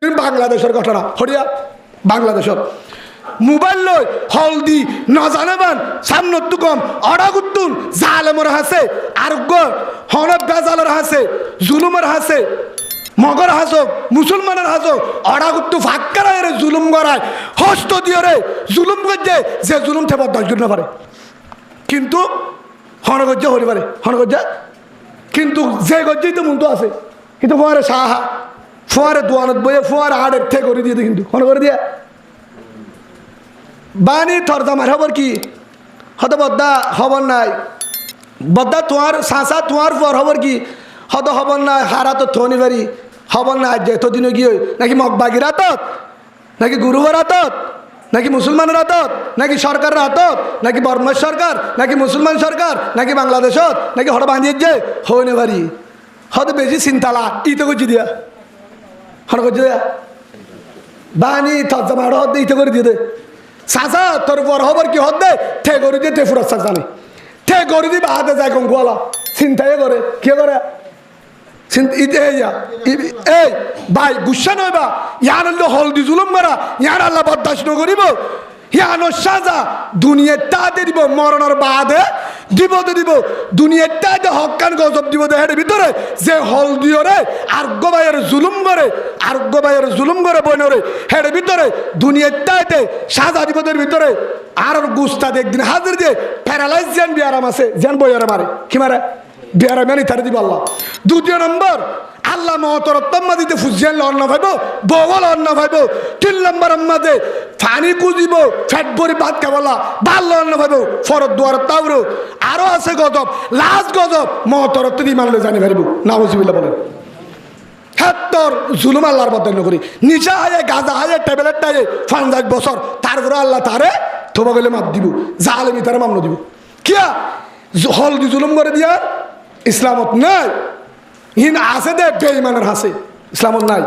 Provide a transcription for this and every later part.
বাংলাদেশের ঘটনা হরিয়া বাংলাদেশের মোবাইল লই হলদি নজানেবান সামনত কম অড়াগুত্তুন জালেমর হাসে আরোগ্য হনব বেজালের হাসে জুলুমের হাসে মগর হাসক মুসলমানের হাসক অড়াগুত্তু ফাক্কারা রে জুলুম করায় হস্ত দিয়ে রে জুলুম করছে যে জুলুম থেকে 10 জন না পারে কিন্তু হনগজ্জা হরি পারে হনগজ্জা কিন্তু যে গজ্জেই তো মন্দ আছে কিন্তু ফোয়ারে সাহা ফোয়ারে দোয়ানত বইয়ে ফোয়ারে হাড়ের থেকে করে দিয়ে কিন্তু হন করে দিয়ে বানি থরজামার খবর কি হত বদ্দা খবর নাই বদ্দা তোমার সাঁসা তোমার পর খবর কি হত খবর নাই হারা তো থনি পারি খবর নাই যে এতদিনও গিয়ে নাকি মগবাগির হাতত নাকি গুরুবার হাতত নাকি মুসলমানের হাতত নাকি সরকারের হাতত নাকি বর্মার সরকার নাকি মুসলমান সরকার নাকি বাংলাদেশত নাকি হঠাৎ বাঁধিয়ে যে হইনে পারি হয়তো বেশি চিন্তালা ইতে করছি দিয়া হঠাৎ করছি দিয়া বানি থরজামার হতে ইতে করে দিয়ে দে সাসা তোর পর খবর কি হতে ঠে করে দিয়ে তে ফুরার সাক জানে ঠে করে দিবে হাতে যায় কঙ্কুয়ালা চিন্তাই করে কে করে এই ভাই গুসা নয় বা ইয়ার হলদি জুলুম মারা ইয়ার আল্লাহ বরদাস্ত করিব ইয়ানো সাজা দুনিয়াতে দিব মরণের বাদে দিব দিব দুনিয়াতে হকান গজব দিব দেহের ভিতরে যে হলদিও রে আর গোবাইয়ের জুলুম করে আর গোবাইয়ের জুলুম করে বইনরে হের ভিতরে দুনিয়াতে সাজা দিবদের ভিতরে আর গুস্তাদ একদিন হাজির দিয়ে প্যারালাইজ যেন বিয়ারাম আছে যেন বইয়ারে মারে কি মারে বিয়ারা মেনি তারে দিব আল্লাহ দ্বিতীয় নম্বর আল্লাহ মহতরত্তম্মা দিতে ফুজিয়ান লন্ন ভাইব বগল অন্ন ভাইব 3 নম্বর আম্মাদে ফানি কুজিব ফ্যাট ভরি ভাত খাবলা ভাল অন্ন ভাইব ফরদ দুয়ার তাওর আরো আছে গজব লাস্ট গজব মহতরত্ব দি মানলে জানি পারিব নাউজুবিল্লাহ বলেন হাত্তর জুলুম আল্লাহর বদল করি নিশা হায়ে গাজা হায়ে ট্যাবলেট টায়ে 5 বছর তারপরে আল্লাহ তারে তোবা গেলে মাপ দিব জালেমি তারে মামলা দিব কিয়া হলদি জুলুম করে দিয়া ইসলামত নাই ইন আছে দে বেঈমানের হাসে ইসলামত নাই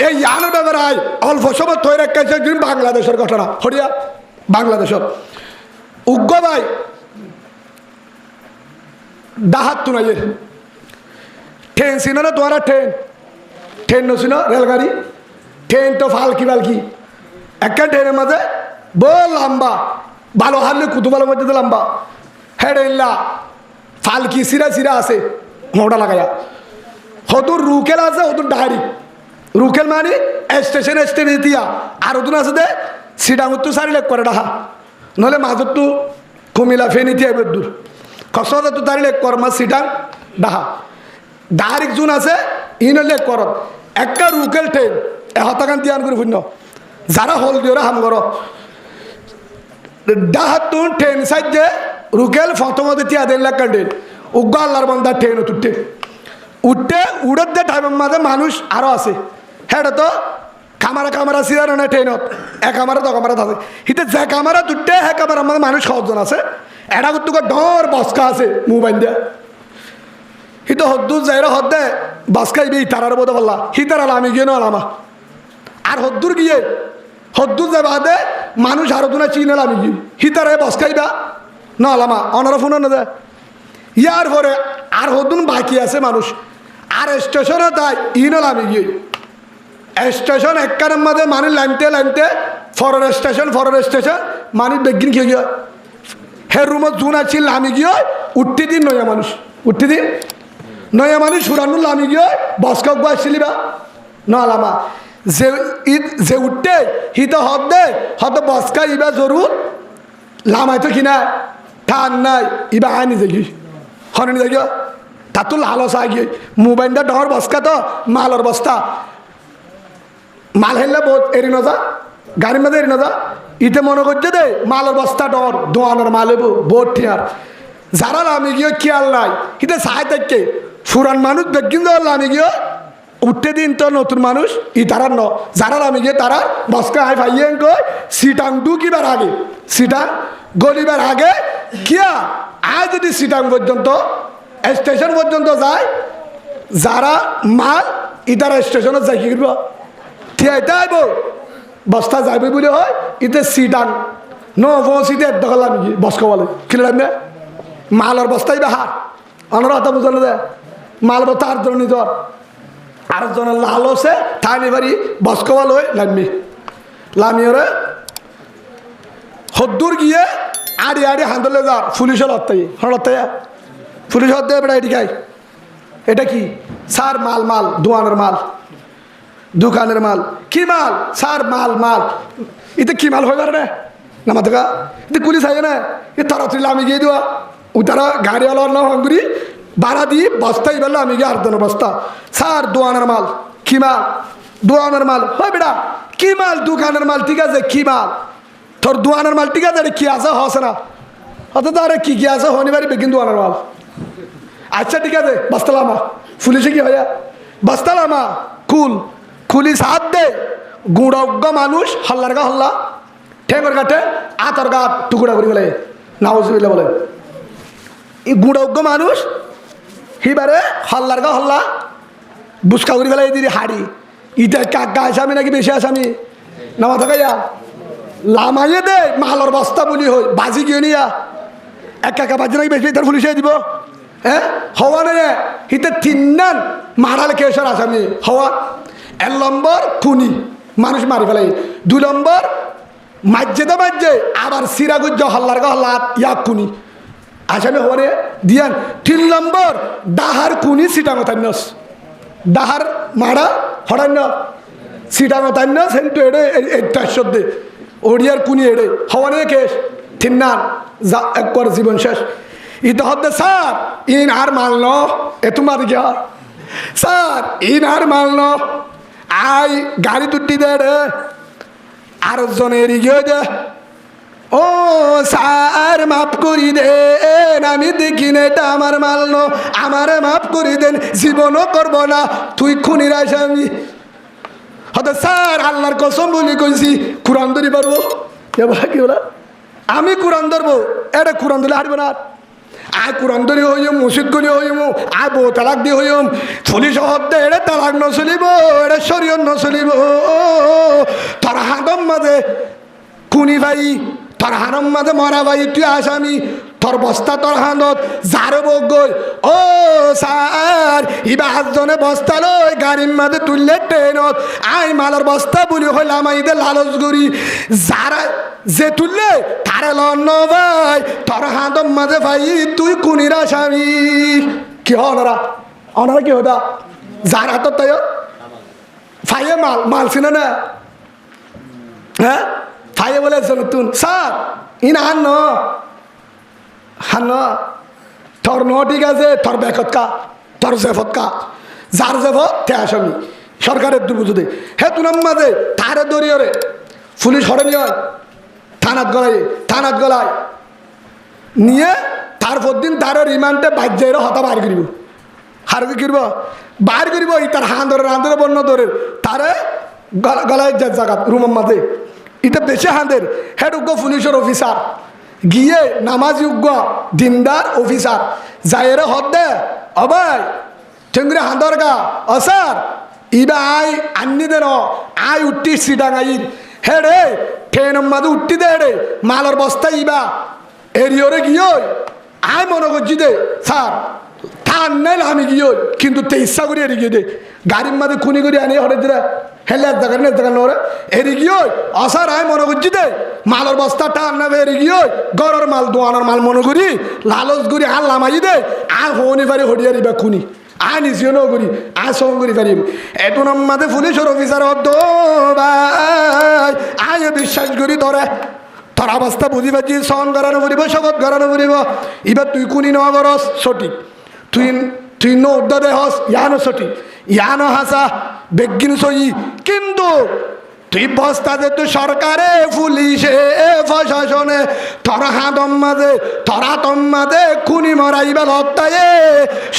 এই ইয়ানের ব্যাপারে আয় অল্প সময় তৈরি রেখেছে বাংলাদেশের ঘটনা হরিয়া বাংলাদেশের উগ্র ভাই ডাহাত তুনাইয়ের ট্রেন ছিল না তোমারা ট্রেন নছিল রেলগাড়ি ট্রেন তো ফালকি ফালকি একটা ট্রেনের মাঝে বল লম্বা ভালো হারলে কুতুবালের মধ্যে তো লম্বা হেড ইল্লা ফালকি সিরা সিরা আছে মোটা লাগাইয়া হতুর রুকেল আছে হতুর ডাহারি রুকেল মানে স্টেশন দিয়া আর হতুন আছে দে সিডাঙত সারি লেখ করে ডাহা নহলে মাজত তো কুমিলা ফেনি দিয়ে দূর কসতে তো তারি লেখ কর মা সিডাং ডাহা ডাহারিক জুন আছে ইনে লেখ কর একটা রুকেল ট্রেন হতাকান তিয়ান করে শূন্য যারা হল দিয়ে হাম কর ডাহাতুন ট্রেন সাইড যে রুকেল প্রথমতে তিয়া 1.5 লাখ ট্রেন উগ্র আল্লাহর বান্দা ট্রেন উঠতে উড়ত যে টাইমের মাঝে মানুষ আরো আছে হ্যাঁ তো কামারা সিরার না ট্রেনত এক কামারা তো কামারা আছে হিতে যে কামারা তুটতে হ্যাঁ কামারার মাঝে মানুষ 6 জন আছে এটা করতে ডর বসকা আছে মোবাইল দিয়া হিতে হদ্দুর যাইরা হদ্দে বসকা ইবে তারার বোধ বললা হিতার আমি গিয়ে নামা আর হদ্দুর গিয়ে হদ্দুর যে বাদে মানুষ আরো দুনা চিনে আমি গিয়ে হিতারে বসকাইবা না আলামা অনারা ফোন না দেয় ইয়ার পরে আর হদুন বাকি আছে মানুষ আর স্টেশনে তাই ইনল আমি গিয়ে স্টেশন একখানের মাঝে মানুষ লাইনতে ফরের স্টেশন মানুষ বেগিন খেয়ে গিয়ে হের রুমত জুন আছিল আমি গিয়ে উঠতে দিন নয়া মানুষ উঠতে দিন নয়া মানুষ সুরানুল আমি গিয়ে বসকা আসছিলি বা ন আলামা যে উঠতে হিত হদ দে হত বসকা ইবা জরুর লামাইতো কিনা ঠান নাই ইবা আনি দেখি হনি দেখি তাতো লালসা গিয়ে মোবাইলটা ডর বসকা তো মালর বস্তা মাল হেললে বহুত এরি নজা গাড়ির মধ্যে এরি নজা ইতে মনে করছে দে মালর বস্তা ডর দোয়ানোর মাল হইব বহুত ঠিয়ার যারা লামি গিয়ে খেয়াল নাই ইতে সাহায় থাকছে ফুরান মানুষ বেগিন দেওয়ার লামি গিয়ে উঠতে দিন তো নতুন মানুষ ই তারা ন যারা লামি গিয়ে তারা বসকা হাই ভাইয়ে কই সিটাং ঢুকিবার আগে সিটাং গলিবার আগে কিয়া আজ যদি সিটাং পর্যন্ত স্টেশন পর্যন্ত যায় যারা মাল ইতারা স্টেশনত যাই কি করব ঠিয়াইতে আইব বস্তা যাইবে বলে হয় ইতে সিটাং পৌঁছিতে দখল আমি বসকা বলে কিনলাম না মালের বস্তাই বাহার অনার হাতে বুঝানো দেয় মাল বস্তা আর ধরে নিজর আরেকজনের লাল হচ্ছে থানি বাড়ি বসকবা লই লামি ওরে হদ্দুর গিয়ে আড়ি আড়ি হান্দলে যার পুলিশের লত্তাই পুলিশ হত্যা বেটা এটি খাই এটা কি স্যার মাল দোকানের মাল কি মাল স্যার মাল এটা কি মাল হয়ে পারে না মাথা এটা পুলিশ আগে না এ তাড়াতাড়ি আমি গিয়ে দেওয়া ও তারা গাড়িওয়ালার নাম হঙ্গুরি ভাড়া দিয়ে বস্তাই বেলা আমি গিয়ে 8 জনের বস্তা স্যার দোকানের মাল কি মাল দোকানের মাল হয় বেটা কি মাল দোকানের মাল ঠিক আছে কি মাল তোর দোকানের মাল ঠিক আছে এটা কি আছে হসে না অত আরে কি আছে হনি বাড়ি বেগিন দোকানের মাল আচ্ছা ঠিক আছে বস্তালামা পুলিশে কি হয় বস্তালামা খুলি সাত দে গুড়জ্ঞ মানুষ হল্লার গা হল্লা ঠেঙ্গর কাটে আতর গা টুকুরা করে বলে নাউজুবিল্লাহ বলে এই গুড়জ্ঞ মানুষ হিবারে হল্লার গা হল্লা বুসকা করে ফেলে দিদি হাড়ি ইটা কাকা আসামি নাকি বেশি আসামি নামা থাকাইয়া লামাইয়ে দে মালর বস্তা বলি হই বাজি গিয়ে নিয়া একা বাজি নাকি বেশি তার পুলিশে দিব হ্যাঁ হওয়া নেই হিতে 3 নান মারাল কেশর আসামি হওয়া 1 নম্বর খুনি মানুষ মারি ফেলে 2 নম্বর মাজ্জে আবার সিরাগুজ্জ হল্লার গা হল্লা ইয়া খুনি আসামি হওয়া রে দিয়ান 3 নম্বর ডাহার খুনি সিটাঙ্গতান্যস ডাহার মারা হরান্য সিটাঙ্গতান্য সেন্টু এড়ে একটা শব্দে ওড়িয়ার খুনি এড়ে হওয়া রে কেশ 3 নান যা একবার জীবন শেষ ইতো হদ্দে স্যার ইন আর মালন এ তোমার গিয়া স্যার ইন আর মালন আই গাড়ি তুটি দে রে আর জনের গিয়ে দে ও স্যার মাফ করি দেন আমি দেখি না এটা আমার মালন আমারে মাফ করি দেন জীবনও করব না তুই খুনির আসামি হতে স্যার আল্লাহর কসম বলি কইছি কোরআন ধরি পারবো কি বলা আমি কোরআন ধরবো এটা কোরআন ধরলে হারবো না আয় কোরআন ধরি হইম মসজিদ গলি হইম আয় বউ তালাক দিয়ে হইম পুলিশ হদ্দে এড়ে তালাক নচলিব এড়ে শরীয়ত নচলিব তোর হাতম মাঝে খুনি ভাই তোর হানম মাঝে মরা ভাই তুই আসামি তোর বস্তা তোর হাতত যার বক গই ও স্যার ইবা 8 জনে বস্তা লই গাড়ির মাঝে তুললে ট্রেনত আই মালার বস্তা বলি হইলাম আইদে লালচ করি যারা যে তুললে তারে লন ভাই তোর হাতম মাঝে ভাই তুই খুনির আসামি কি অনারা কি হতা যার হাতত তাই ফাইয়ে মাল ছিল না হ্যাঁ ফাইয়ে বলে নতুন স্যার ইন হান্ন তোর ন ঠিক আছে তোর বেকতকা তোর জেফতকা যার জেফত তে আসামি সরকারের দুর্বুঝে হে তুনাম মাঝে তারে দরিয়রে পুলিশ হরেনি হয় থানাত গলায় নিয়ে তারপর দিন তার রিমান্ডে বাজ্যের হতা বার করিব হার কি করব বার করিব তার হাঁদরে বন্য ধরে তারে গলায় যে জায়গা রুমের মাঝে এটা বেশি হাঁদের হেড উগ্র পুলিশের অফিসার গিয়ে নামাজি উগ্র দিনদার অফিসার যাইরে হদ দে অবাই ঠেঙ্গুরে হাঁদর গা অসার ইবা আই আন্নি দেন আই উঠি সিডাঙ্গাইর হে রে ট্রেনের মাঝে উঠতি দে রে মালের বস্তা ইবা এরিয়রে গিয়ে আই মনে করছি দে স্যার থান নাইলে আমি গিয়ে কিন্তু তে ইচ্ছা করি এরি গিয়ে দে গাড়ির মাঝে খুনি করে আনি হরে দিলে হেলে দেখা নরে এরি গিয়ে অসার আই মনে করছি দে মালের বস্তা টান না এরি গিয়ে গড়ের মাল দোয়ানোর মাল মনে করি লালচ করি আর লামাই দে আর হনি পারি হরিয়া দিবা খুনি আয় নিজেও নগরি আয় সঙ্গ করি পারিম এটু নাম্মাতে পুলিশের অফিসার হত ভাই আয় বিশ্বাস করি ধরে তোর অবস্থা বুঝি পাচ্ছি সন করানো পড়িব শপথ করানো পড়িব এবার তুই কুনি ন করস সঠিক তুই ন উদ্দা দেহস ইয়ানো সঠিক ইয়ানো হাসা বেগিন সই কিন্তু তুই বস্তাতে তুই সরকারে পুলিশে প্রশাসনে তোর হাতম মাঝে খুনি মরাইবা হত্যায়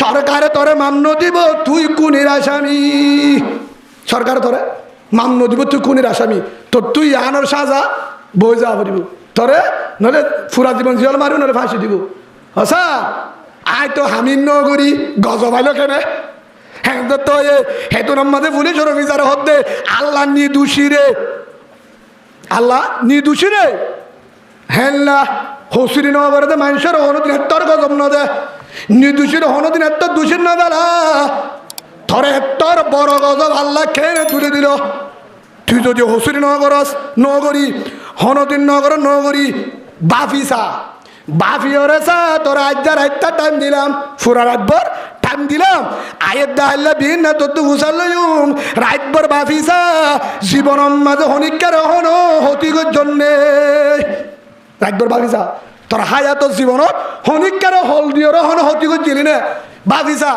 সরকারে তোরে মান্য দিব তুই খুনির আসামি সরকারে তোরে মান্য দিব তুই খুনির আসামি তোর তুই আনোর সাজা বই যা পড়িব তোরে নলে ফুরা জীবন জিয়াল মারু নলে ফাঁসি দিব হসা আয় তো হামিন নগরী গজবাইল কেনে হ্যাঁ তো হেতু নাম্মাদে পুলিশের অফিসার হতে আল্লাহ নিদোষী রে হ্যাঁ না হসুরি নবরতে মানুষের হনদিন হেত্তর গজব ন দে নিদোষীর হনদিন হেত্তর দোষীর ন বেলা তোর তোর বড় গজব আল্লাহ খেয়ে তুলে দিল। তুই যদি হসুরি নগরস নগরী হনদিন নগর নগরী বাফিসা বাফিওরে সা তোর আজ্জার একটা টাইম দিলাম ফুরা রাতভর টাইম দিলাম আয়ের দাহাল্লা বিন না তোর তো হুসাল্লাম রাতভর বাফিসা জীবনের মাঝে হনিকার হন হতিগর জন্যে রাতভর বাফিসা তোর হায়াত জীবনত হনিকার হল দিওর হন হতিগর জিলি না বাফিসা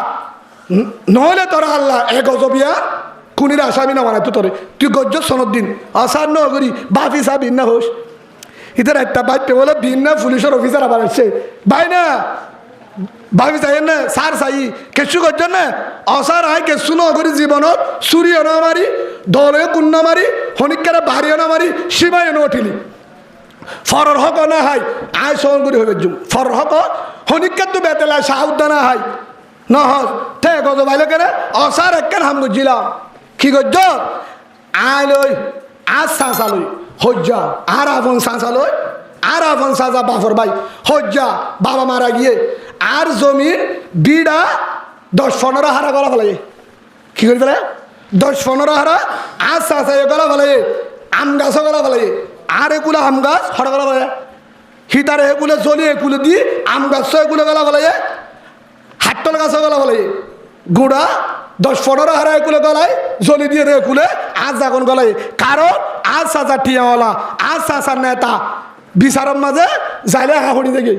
নহলে তোর আল্লাহ এ গজবিয়া খুনির আসামি না বানাই তো তোরে তুই গজ্জ সনদ দিন আসার নগরী বাফিসা বিন না হোস ইধার একটা বাচ্চা বলে বিন না পুলিশের অফিসার আবার আসছে ভাই না ভাবি চাই না সার চাই কেসু করছেন না অসার আয় কেসু নগরী জীবনত চুরিও না মারি দলে কুন্ন মারি হনিকারে বাড়িও না মারি সীমায় না উঠিলি ফরর হক না হাই আয় সহন করি হয়ে জুম ফরর হক হনিকার তো বেতেলা সাউদ্দা না হাই ন হস ঠে গজ বাইলে কেন অসার একখান হাম গজিলাম কি গজ্জ আয় লই আজ সাঁচা লই হজ্জা আর আপন সাঁচা লই আর আপন সাঁচা বাফর ভাই হজ্জা বাবা মারা গিয়ে আর জমির বিড়া 10-15 হারা গলা ফেলাই কি করে ফেলে 10-15 হারা আর সাঁচা গলা ফেলাই আম গাছও গলা ফেলাই আর এগুলো আম গাছ হরা গলা ফেলাই হিতারে এগুলো জ্বলি এগুলো দিয়ে আম গাছ এগুলো গলা ফেলাই হাট্টল গাছও গলা ফেলাই গুড়া 10-15 হারা এগুলো গলায় জ্বলি দিয়ে এগুলো আজ যখন গলায় কারণ আজ সাঁচা টিয়াওয়ালা আজ সাঁচার নেতা বিচারের মাঝে যাইলে হাঁড়ি দেখি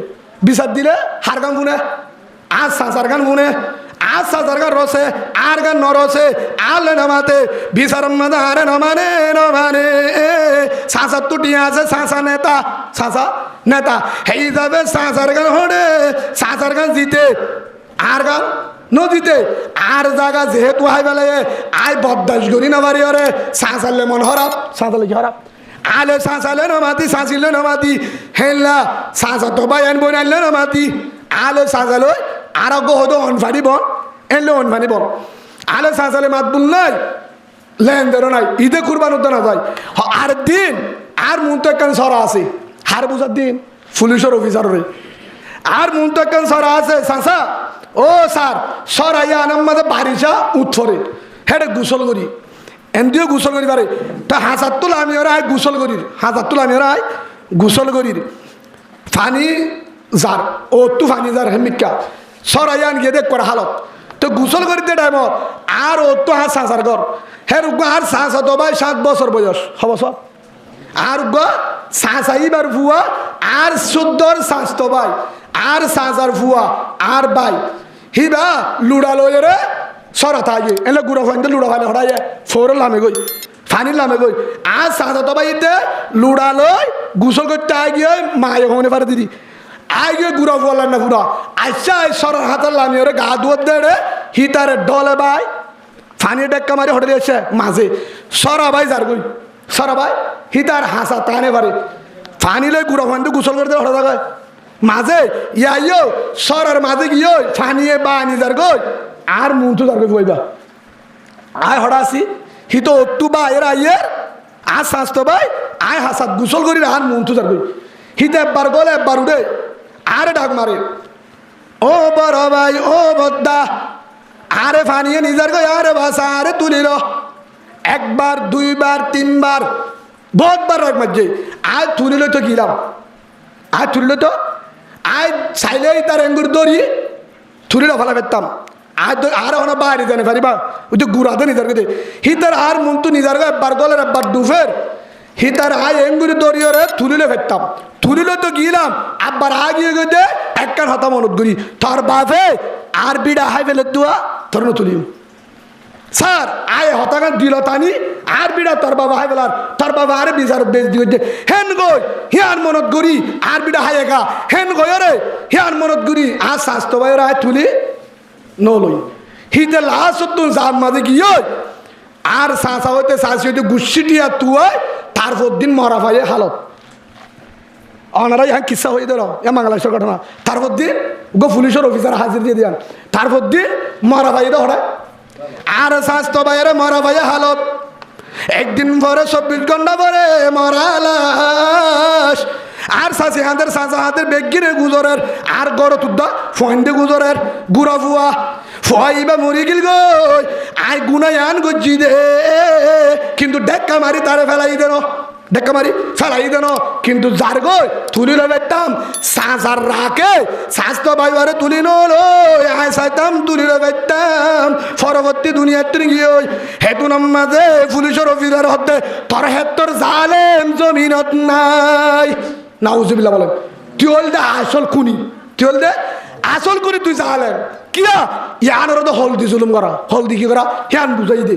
বিচার দিলে হার গান বুনে আজ সাঁচার গান বুনে আজ সাঁচার গান রসে আর গান নরসে আলে নামাতে বিচারের মাঝে আরে নমানে নমানে সাঁচার তো টিয়া আছে সাঁচা নেতা সাঁচা নেতা হেই যাবে সাঁচার গান হড়ে সাঁচার গান জিতে আর গান নদীতে আর জায়গা যেহেতু হাই বেলে আয় বদাস গরি না বাড়ি ওরে সাঁচালে মন হরাপ সাঁচালে কি হরাপ আলে সাঁচালে নমাতি সাঁচিলে নমাতি হেলা সাঁচা তো বাই আনবো আনলে নমাতি আলে সাঁচালো আরোগ্য হতো অনফানি বন এনলে অনফানি বন আলে সাঁচালে মাত বুল নাই লেনদেনও নাই ঈদে কুরবান হতো না যায় আর দিন আর মন তো একখান সরা আছে হার বুঝার দিন পুলিশের অফিসারের আর মন তো একখান সরা আছে সাঁচা ও স্যার সরাইয়া আনাম মাঝে বারিশা উঠরে হেডে গোসল করি এমদিও গোসল করি পারে তা হাজার তোলা আমি ওরা আয় গোসল করির হাজার তোলা আমি ওরা আয় গোসল করির ফানি যার ও তু ফানি যার হেমিকা সরাইয়া আন গিয়ে দেখ করে হালত তো গোসল করি দে টাইমত আর ও তো হাত সাঁচার ঘর হে রুগ আর সাঁচা তো ভাই 7 বছর বয়স হবছর আর সাঁচাইবার ফুয়া আর 14 সাঁচ তো ভাই আর সাঁচার ফুয়া আর ভাই হিবা লুড়া লয়ে রে সরাতা আগে এলে গুড়া ফাইনতে লুড়া ফাইলে হঠাই ফোর লামে গই ফানি লামে গই আর সাঁচা তো ভাই এতে লুড়া লই গোসল করতে আই গিয়ে মায়ে হনে পারে দিদি আই গিয়ে গুড়া ফুয়ালাম না গুড়া আচ্ছা সরার হাতের লামি ওরে গা ধুয়ে দে রে হিতারে ডলে ভাই ফানি ডেক্কা মারি হটে এসে মাঝে সরা ভাই যার গই সরা ভাই হিতার হাসা টানে পারে ফানি লই গুড়া ফাইনতে গোসল করতে হঠাৎ থাকে মাঝে ইয়াইও সরার মাঝে গিয়ে ফানিয়ে বা নিজার গই আর মুন্টু যার গই বইবা আয় হঠাৎ হি তো অট্টু বা এর আইয়ের আর স্বাস্থ্য ভাই আয় হাসাত গোসল করি আর মুন্টু যার গই হিতে একবার গলে একবার উঠে আরে ডাক মারে ও বড় ভাই ও বদ্দা আরে ফানিয়ে নিজার গই আরে ভাষা আরে তুলিল একবার 2 বার 3 বার বহুতবার রাখ মাঝে আয় তুলিল তো গিলাম আয় তুলিল তো আয় চাইলেই তার এঙ্গুর দড়ি তুলিল ফেলা পেতাম আর ওনা বাইরে জানে পারিবা ওই তো গুড়াতে নিজার গেছে হিতার আর মন তো নিজার গা একবার গলের একবার দুফের হিতার আয় এঙ্গুরি দড়িয়ে তুলিলে ফেরতাম তুলিলে তো গিলাম আবার আগিয়ে গেছে একখান হাতা মনত করি তোর বাপে আর বিড়া হাই ফেলে দুয়া তোর তুলিম স্যার আয় হতাগান দিল তানি আর বিড়া তোর বাবা হাই বেলার তোর বাবা আরে বিচার বেচ দিয়ে হেন গই হিয়ার মনত গড়ি আর বিড়া হাই একা হেন গই রে হিয়ার মনত গড়ি আর স্বাস্থ্য ভাইয়ের আয় তুলি নলই হিতে লাশ তুন যার মাঝে গিয়ে আর চাচা হইতে চাষি হইতে গুচ্ছিটিয়া তুই তারপর দিন মরা পাইয়ে হালত ওনারাই হ্যাঁ কিসা হয়ে দিল এ বাংলাদেশের ঘটনা তারপর দিন গো পুলিশের অফিসার হাজির দিয়ে দিয়ান তারপর দিন মরা পাইয়ে তো হঠাৎ আর স্বাস্থ্য ভাইয়ের মরা পাইয়ে হালত একদিন পরে 24 ঘন্টা পরে মরা লাশ আর চাষি হাতের চাচা হাতের বেগিনে গুজরের আর গড় তুদ্দা ফয়েন্দে গুজরের গুড়া ফুয়া ফুয়াইবা মরি গেল গো আই গুনায়ান গজ্জি দে কিন্তু ডেক্কা মারি তারে ফেলাই দেন ডেক্কা মারি ফেলাই দেন কিন্তু যার গো তুলিল বেটাম শ্বাস আর রাখে শ্বাস তো বাইবারে তুলি নলো আয় সাইতাম তুলিল বেটাম পরবর্তী দুনিয়ার গিয়ে হেতু নামাজে পুলিশের অফিসার হতে তোর হেতর জালেম জমিনত নাই নাউজুবিল্লাহ বলেন তুই হল দে আসল খুনি তুই হল দে আসল করে তুই জালেম কিয়া ইয়ানোর তো হলদি জুলুম করা হলদি কি করা হিয়ান বুঝাই দে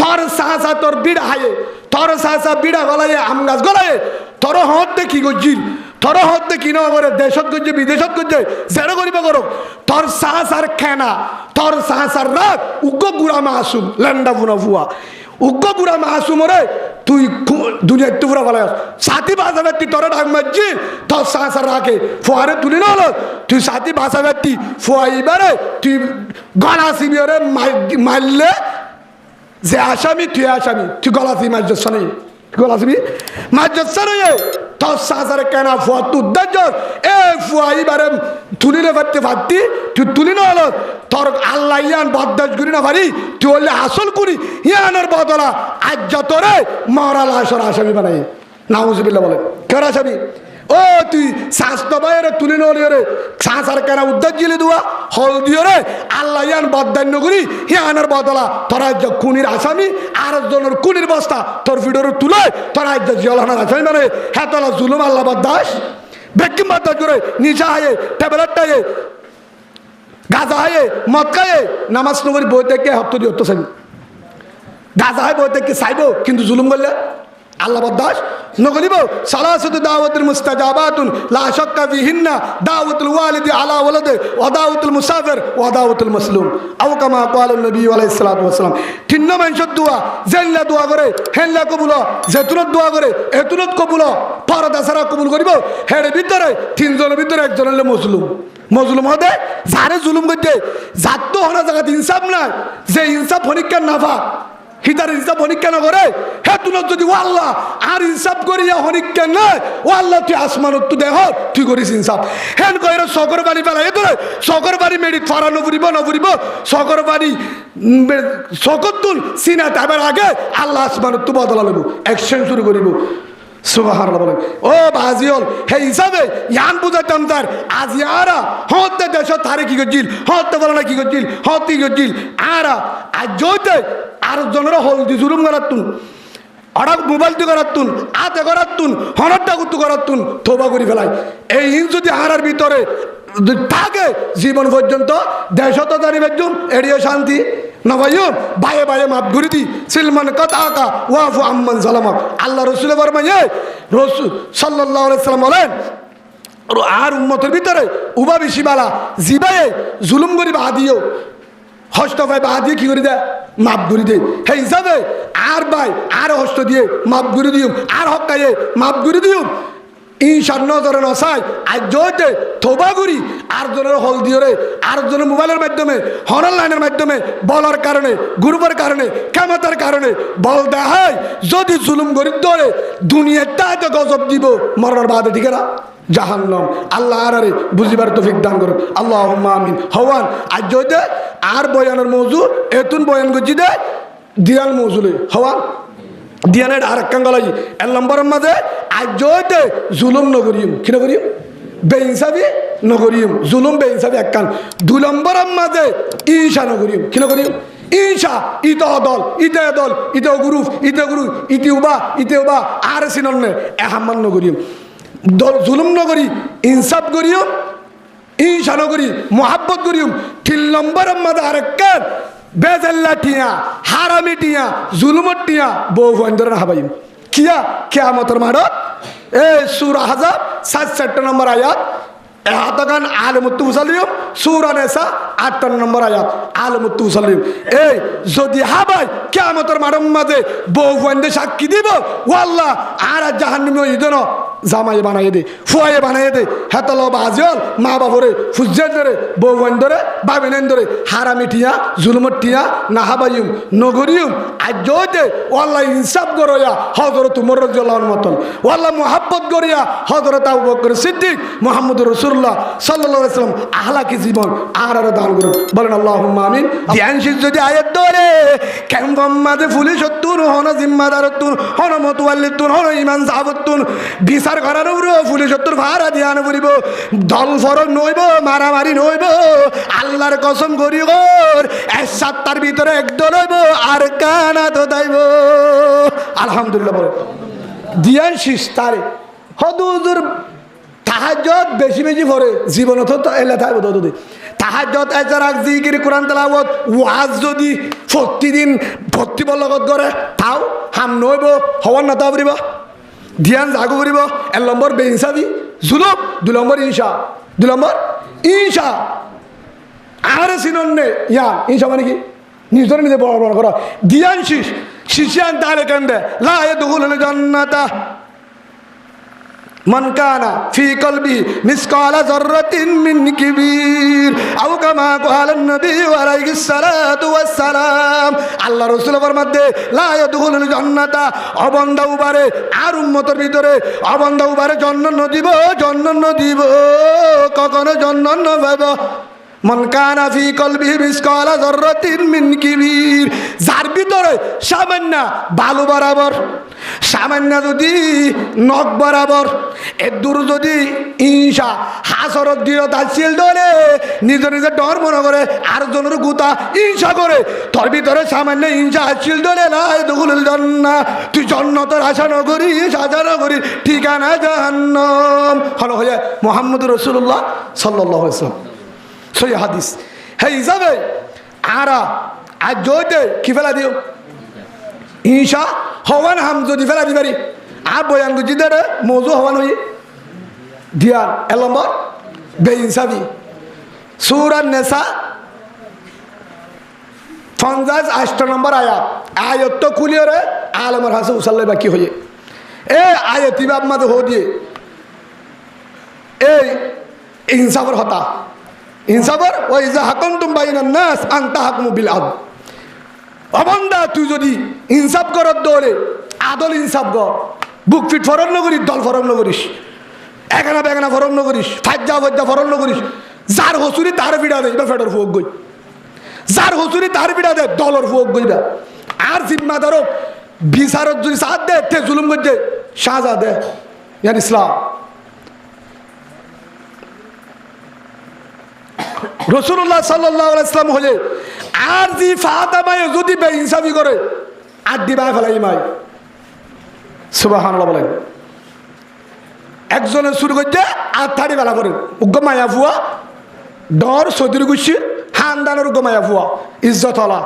তোর সাহসা তোর বিড়া হায়ে তোর সাহসা বিড়া গলায় আম গাছ গলায় তোর হতে কি করছিস তোর হতে কি না করে দেশত করছে বিদেশত করছে জেরো করিবা করো তোর সাহসার খেনা তোর সাহসার রাত উগ্র গুড়া মাসুম ল্যান্ডা ফুনা ফুয়া উগ্র গুড়া মাসুম রে তুই দুনিয়া একটু পুরা বলে সাথী ভাষা ব্যক্তি তোর ডাক মারছি তোর সাহসার রাখে ফুয়ারে তুলি না হলো তুই সাথী ভাষা ব্যক্তি ফুয়াইবারে তুই গলা শিবিরে মারলে যে আসামি তুই আসামি তুই গলাসি মার্জস্ব নেই গলাসি মার্জস্ব নেই তোর সাহায্যে কেন ফুয়া তুই উদ্দেশ্য এ ফুয়াইবারে তুলিলে পারতে পারতি তুই তুলি না হলো তোর আল্লাহ ইয়ান বদাস করি না পারি তুই বললে আসল করি ইয়ানের বদলা আজ যতরে মরাল আসর আসামি বানাই নাউজুবিল্লাহ বলে কেন আসামি ও তুই স্বাস্থ্য বাইরে তুলি নলি রে সাঁসার কেন উদ্ধার জিলে দেওয়া হল দিয়ে রে আল্লাহ ইয়ান বদান্য করি ইয়ানের বদলা তোরা খুনির আসামি আর জনের খুনির বস্তা তোর ভিডিওর তুলে তোরা জলহানার আসামি মানে হ্যাঁ তোলা জুলুম আল্লাহ বদাস বেকিম বদাস করে নিশা হায়ে ট্যাবলেট হায়ে গাঁজা হায়ে মদ খায়ে নামাজ নগরী বই থেকে হপ্ত দিয়ে হতো চাইব গাঁজা হায় বই থেকে চাইব কিন্তু জুলুম করলে আল্লাহ বদাস নগরিব সালাসাতু দাওয়াতুল মুস্তাজাবাতুন লা শাক্কা ফিহিন্না দাওয়াতুল ওয়ালিদি আলা ওয়ালাদে ওয়া দাওয়াতুল মুসাফির ওয়া দাওয়াতুল মাসলুম আও কামা ক্বালা নবী আলাইহিস সালাতু ওয়াস সালাম তিন মানুষের দোয়া জেনলা দোয়া করে হেনলা কবুল যেতুনত দোয়া করে এতুনত কবুল পরদা ছাড়া কবুল করিব হের ভিতরে তিনজনের ভিতরে একজন হলো মজলুম মজলুম হতে যারে জুলুম করতে যার তো হনা জায়গা ইনসাফ নাই যে ইনসাফ হনিকার নাফা হিতার ইনসাফ হনিকা না করে হে তুই যদি ও আল্লাহ আর ইনসাফ করিয়া হনিকা নয় ও আল্লাহ তুই আসমানত তুই দেহ তুই করিস ইনসাফ হেন কইরে সকর বাড়ি পেলাই তোরে সকর বাড়ি মেডি ফারা নবুরিব সকর বাড়ি সকর তুল সিনা তাবার আগে আল্লাহ আসমানত তুই বদলা লব অ্যাকশন শুরু করিব সুবহানাল্লাহ বলেন ও বাজিল হে হিসাবে ইয়ান বুঝাতাম তার আজ আরা হতে দেশ তারে কি করছিল হতে বলে না কি করছিল হতে কি করছিল আরা আজ জয়তে আর জনের হলদি জুলুম করাতুন অর্ডার মোবাইল দিয়ে করাতুন আতে করাতুন হনরটা গুতু করাতুন তোবা করি ফেলাই এই ইন যদি হারার ভিতরে থাকে জীবন পর্যন্ত দেশত জানিবের জন্য এড়িয়ে শান্তি না ভাইয়ুম বায়ে বায়ে মাপ ঘুরি দি সিলমান কাতাকা ওয়াফু আম্মান সালামা আল্লাহ রসুলের ফরমায়ে রসুল সাল্লাল্লাহু আলাইহি সাল্লাম বলেন আর উম্মতের ভিতরে উবা বেশি বালা জিবায়ে জুলুম করি বাদিও হস্ত ভাই বাদিয়ে কি করে দেয় মাপ ঘুরি দে হে হিসাবে আর ভাই আর হস্ত দিয়ে মাপ ঘুরি দিও আর হকায়ে মাপ ঘুরি দিও ইনশার নজরে নসাই আজ জয়তে থোবা করি আর জনের হল দিয়ে রে আর জনের মোবাইলের মাধ্যমে হনার লাইনের মাধ্যমে বলার কারণে গ্রুপের কারণে ক্ষমতার কারণে বল দেখায় যদি জুলুম করি ধরে দুনিয়াটা তো গজব দিব মরার বাদে ঠিক না জাহান্নাম আল্লাহ আরে বুঝিবার তৌফিক দান করুন আল্লাহুম্মা আমিন হওয়ান আজ জয়তে আর বয়ানের মৌজু এতুন বয়ান করছি দে দিয়াল মৌজুলে হওয়ান দিয়ানের আর এক গলাই এক নম্বরের মাঝে আজ জয়তে জুলুম নগরিম কি নগরিম বেইনসাফি নগরিম জুলুম বেইনসাফি এক কান 2 নম্বরের মাঝে ঈশা নগরিম কি নগরিম ঈশা ইতে দল ইতে গ্রুপ ইতে উবা আর সিনন্নে এহাম্মান নগরিম দল জুলুম নগরী ইনসাফ করিও ঈশা নগরী মোহাব্বত করিও 3 নম্বরের মাঝে আর এক কান বেজাল্লা টিয়া হারামি টিয়া জুলুমত টিয়া বউ বন্ধুরা হাবাইম কিয়া কিয়ামতের মাঠত এ সূরা আহজাব 67 নম্বর আয়াত এহাতগান আলমুত্তু মুসাল্লিম সূরা নিসা 58 নম্বর আয়াত আলমুত্তু মুসাল্লিম এই যদি হাবাই কিয়ামতের মাঠের মাঝে বউ বন্ধু সাক্ষী দিব ওয়াল্লাহ আর জাহান্নামে ইদন জামাই বানাই দে, ফুয়াই বানাই দে, হেতল বাজল মা বাবরে ফুজে ধরে বউ বন ধরে বাবিনেন ধরে হারামি টিয়া জুলুমত টিয়া নাহাবাইম নগরিয়ম আজ দে ওয়াল্লাহ ইনসাফ গরিয়া হযরত উমর রাদিয়াল্লাহু মতন, ওয়াল্লাহ মুহাব্বত গরিয়া হযরত আবু বকর সিদ্দিক মুহাম্মদুর রাসূলুল্লাহ সাল্লাল্লাহু আলাইহি ওয়াসাল্লাম আহলাকি জীবন আর দান করুন। বলেন আল্লাহুম্মা আমিন। ধ্যান শীষ যদি আয়াত ধরে কেন মাঝে ফুলি সত্তুন হন জিম্মাদারতুন হন মতওয়াল্লিতুন হন ইমান সাহাবতুন বিচার করার উপরে ফুলি সত্তুর ভাড়া দিয়ান পড়িব, দল ফরক নইব, মারামারি নইব, আল্লাহর কসম করি গোর এক সাতটার ভিতরে একদল হইব আর কানা তো দাইব। আলহামদুলিল্লাহ বলে দিয়ান শীষ তারে হদুজুর তাহাজ্জুদ বেশি বেশি পড়ে জীবনত তো এলা থাকবে দদুদি তাহাজ্জুদ এজারাক জিকির কোরআন তেলাওয়াত ওয়াজ যদি প্রতিদিন ভক্তি বলগত করে তাও হাম নইব হওয়ার না তা পড়িব ধ্যান জাগু পড়িব। 1 নম্বর বেইনসাফি জুলুম, 2 নম্বর ঈর্ষা, 2 নম্বর ঈর্ষা আর সিনন্নে ইয়া ঈর্ষা মানে কি নিজের নিজে বড় বড় করা ধ্যান শীষ শিশিয়ান তাহলে কেন্দ্রে লা ইয়াদখুলুল জান্নাতা মান কানা ফি কলবি মিসকালা যাররাতিন মিন কিবির আও কামা ক্বালান নবী আলাইহিস সালাতু ওয়াস সালাম। আল্লাহ রাসূলের মধ্যে লা ইয়াদখুলুল জান্নাতা অবন্দা উবারে আর উম্মতের ভিতরে অবন্দা উবারে জন্নন দিব কখনো জন্নন পাব মান কানা ফি কলবিহি মিসকালা যাররাতিন মিন কিবির, যার ভিতরে সামান্য বালু বরাবর সামান্য যদি নখ বরাবর এদুর যদি ঈর্ষা হাসরত দিয়ে তাছিল ধরে নিজে ডর মনে করে আর জনের গুতা ঈর্ষা করে তোর ভিতরে সামান্য ঈর্ষা হাসিল ধরে লা ইয়াদখুলুল জান্নাহ তুই জান্নাতের আশা ন করিস আশা ন করিস ঠিকানা জাহান্নাম। হলো হয়ে মুহাম্মদুর রাসূলুল্লাহ সাল্লাল্লাহু আলাইহি ওয়াসাল্লাম সই হাদিস হে হিসাবে আরা আজ জয়তে কি ফেলা দিও ঈশা হওয়ান হাম যদি ফেলা দি পারি আর বয়ান গুজি দে মৌজু হওয়ান হই ধ্যান। 1 নম্বর বেইনসাফি সূরা নিসা 58 নম্বর আয়াত তো খুলিয়ে রে আলমর হাসে উসাল্লাই বাকি হয়ে এ আয়াতি বাপ মাঝে হো দিয়ে এই ইনসাফের হতা ইনসাফের ও ইজা হাকামতুম বাইনান নাস আন তাহকুমু বিল আদল। অবন্দা তুই যদি ইনসাফ করত দৌড়ে আদল ইনসাফ কর বুক ফিট ফরক নকরিস দল ফরক নকরিস এখানা বেগানা ফরক নকরিস ফাজ্জা ফরক নকরিস যার হসুরি তার পিড়া দে এবার ফেডর ফুক গই যার হসুরি তার পিড়া দে দলর ফুক গইবা আর জিম্মাদারও বিচারত যদি সাথ দে তে জুলুম করছে সাজা দে ইয়ান ইসলাম। রাসূলুল্লাহ সাল্লাল্লাহু আলাইহি ওয়াসাল্লাম হলে আর জি ফাতেমায়ে যদি বেইনসাফি করে আর দিবা ফেলাই মাই সুবহানাল্লাহ বলেন একজনে শুরু করছে আর থাড়ি বেলা করে উগ্র মায়া ফুয়া ডর সদুর গুছি হানদানের উগ্র মায়া ফুয়া ইজ্জত হলা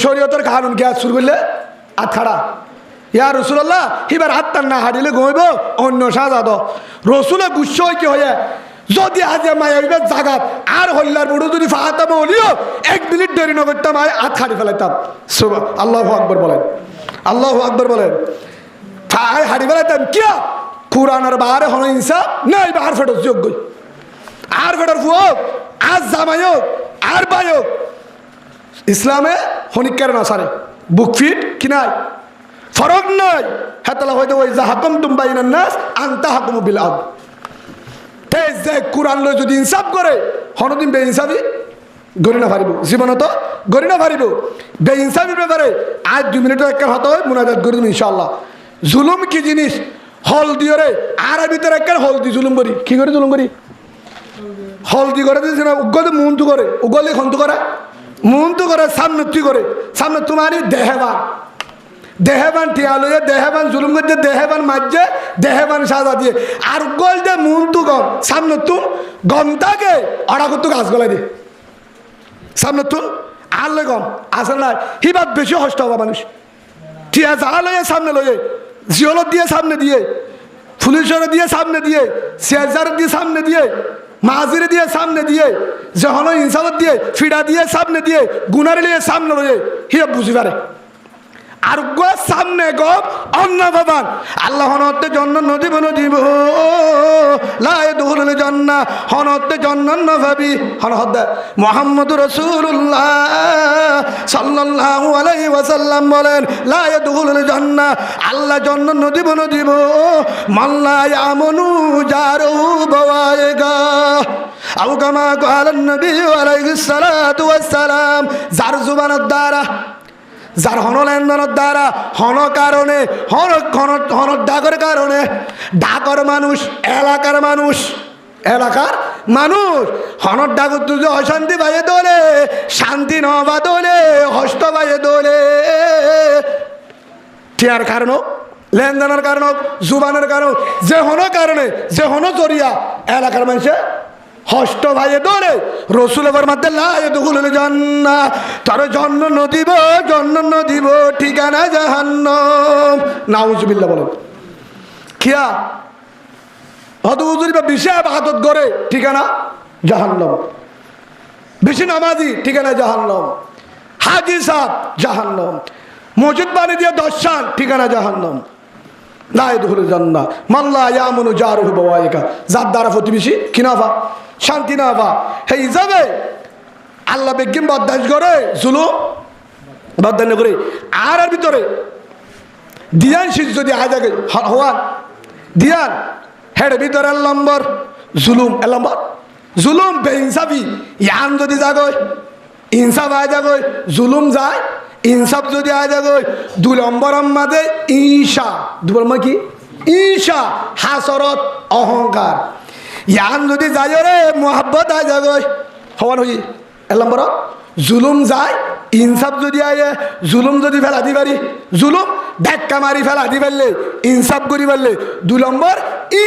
শরীয়তের কানুন কি শুরু করলে আর থাড়া ইয়া রাসূলুল্লাহ এবার হাত না হারিলে গইব অন্য সাজা দ রসুলের গুচ্ছ কি হয়ে যদি আজ মায়া জাগাত আর হল্লার বড় যদি ফাতেমা হলিও 1 মিনিট দেরি না করতাম হাত হারিয়ে ফেলাইতাম। আল্লাহু আকবার বলেন, আল্লাহু আকবার বলেন। হারিয়ে ফেলাইতাম কিয়া কোরআনের বাহারে হন ইনসাফ নাই বাহার ফেটর যোগ্য আর ফেটর ফুয়ক আর জামায়ক আর বায়ক ইসলামে হনিকার না সারে বুক ফিট কি নাই ফরক নাই হাতালা হয়তো ওই যা হাকামতুম বাইনান নাস আন তাহকুমু বিল আদল। যে কোরআন লই যদি ইনসাফ করে হনদিন বেইনসাফি গড়ি না পারিব জীবনত গড়ি না পারিব বেইনসাফির ব্যাপারে আজ 2 মিনিটের একটা হতো মুনাজাত করি দিন ইনশাআল্লাহ। জুলুম কি জিনিস হল দিয়ে রে আর ভিতরে একটা হলদি জুলুম করি কি করে জুলুম করি হলদি করে দিয়েছে না উগলে মুন্তু করে উগলে খন্তু করে মুন্তু করে সামনে তুই করে সামনে তোমারই দেহেবান টিয়া লইয়ে দেহেবান জুলুম করছে দেহেবান মাঝে দেহেবান সাজা দিয়ে আর গোল দে মুন্তু গম সামনে তুম গমটাকে অড়া করতু গাছ গলায় দিয়ে সামনে তুম আর লই গম আসল না হিবাত বেশি কষ্ট হবা মানুষ টিয়া যা লইয়ে সামনে লইয়ে জিওলত দিয়ে সামনে দিয়ে পুলিশের দিয়ে সামনে দিয়ে শেরজার দিয়ে সামনে দিয়ে মাজিরে দিয়ে সামনে দিয়ে যখন ইনসাফত দিয়ে ফিডা দিয়ে সামনে দিয়ে গুনারে লিয়ে সামনে লইয়ে হিয়া বুঝি পারে আর গো সামনে গো অন্য বাবান আল্লাহ হনতে জন্য নদীব নদীব লা ইয়াদখুলুল জান্নাহ হনতে জন্নাত ভাবি হনদ মুহাম্মদুর রাসূলুল্লাহ সাল্লাল্লাহু আলাইহি ওয়াসাল্লাম বলেন লা ইয়াদখুলুল জান্নাহ আল্লাহ জন্নাত নদীব নদীব মাল্লা ইয়ামনু জারহু বাওয়াইগা আও কামা ক্বালান নবী আলাইহিস সালাতু ওয়াস সালাম যার জুবানের দ্বারা যার হনলেন্দনের দ্বারা হন কারণে হন ডাকের কারণে ডাকর মানুষ এলাকার মানুষ হনর ডাকর তুই অশান্তি বাইয়ে দোলে শান্তি নবা দোলে হস্ত বাইয়ে দোলে টিয়ার কারণ লেনদেনের কারণ জুবানের কারণ যে হন জরিয়া এলাকার মানুষে হস্ত ভাইয়ে দৌড়ে রসুল মধ্যে লাদুল জান্নাহ তার জন্য নদীব ঠিকানা জাহান্নাম নাউজুবিল্লাহ বলেন কিয়া হয়তো হুজুরি বা বেশি আবাদত করে ঠিকানা জাহান্নাম বেশি নামাজি ঠিকানা জাহান্নাম হাজি সাহেব জাহান্নাম মসজিদ বানিয়ে দিয়ে দর্শন ঠিকানা জাহান্নাম লাদুল জান্নাহ মাল্লা ইয়ামুনু জারুহু বাওয়াইকা যার দ্বারা প্রতিবেশী কিনাফা শান্তি না বা হে হিসাবে আল্লাহ বেগিম বরদাস্ত করে জুলুম বরদাস্ত করে আর ভিতরে দিয়ান শীত যদি আজাগে হওয়ান দিয়ান হেড ভিতরে নম্বর জুলুম বেইনসাফি ইয়ান যদি জাগয় ইনসাফ আয় জাগয় জুলুম যায় ইনসাফ যদি আয় জাগয় 2 নম্বর মাঝে ঈশা 2 নম্বর কি ঈশা হাসরত অহংকার ইয়ান যদি যায় রে মোহাব্বত আয় যাগয় হওয়ান হই এলাম বড় জুলুম যায় ইনসাফ যদি আয়ে জুলুম যদি ফেলা দি পারি জুলুম ধাক্কা মারি ফেলা দি পারলে ইনসাফ করি পারলে 2 নম্বর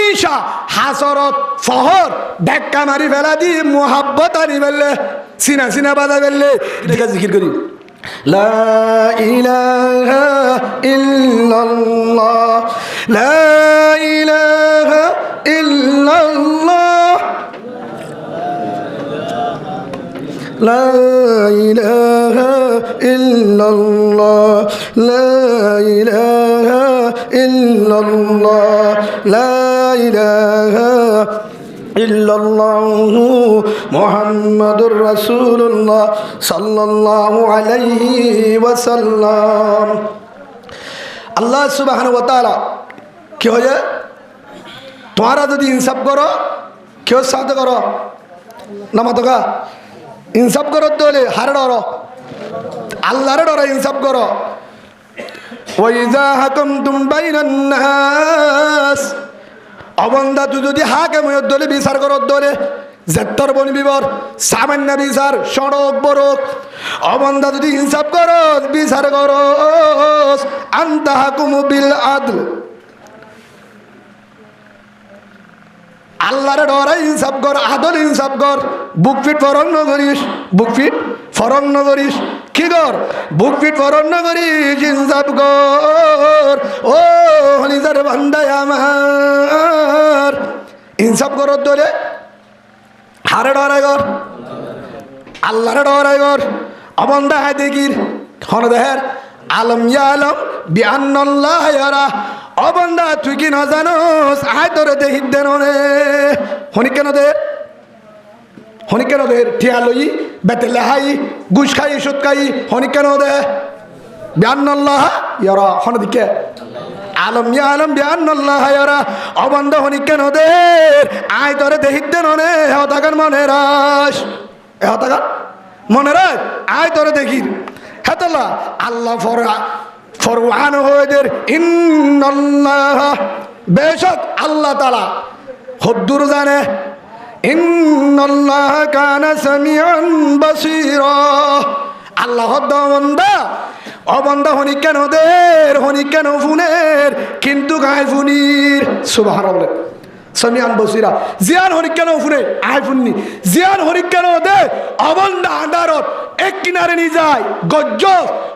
ঈশা হাসরত ফহর ধাক্কা মারি ফেলা দি মোহাব্বত আনি পারলে সিনা বাজা পারলে এটা জিকির করি লা ইলাহা ইল্লাল্লাহ লা ইলাহা ইল্লাল্লাহ লা ইলাহা ইল্লাল্লাহ লা ইলাহা ইল্লাল্লাহ লা ইলাহা ইল্লাল্লাহু মুহাম্মাদুর রাসূলুল্লাহ সাল্লাল্লাহু আলাইহি ওয়াসাল্লাম আল্লাহ সুবহানাহু ওয়া তাআলা কি হয় তোমরা যদি ইনসাফ করো কেউ সাথে করো নামাতকা ইনসাফ করো দলে হারে ডরো আল্লাহরে ডরো ইনসাফ করো ওয়াইজা হাকামতুম বাইনান নাস অবন্দা তুই যদি হাকেমের দলে বিচার করো দলে জেত্তর বনি বিবর সামান্য বিচার সড়ক বড়ক অবন্দা যদি ইনসাফ করো বিচার করো আনতা হাকুমু বিল আদল আল্লাহরে ডরাই ইনসাফ কর আদল ইনসাফ কর বুক ফিট ফরং নগরিস কি কর বুক ফিট ফরং নগরিস ইনসাফ কর ও হলিজার বান্দায় আমার ইনসাফ কর তোরে হারে ডরাই কর আল্লাহরে ডরাই কর অবন্দা হায় দেখির হন দেহের আলম ইয়ালম বিআন্নাল্লাহ ইয়ারা অবন্দা তুই কি না জানোস আয় তোরে দেখি দেন হনি কেন দে ঠিয়া লই বেতে লেহাই ঘুষ খাই সুদ খাই হনি কেন দে বিআন্নাল্লাহ ইয়ারা হন দিকে আলম ইয়ালম বিআন্নাল্লাহ ইয়ারা অবন্দা হনি কেন দে আয় তোরে দেখি দেন হতাগান মনে রাস হতাগান মনে রাখ আয় তোরে দেখি হেতলা আল্লাহ ফরওয়ান হয়েদের ইন্নাল্লাহ বেশক আল্লাহ তাআলা খুদ্দুর জানে ইন্নাল্লাহ কানা সামিআন বাসীরা আল্লাহ দমন্দা অবন্দা হনি কেন দের হনি কেন ফুনের কিন্তু গায় ফুনির সুবহানাল্লাহ সামিআন বসিরা জিয়ান হরি কেন ফুনে আয় ফুননি জিয়ান হরি কেন দে অবন্দা আন্ডারত এক কিনারে নি যায় গজ্জ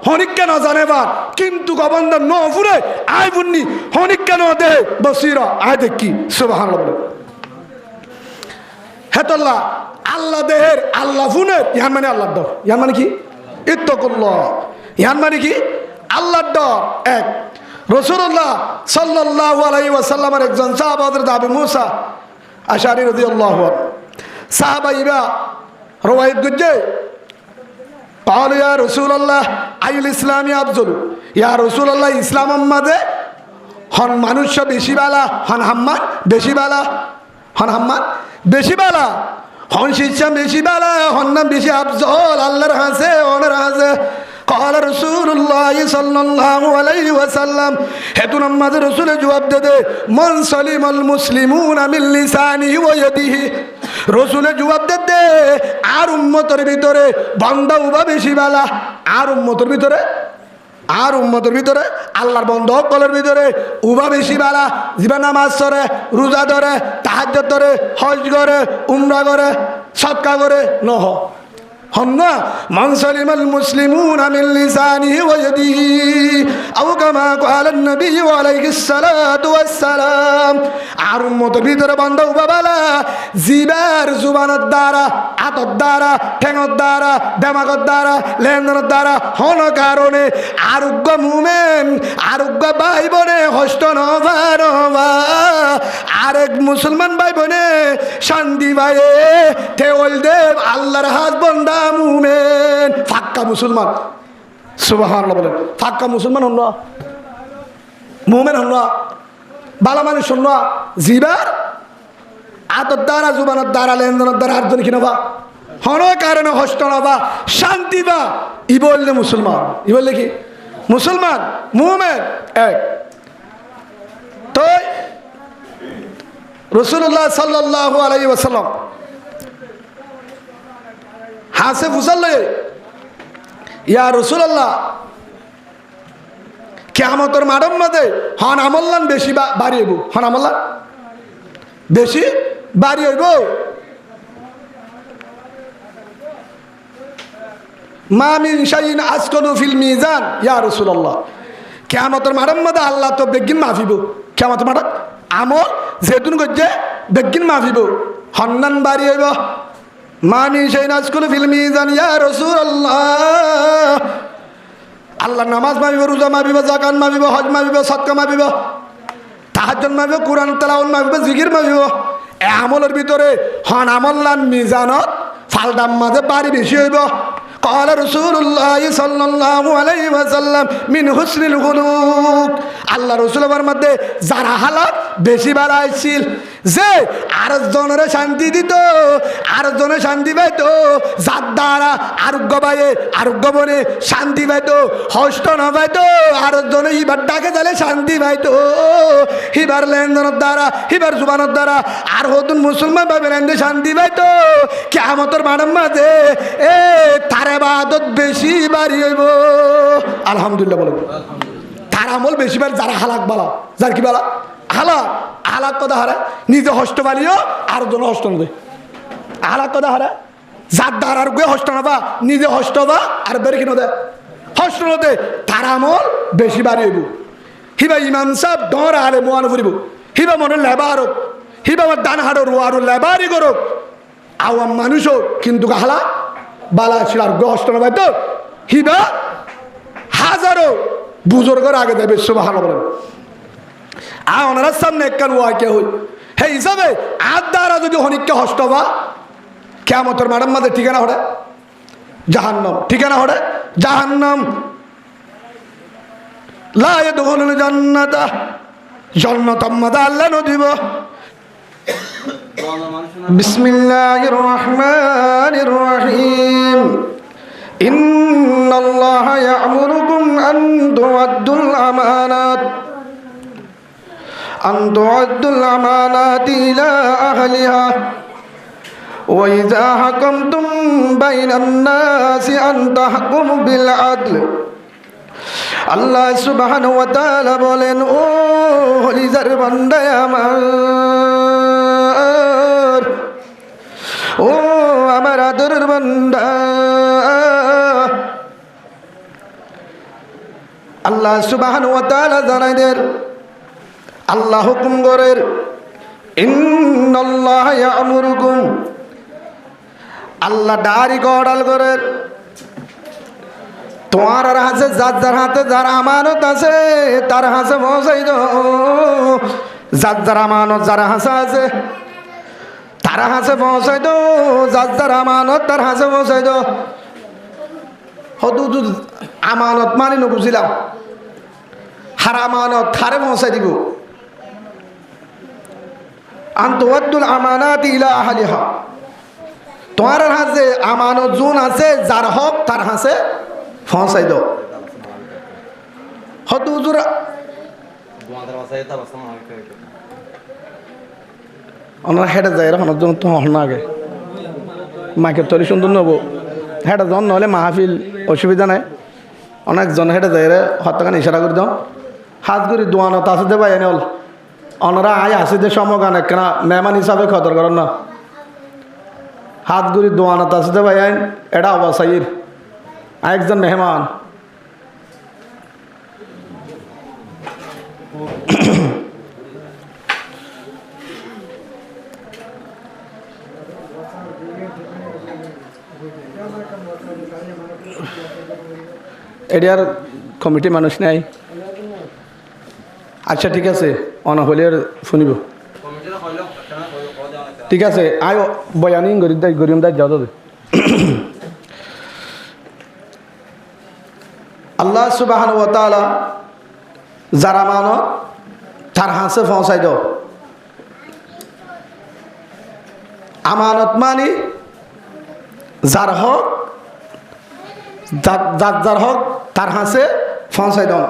হরি কেন জানেবা কিন্তু অবন্দা ন ফুনে আয় ফুননি হরি কেন দে বসিরা আয় দেখি সুবহানাল্লাহ হেতল্লাহ আল্লাহ দেহের আল্লাহ ফুনের ইয়ান মানে আল্লাহ দর ইয়ান মানে কি ইত্তাকুল্লাহ ইয়ান মানে কি আল্লাহর ডর এক। রাসূলুল্লাহ সাল্লাল্লাহু আলাইহি ওয়াসাল্লামের একজন সাহাবা হযরত আবু মুসা আশআরী রাদিয়াল্লাহু আনহু সাহাবাইরা রওয়ায়াত করছে قال يا رسول الله أي الإسلام أفضل يا رسول الله ইসলাম মাঝে হন মানুষ বেশি বালা হন হাম্মান বেশি বালা হন হাম্মান বেশি বালা হন শিষ্য বেশি বালা হন নাম বেশি আফজল আল্লাহর হাসে ওনার হাসে قال رسول الله صلى الله عليه وسلم হেতু নামাজ রাসূল জবাব দে মান সালিমাল মুসলিমুনা মিন লিসানিহি ওয়া ইয়াদিহি রাসূল জবাব দে আর উম্মতের ভিতরে বান্দা উবা বেশি বালা আর উম্মতের ভিতরে আল্লাহর বন্ধ কলের ভিতরে উবা বেশি বালা জিবা নামাজ পড়ে রোজা ধরে তাহাজ্জুদ ধরে হজ করে উমরা করে সদকা করে নহ হন্না মান সালিমাল মুসলিমুনা মিন লিসানিহি ওয়া ইয়াদিহি আও কামা ক্বালা নবী আলাইহিস সালাতু ওয়াস সালাম আর উম্মতের ভিতরে বান্দা বাবালা জিবার জুবানের দ্বারা হাতের দ্বারা ঠ্যাঙের দ্বারা দেমাগের দ্বারা লেনদেনের দ্বারা হন কারণে আরোগ্য মুমেন আরোগ্য ভাই বোনে হষ্ট নবা আরেক মুসলমান ভাই বোনে শান্তি ভাইয়ে তেল দেব আল্লাহর হাত বন্দা মুমেন ফাক্কা মুসলমান সুবহানাল্লাহ বলেন ফাক্কা মুসলমান হন না মুমেন হন না বালা মানুষ হন না জিবার আতর দ্বারা জুবানের দ্বারা লেনদেনের দ্বারা আটজন কিনবা হন কারণে হষ্ট নবা শান্তি বা ই বললে মুসলমান ই বললে কি মুসলমান মুমেন এক। তো রাসূলুল্লাহ সাল্লাল্লাহু আলাইহি ওয়াসাল্লাম হাসে ফুসাল্লে ইয়া রাসূলুল্লাহ কিয়ামতের মাঠের মধ্যে হন আমল্লান বেশি বাড়ি হইব হন আমল্লান বেশি বাড়ি হইব মা মিন শাইইন আসকালু ফিল মিজান ইয়া রাসূলুল্লাহ কিয়ামতের মাঠের মধ্যে আল্লাহ তো বেগিন মাফিব কিয়ামতের মাঠে আমল যেতুন গজ্জে বেগিন মাফিব হন্নান বাড়ি হইব মা মিন শাইইন আসকালু ফিল মিজান ইয়া রাসূলুল্লাহ আল্লাহ নামাজ মাবিব রোজা মাবিব যাকাত মাবিব হজ মাবিব সদকা মাবিব তাহাজ্জুদ মাবিব কুরআন তেলাওয়াত মাবিব জিকির মাবিব এই আমলের ভিতরে হন আমল্লান মিজানত ফালদাম মাঝে বাড়ি বেশি হইব قال رسول الله صلى الله عليه وسلم من حسن الخلق আল্লাহ রাসূলের মধ্যে যারা হালাত বেশি বাড়াইছিল যে আরেকজনের শান্তি দিত আরেকজনের শান্তি পাইতো যার দ্বারা আরোগ্য পায়ে আরোগ্য বনে শান্তি পাইতো হষ্ট না পাইতো আরেকজনে হিবার ডাকে দিলে শান্তি পাইতো হিবার লেনদেনের দ্বারা হিবার জুবানের দ্বারা আর হতুন মুসলমান ভাবে লেনদে শান্তি পাইতো কিয়ামতের মাঠের মাঝে এ তার ইবাদত বেশি বাড়ি হইব আলহামদুলিল্লাহ বলেন তার আমল বেশি বাড়ি যারা হালাক বালা যার কি বালা হালাক হালাক কথা হারা নিজে হষ্ট বাড়িও আর জন হষ্ট নদে হালাক কথা হারা যার দ্বার আর গে হষ্ট নবা নিজে হষ্ট বা আর বের কি নদে হষ্ট নদে তার আমল বেশি বাড়ি হইব হিবা ইমাম সাহেব ডর আলে মোয়ান ফুরিব হিবা মনে লেবার হিবা আমার ডান হাড়ো রোয়ারো লেবারই করো আওয়াম মানুষও কিন্তু হালা বালা ছিল আর গষ্ট নবাই তো হিবা হাজারো বুজুর্গের আগে দেবে সুবহানাল্লাহ বলেন ওনার সামনে একখান ওয়াকে হই হে হিসাবে আর দ্বারা যদি হনিককে হষ্ট বা কিয়ামতের মাঠের মাঝে ঠিকানা হড়ে জাহান্নাম ঠিকানা হড়ে জাহান্নাম লা ইয়াদখুলুল জান্নাতা জান্নাতাম মাদা আল্লাহ নদিব বিসমিল্লাহির রহমানির রহিম ইন্নাল্লাহা ইয়া'মুরুকুম আন তু'আদ্দুল আমানাতি ইলা আহলিহা ওয়া ইযা হাকামতুম বাইনান নাসি আন তাহকুমু বিল আদল আল্লাহ সুবহানাহু ওয়া তাআলা বলেন ও হলিজার বান্দা আমার ও আমার আদরের বান্দা আল্লাহ সুবহানাহু ওয়া তাআলা জানাইদের আল্লাহ হুকুম করের ইন্নাল্লাহা ইয়া'মুরুকুম আল্লাহ দাড়ি গড়াল করের তোমার আর হাসে যার হাতে যার আমানত আছে তার হাসে পৌঁছাই দাও। যার আমানত যার হাসে আছে তার হাসে পৌঁছাই দাও। যার আমানত তার হাসে পৌঁছাই দাও। হদু আমানত মানি বুঝিলাম, হারামানত হারে পৌঁছাই দিব। আন্তওয়াদ্দুল আমানাত ইলা আহলিহা, তোমার হাতে আমানত জুন আছে যার হক তার হাসে পৌঁছাই দাও। হয়তো হুজুর ওনারা হেঁটে যায় এরকম জন্য তো হন না আগে মাকে তরি সুন্দর নেবো হেঁটে জন নহলে মাহফিল অসুবিধা নাই। অনেকজন হেঁটে যায় রে হত্যাকান ইশারা করে দাও। হাত গুড়ি দোয়ানত আছে দে ভাই এনে ওনারা আয় আসি দে সমগান কেনা মেহমান হিসাবে খতর করেন না। হাত গুড়ি দোয়ানত আছে দে ভাই আইন এটা অবসাইর একজন মেহমান। এটার কমিটি মানুষ নাই। আচ্ছা ঠিক আছে অনহলে শুনিব ঠিক আছে আয় বয়ানি গরিম দায় যাও দাদা। আল্লাহ সুবহানাহু ওয়া তাআলা যার আমানত তার হাসে পৌঁছাই দাও। আমানত মানি যার হক যার হক তার হাসে পৌঁছাই দাও।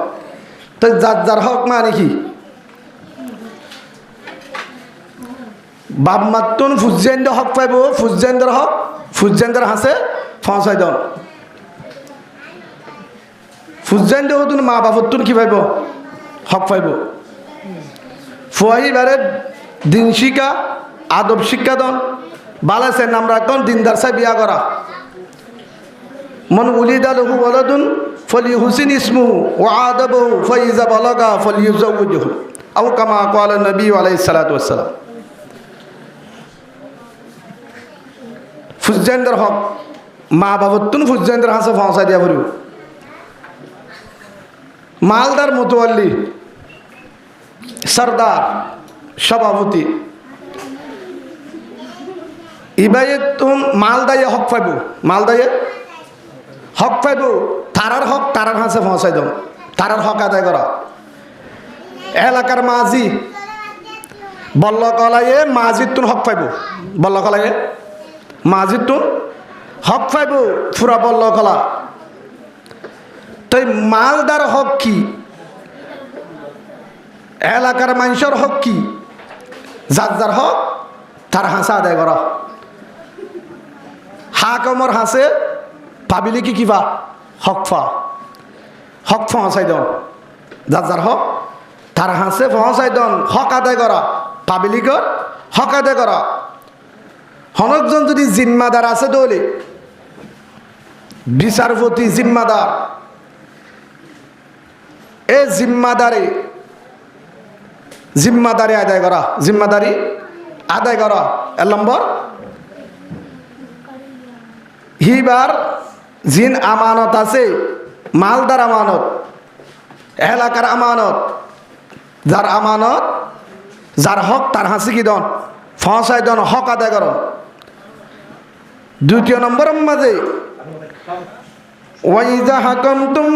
তো যার হক মানে কি বাপ মাতুন ফুজেন্দ্র হক পাইব, ফুজেন্দ্র হক ফুজেন্দ্র হাসে পৌঁছাই দাও। ফুজেন্দ্র হতুন মা বাপতুন কি পাইব হক পাইব। ফুয়াইবারে দিন শিক্ষা আদব শিক্ষা দন বালাসে নাম রাখুন দিনদার সাহেব বিয়া করা। মন উলিদা লহু ওয়ালাদুন ফলিহুসিন ইসমুহু ওয়া আদাবহু ফাইজা বালাগা ফলিয়ুজাউজুহু আও কামা ক্বালা নবী আলাইহিস সালাতু ওয়াস সালাম। ফুজেন্দ্র হক মা বাবতুন ফুজেন্দ্র হাসে পৌঁছা দিয়া পড়িব। মালদার মুতওয়াল্লি সরদার সভাপতি ইবাইয়ে তুম মালদায়ে হক পাইব, মালদায়ে হক পাইব। তারার হক তারার হাসে পৌঁছাই দাও, তারার হক আদায় করা। এলাকার মাঝি বল্লকলাইয়ে মাঝির তুন হক পাইব, বল্লকলাইয়ে মাঝির তুন হক পাইব পুরা বল্লকলা। তাই মালদার হক কি, এলাকার মানুষের হক কি, যার হক তার হাসা আদায় করা। হাকমর হাসে পাবিলে কি কিবা হক ফা হক পৌঁছাই দন। যার হক তার হাসে পৌঁছাই দন, হক আদায় করা পাবলিকর হক আদায় করা। হনকজন যদি জিম্মাদার আছে দলে বিচারপতি জিম্মাদার, এ জিম্মাদারি আদায় করা, জিম্মাদারি আদায় করা। 1 নম্বর হিবার জিন আমানত আছে, মালদার আমানত, এলাকার আমানত, যার আমানত যার হক তার হাসি কি দন ফসাই দন হক আদায় করন। 2 নম্বর মাঝে ওয়াইজা হাকামতুম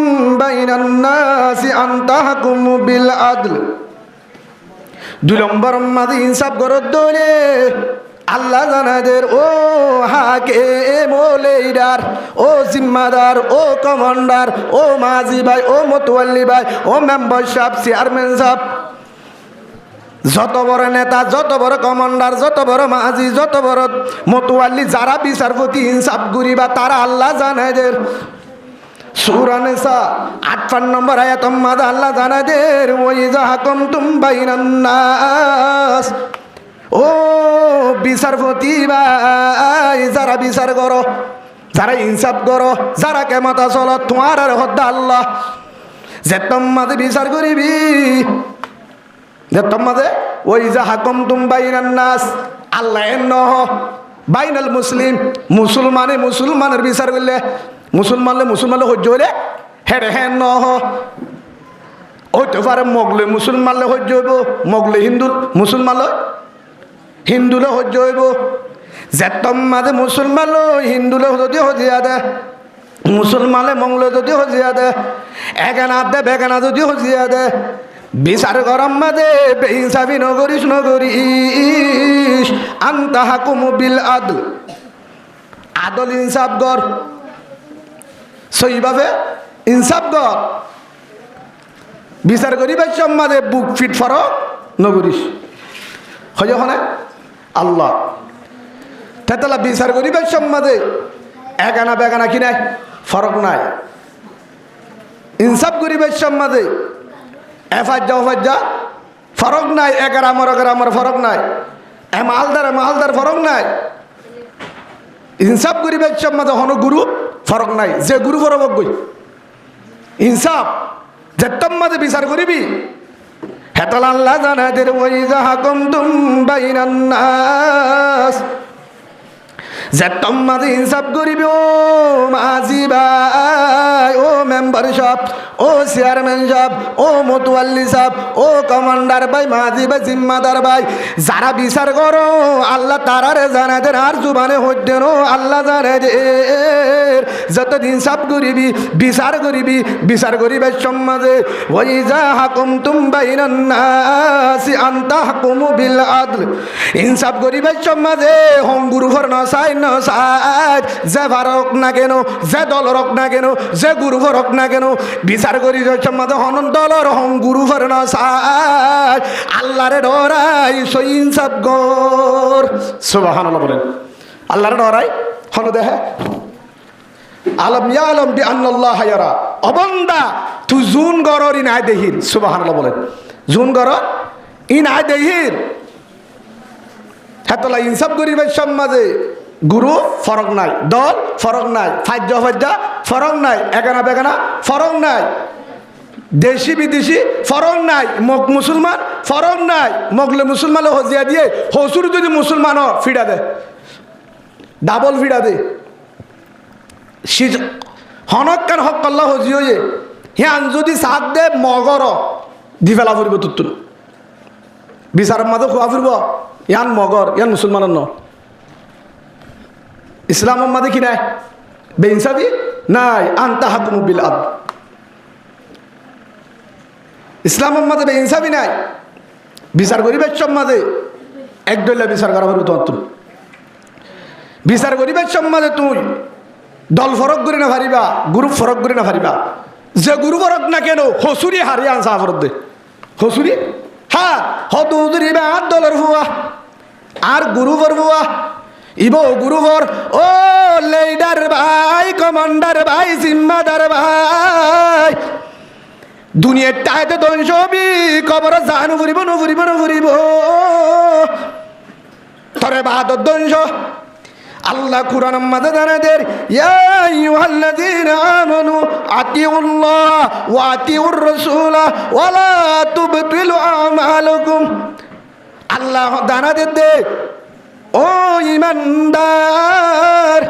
বাইনান নাসি আন তাহকুমু বিল আদল। 2 নম্বর মাঝে ইনসাফ করত দলে আল্লাহ জানাদের ও হাকিম ও লিডার ও জিম্মাদার ও কমান্ডার ও মাঝি ভাই ও মুতওয়াল্লি ভাই ও মেম্বার সাহেব চেয়ারম্যান সাহেব, যত বড় নেতা যত বড় কমান্ডার যত বড় মাঝি যত বড় মুতওয়াল্লি যারা বিচারপতি ইনসাফ করিবা তারা আল্লাহ জানাদের। সূরা নিসা 58 নম্বর আয়াতের মধ্যে আল্লাহ জানাদের ওয়াইজা হাকামতুম বাইনান নাস, ও বিচারপতি ভাই যারা বিচার করো, যারা ইনসাফ করো, যারা কেমতা চলো তোমার আর হদ্দা আল্লাহ যে তোমাদের বিচার করিবি, যে তোমাদের ওই যা হাকামতুম বাইনান নাস আল্লাহ নহ বাইনাল মুসলিম, মুসলমানের বিচার করলে মুসলমানলে সহ্য হইলে হেরে হ্যাঁ ন হইতে পারে মগলে মুসলমানলে সহ্য হইব, মগলে হিন্দুলে সহ্য হইব। যেতম মাঝে মুসলমানলো হিন্দুলে যদি হজিয়া দে, মুসলমানে মংলে যদি হজিয়া দে, এগানা দে বেগানা যদি হজিয়া দে, বিচার গরম মাঝে বেইনসাফি নগরিস আনতা হাকুমু বিল আদল, আদল ইনসাফ গর, সইভাবে ইনসাফ গর। বিচার করিবার সম্মাদে বুক ফিট ফরক নগরিস হজনে আল্লাহ তেতলা বিচার করিবার সম্মাদে এগানা বেগানা কি নাই ফরক নাই। ইনসাফ করিবার সম্মাদে এফাজ্জা ফরক নাই, এগার আমার ফরক নাই, মালদার ফরক নাই। ইনসাফ করিবার সম্মাদে হন গুরু ফরক নাই, যে গুরু ফরক গই ইনসাফ যেতম মাঝে বিচার করিবি হেতল আল্লাহ জানাদের ওয়াইজা হাকুমতুম বাইনান নাস, যেতম মাঝে ইনসাফ করিবি ও মাঝি ভাই, ও মেম্বার সাহেব, ও চেয়ারম্যান সাহেব, ও মতোয়াল্লি সাহেব, ও কমান্ডার ভাই, মাঝি ভাই, জিম্মাদার ভাই, যারা বিচার করো আল্লাহ তারারে জানাদের আর জুবানে হইতেন আল্লাহ জানে যে যত ইনসাফ করিবি বিচার করিবে সমাজে ওয়াইজা হাকুমতুম বাইনান নাসি আন তাহকুমু বিল আদল, ইনসাফ করিবে সমাজে হম গুরু ফর নসাই যে ভারক না কেন, যে দল রক না কেন, যে গুরু ফরক না কেন, বিচার করিবে সমাজে হন দলর হম গুরু ফর নসাই আল্লাহরে ডরাই সই ইনসাফ গর। সুবহানাল্লাহ বলেন, আল্লাহরে ডরাই হন দেহে আলম ইয়ালম বি আন্নাল্লাহ ইয়ারা, অবন্দা তুই জুন গরর ইন আয় দেহির। সুবহানাল্লাহ বলেন, জুন গরর ইন আয় দেহির। হেতলা ইনসাফ করিবার সমাজে গুরু ফরক নাই, দল ফরক নাই, ফাজ্জা ফরক নাই, এগানা বেগানা ফরক নাই, দেশি বিদেশি ফরক নাই, মুসলমান ফরক নাই, মগলে মুসলমান হজিয়া দিয়ে হসুর যদি মুসলমান ফিডা দে ডাবল ফিডা দে হনকান হক আল্লাহ হজিয়ে হিয়ান যদি সাথ দে মগর দি ফেলা ফুরিব তুতুন বিচারের মাঝে খোয়া ফুরব ইয়ান মগর ইয়ান মুসলমানের ন। ইসলামের মাঝে কি নাই বেইনসাফি নাই, আনতা হাকুমু বিল আদল। ইসলামের মাঝে বেইনসাফি নাই, বিচার করিবার সমাজে একদলীয় বিচার করা হবে তোমার। বিচার করিবার সমাজে তুই দল ফরক করে না পারিবা, গ্রুপ ফরক করে না পারিবা, যে গুরু ফরক না কেন হসুরি হারিয়ে আনসা ফরত দে হসুরি হ্যাঁ হদুদরিবা আর দলের ফুয়া আর গুরু ফর ফুয়া ইব গুরু ফর ও লিডার ভাই, কমান্ডার ভাই, জিম্মাদার ভাই, দুনিয়ার টাইতে ধ্বংসবি কবর জানু ফুরিব নফুরিব তরে বাহাদুর ধ্বংস। আল্লাহ কুরআন মাঝে জানাদের ইয়া আইয়ুহাল্লাযীনা আমানু আতিউল্লাহ ওয়া আতিউর রাসূলা ওয়া লা তুবতিলু আমালাকুম। আল্লাহ জানাদের দে ও ঈমানদার,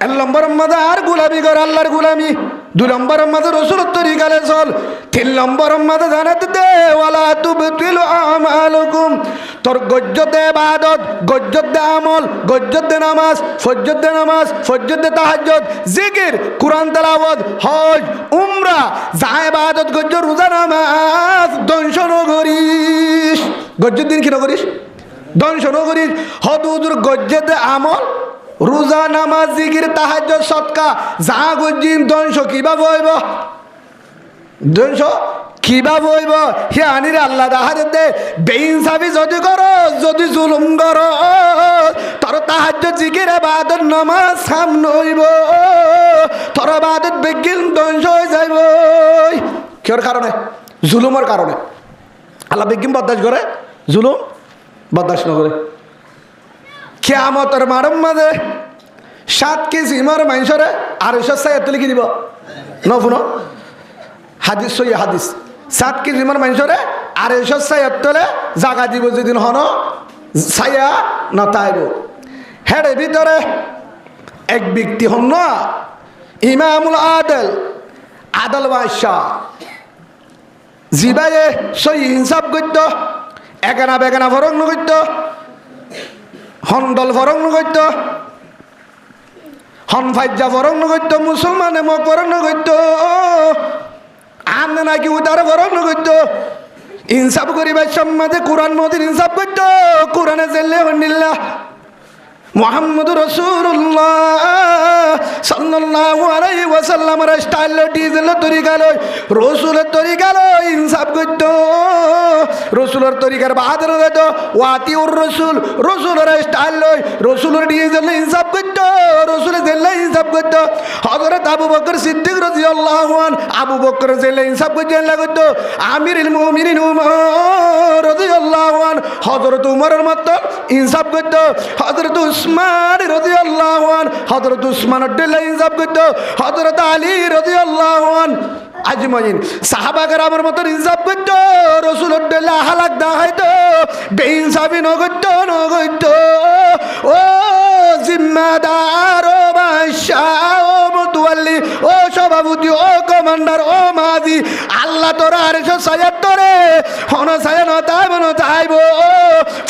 এক নম্বর মাঝে আর গোলামি কর আল্লাহর গোলামি, দুই নম্বর মাঝে রাসূলের তরিকালে চল, তিন নম্বর মাঝে জানাতে দে ওয়ালা তুবতিলু আমালাকুম। তোর গজ্জত দে ইবাদত, গজ্জত দে আমল, গজ্জত দে নামাজ, ফজর দে তাহাজ্জুদ, জিকির, কুরআন তেলাওয়াত, হজ, উমরা, যা ইবাদত গজ্জ রোজা নামাজ ধ্বংস নগরিস। গজ্জত দিন কি নগরিস ধ্বংস নগরিস। হদুদুর গজ্জত দে আমল, রোজা নামাজ, জিকির, তাহাজ্জুদ, সদকা যা গজ্জিন ধ্বংস কিভাবে হইব, ধ্বংস কিভাবে হইব হে আনিরে আল্লাহ দাহারে দে। বেইনসাফি যদি করো, যদি জুলুম করো, তোর তাহাজ্জুদ, জিকির, ইবাদত, নামাজ সামনে হইব, তোর ইবাদত বিজ্ঞান ধ্বংস হয়ে যাইব। কির কারণে? জুলুমের কারণে। আল্লাহ বিজ্ঞান বরদাস্ত করে, জুলুম বরদাস্ত না করে। কিয়ামতের মাঠের মাঝে 7 কেজি ইমার মানুষরে 250 লিখে দিব নফুন হাদিস, সই হাদিস। 7 কেজি ইমার মানুষরে 250 জাগা দিব যেদিন হন ছায়া নতাইব। হেডে ভিতরে এক ব্যক্তি হন না ইমামুল আদল আদল বাদশাহ জিবাইয়ে সই ইনসাফ করত একানা বেগানা ফরক নগত্য হন্দল ফরক নগত্য হনফাইজা ফরক নগত্য মুসলমানে মক ফরক নগত্য আমনে নাকি উদার ফরক নগত্য ইনসাফ করিবার সম্মাদে কোরআন মদিন ইনসাফ করত কোরআনে জেলে হন্দিল্লাহ মুহাম্মদুর রাসূলুল্লাহ সাল্লাল্লাহু আলাইহি ওয়াসাল্লামের স্টাইল ডিজেল তরিকা লই রাসূলের তরিকা লই ইনসাফ করত রাসূলের তরিকার বাহাদুর হইতো ওয়াতিউর রাসূল রাসূলের স্টাইল লই রাসূলের ডিজেল ইনসাফ করত রাসূলের জেলে ইনসাফ করত হযরত আবু বকর সিদ্দিক রাদিয়াল্লাহু আন আবু বকর জেলে ইনসাফ করত আমিরুল মুমিনিন উমর রাদিয়াল্লাহু আন হযরত উমরের মত ইনসাফ করত হযরত উসমান রাদিয়াল্লাহু আন হযরত উসমানের ডেলে ইনসাফ করত হযরত আলী রাদিয়াল্লাহু আন আজমাইন সাহাবা কেরামের মত ইনসাফ করত রাসূলের ডেলে হালাক দা হয়তো বেইনসাফি নগত্য ও জিম্মাদার ও বাদশাহ ও মুতওয়াল্লি ও সভাপতি ও কমান্ডার ও মাজি আল্লাহ তোরা আরশ সায়াত তোরে হন সায়ান তাইব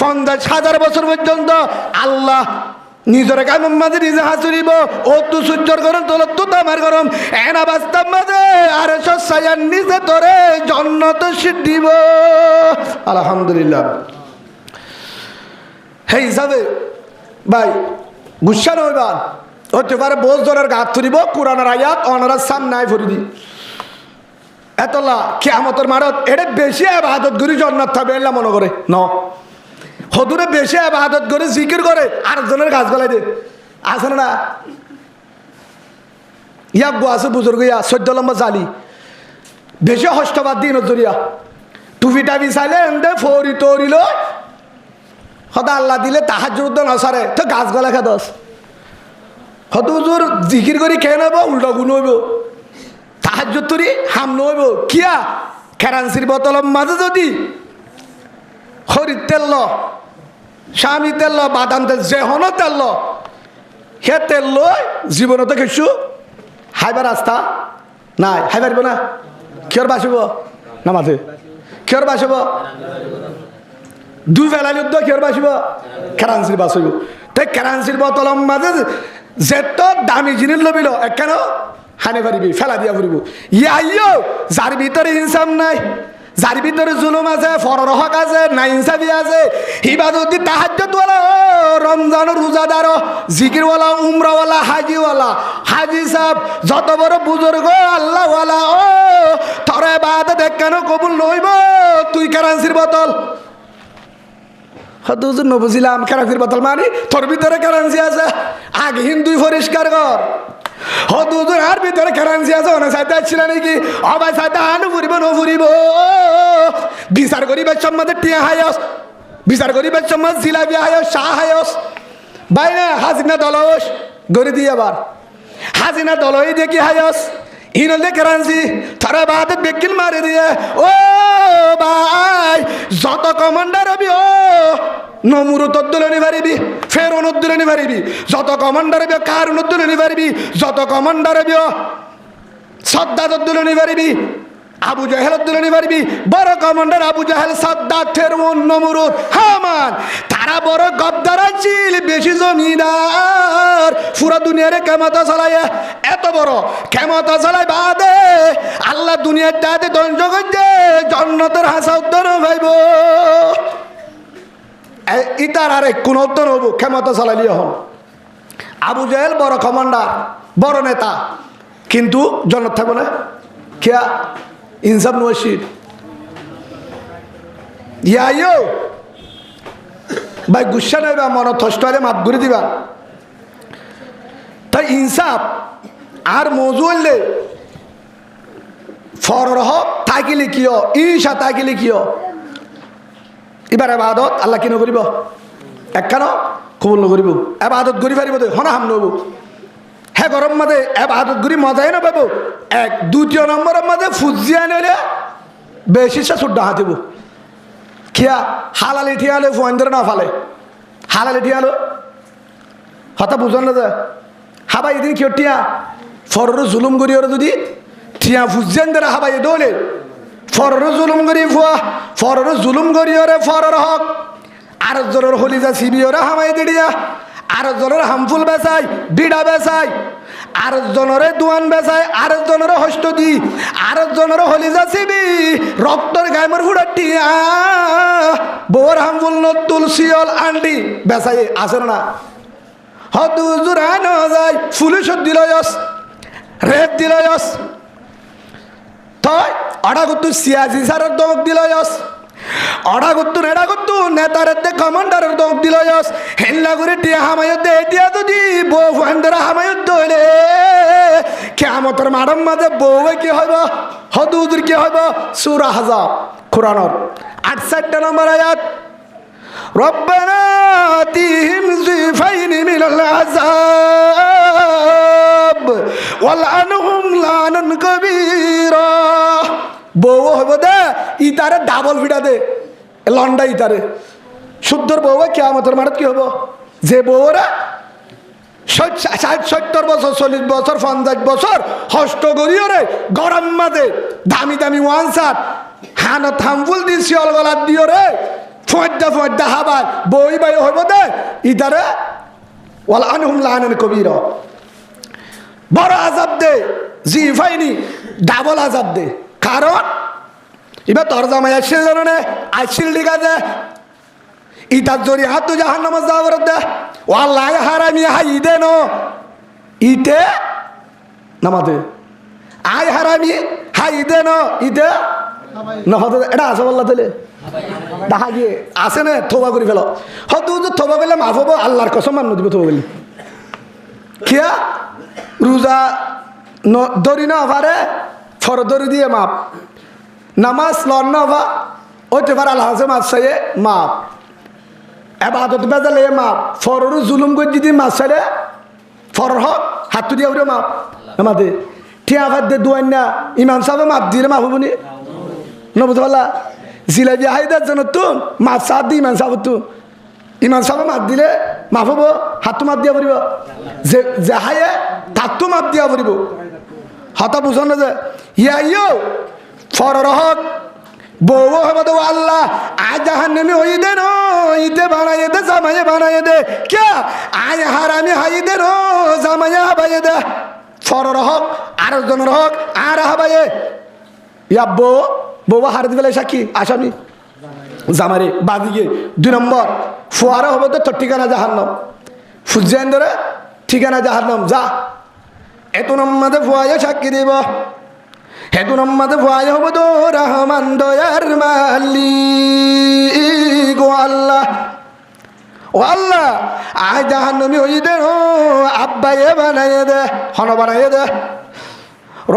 50,000 বছর পর্যন্ত আল্লাহ নিজের কামের মাঝে নিজে হাসুরিব ও তু সূর্যর গরম তোর তু তামার গরম এনা বাস্তব মাঝে আর সায়ান নিজে তোরে জন্নত সিদ্ধিব আলহামদুলিল্লাহ। হে হিসাবে ভাই গুসা নইবার হতে পারে বোঝ ধরার গাত ধরিব কোরআনের আয়াত অনারার সামনে ভরি দি এতলা কিয়ামতের মারত এটা বেশি ইবাদত করি জন্নত থাকবে এলা মনে করে ন হদুরে বেশি ইবাদত করে জিকির করে আরেকজনের গাছ গলায় দে আছে না ইয়াক গো আছে বুজুর্গ ইয়া 14 নম্বর জালি বেশি হস্তবাদ দিন জরিয়া টুপি টাবি চাইলে এমনি ফরি তরিল সদা আল্লাহ দিলে তাহাজ্জুদ নসারে তো গাছ গলা খা দস হদুজুর জিকির করি খেয়ে নেব উল্টা গুণ হইব তাহাজ্জুদ তরি হাম নইব কিয়া খেরানসির বোতলের মাঝে যদি হরির তেল স্বামী তেল বাদাম তেল যে হন তেল সে তেল লই জীবনতে কিছু হাইবার রাস্তা নাই হাই পারিব না কিয়র বাসিব না মাথে কিয়র বাসিব দুই ফেলালি কিয়র বাসিব কেরাঞ্চির বাসিব তাই কেরাঞ্চির বোতলের মাঝে যেত দামি জিনিস লবিল কেন হানে পারিবি ফেলা দিয়া ফুরিব ইয়ো যার ভিতরে ইনসাম নাই যার ভিতরে জুলুম আছে ফরর হক আছে না ইনসাফি আছে ইবাদতি তাহাজ্জুদওয়ালা রমজান রোজাদার জিকিরওয়ালা উমরাওয়ালা হাজিওয়ালা হাজি সাহেব যত বড় বুজুর্গ আল্লাহওয়ালা ও তোর ইবাদত কেন কবুল নইব তুই কারাঞ্চির বোতল হয়তো হুজুর নবুঝিলাম কারাঞ্চির বোতল মানে তোর ভিতরে কারাঞ্চি আছে আগে হিন্দুই পরিষ্কার কর হদুজুর আর ভিতরে কারাঞ্চি আছে অনেক সাইতে আসছিল নাকি অবাই সাইতে আনু ফুরিব ন ফুরিব বিচার করিবার সম্মাদে টিয়া হায়স বিচার করিবার সম্মাদ জিলাপি হায়স শাহ হায়স ভাই না হাজিনা দলস গড়ি দিয়ে আবার হাজিনা দলই দেখি হায়স ইনলে কারাঞ্চি তারা বাদ বেকিল মারি দিয়ে ও ভাই যত কমান্ডার হবি ও নমুরুত তুলে পারিবি ফেরন তুলে পারিবি যত কমান্ডার হবি কারুন তুলে পারিবি যত কমান্ডার হবি সদ্দাত তুলে পারিবি আবু জাহেল তুলে পারিবি বড় কমান্ডার আবু জাহেল সদ্দাত ফেরন নমুরুত হামান তারা বড় গদ্দার ছিল বেশি জমিদার পুরা দুনিয়ারে কেমতা চালায় এত বড় কেমতা চালাই বাদে আল্লাহ দুনিয়ার দাতে ধ্বংস করছে জন্নতের হাসা উত্তর ভাইব ইতার আরে কোন উত্তর হব ক্ষমতা চালাইলি হন আবু জাহেল বড় কমান্ডার বড় নেতা কিন্তু জন্নত থাকবো না কিয়া ইনসাফ নসির ইয়ো ভাই গুসা নইবা মন থষ্টরে মাপ ঘুরে দিবা তাই ইনসাফ আর মজু হইলে ফরর হক থাকিলে কিয় ঈশা থাকিলে কিয় এবার এবাদত আল্লাহ কি নকরিব একখান কবুল নকরিব এবাদত করি পারিব তো হনা হাম নব হ্যাঁ গরম মাঝে এবাদত করি মজাই না পাবো এক দ্বিতীয় নম্বরের মাঝে ফুজিয়া নইলে বেশি সে সুড্ডা হাতিব খিয়া হালালি ঠিয়ালে ফুয়াইন্দরে না ফালে হালালি ঠিয়ালো হতা বুঝন না যায় হাবাই দিন কেউ টিয়া ফরর জুলুম করিও যদি টিয়া ফুজেন দেরা হাবাই দোলে ফরর জুলুম করি ফুয়া ফরর জুলুম করিও রে ফরর হক আর জনের হলিজা সিবিওরা হামাই দিড়িয়া আর জনের হামফুল বেচাই বিড়া বেচাই আর জনরে দুয়ান বেচাই আর জনের হস্ত দি আর জনের হলিজা সিবি রক্তর গায়মর হুড়াটিয়া বোর হামফুল নতুল শিয়ল আন্ডি বেচাই আসেন না হদু জুরান যায় পুলিশ দিলয়স রেপ দিলয়স তই অডা গুতু সিয়াসি সারের দমক দিলয়স অডা গুতু নেডা গুতু নেতারের দে কমান্ডারের দমক দিলয়স হেল্লা করে টিয়া হামায়ত দে টিয়া যদি বউ ফান্ডরা হামায়ত দইলে কিয়ামতের মাডম মাঝে বউয়ে কি হইব হদুদুর কি হইব সূরা আহজাব কোরআনের 68 নম্বর আয়াত ربنا آتهم ضعفين من العذاب والعنهم لعنا كبيرا বউ হইব দে ইতারে ডাবল ফিটা দে লন্ডা ইতারে শুদ্ধর বউ কিয়ামতের মাঠে কি হবো যে বউরা 60-70 বছর 40 বছর 50 বছর হস্ত করিও রে গরম মাঝে দামি দামি ওয়ান শার্ট হানো থামফুল দি শিয়ল গলার দিও রে ফয়দা হাবার বই বাই হইব দে ইতারে ওয়াল আনহুম লানান কবিরা বড় আযাব দে জিফাইনি ডাবল আযাব দে কারণ ইবা তোর জামাই আসছিল জানে আসছিল ঠিক আছে ইতার জরি হাত জাহান্নামে যাওয়ার দে ওয়াল্লাহ হারামি হাই দে নো ইতে নামাদে আই হারামি হাই দে নো ইতে নহদ এটা আছে বললা তাহলে দেখা গিয়ে আসে না থোবা করে ফেলো হয়তো থোবা করলে মাফ হবো আল্লাহর কসম মান্য দিব থোবা করলে কিয়া রোজা দড়ি না পারে ফরদরি দিয়ে মাপ নামাজ লন না হবা ওইতে পারে আল্লাহ মাছ চাইয়ে মাপ এবাদত বেজালে মাপ ফররু জুলুম করে যদি মাছ চাইলে ফর হক হাত দিয়ে উঠে মাপ আমাদের ঠিয়া ভাত দিয়ে দুয়ান না ইমাম সাহেব মাপ দিলে মাপ হবনি নবুঝ পাল্লা জিলাপি হাইদার জন্য তুন মাছ সাপ দি ইমান সাহেব তুন ইমান সাহেব মাপ দিলে মাপ হবো হাতটো মাপ দিয়া পড়ব যে হাইয়ে তাকটো মাপ দিয়া পড়ব হতা বুঝন না যে ইয়া ফরর হক বউ হব তো আল্লাহ আজ জাহান্নামে হই দে নো ইতে বানায়ে দে জামায়ে বানায়ে দে কে আয় হারামি হাই দে নো জামায়ে হাবায়ে দে ফরর হক আর জনের হক আর হাবায়ে ইয়া বউ হার দিবেলে সাক্ষী আসামি জামারে বাদিকে 2 নম্বর ফুয়ারা হবে তো ঠিকানা জাহান্নাম ফুজেন ধরে ঠিকানা জাহান্নাম যা এত নম্বরে ফুয়ায়ে সাক্ষী দিব হেতু নম্বরে ফুয়ায়ে হবে তো রহমান দয়ার মালিক ও আল্লাহ আয় জাহান্নামী হই দে ও আব্বায়ে বানায়ে দে হন বানায়ে দে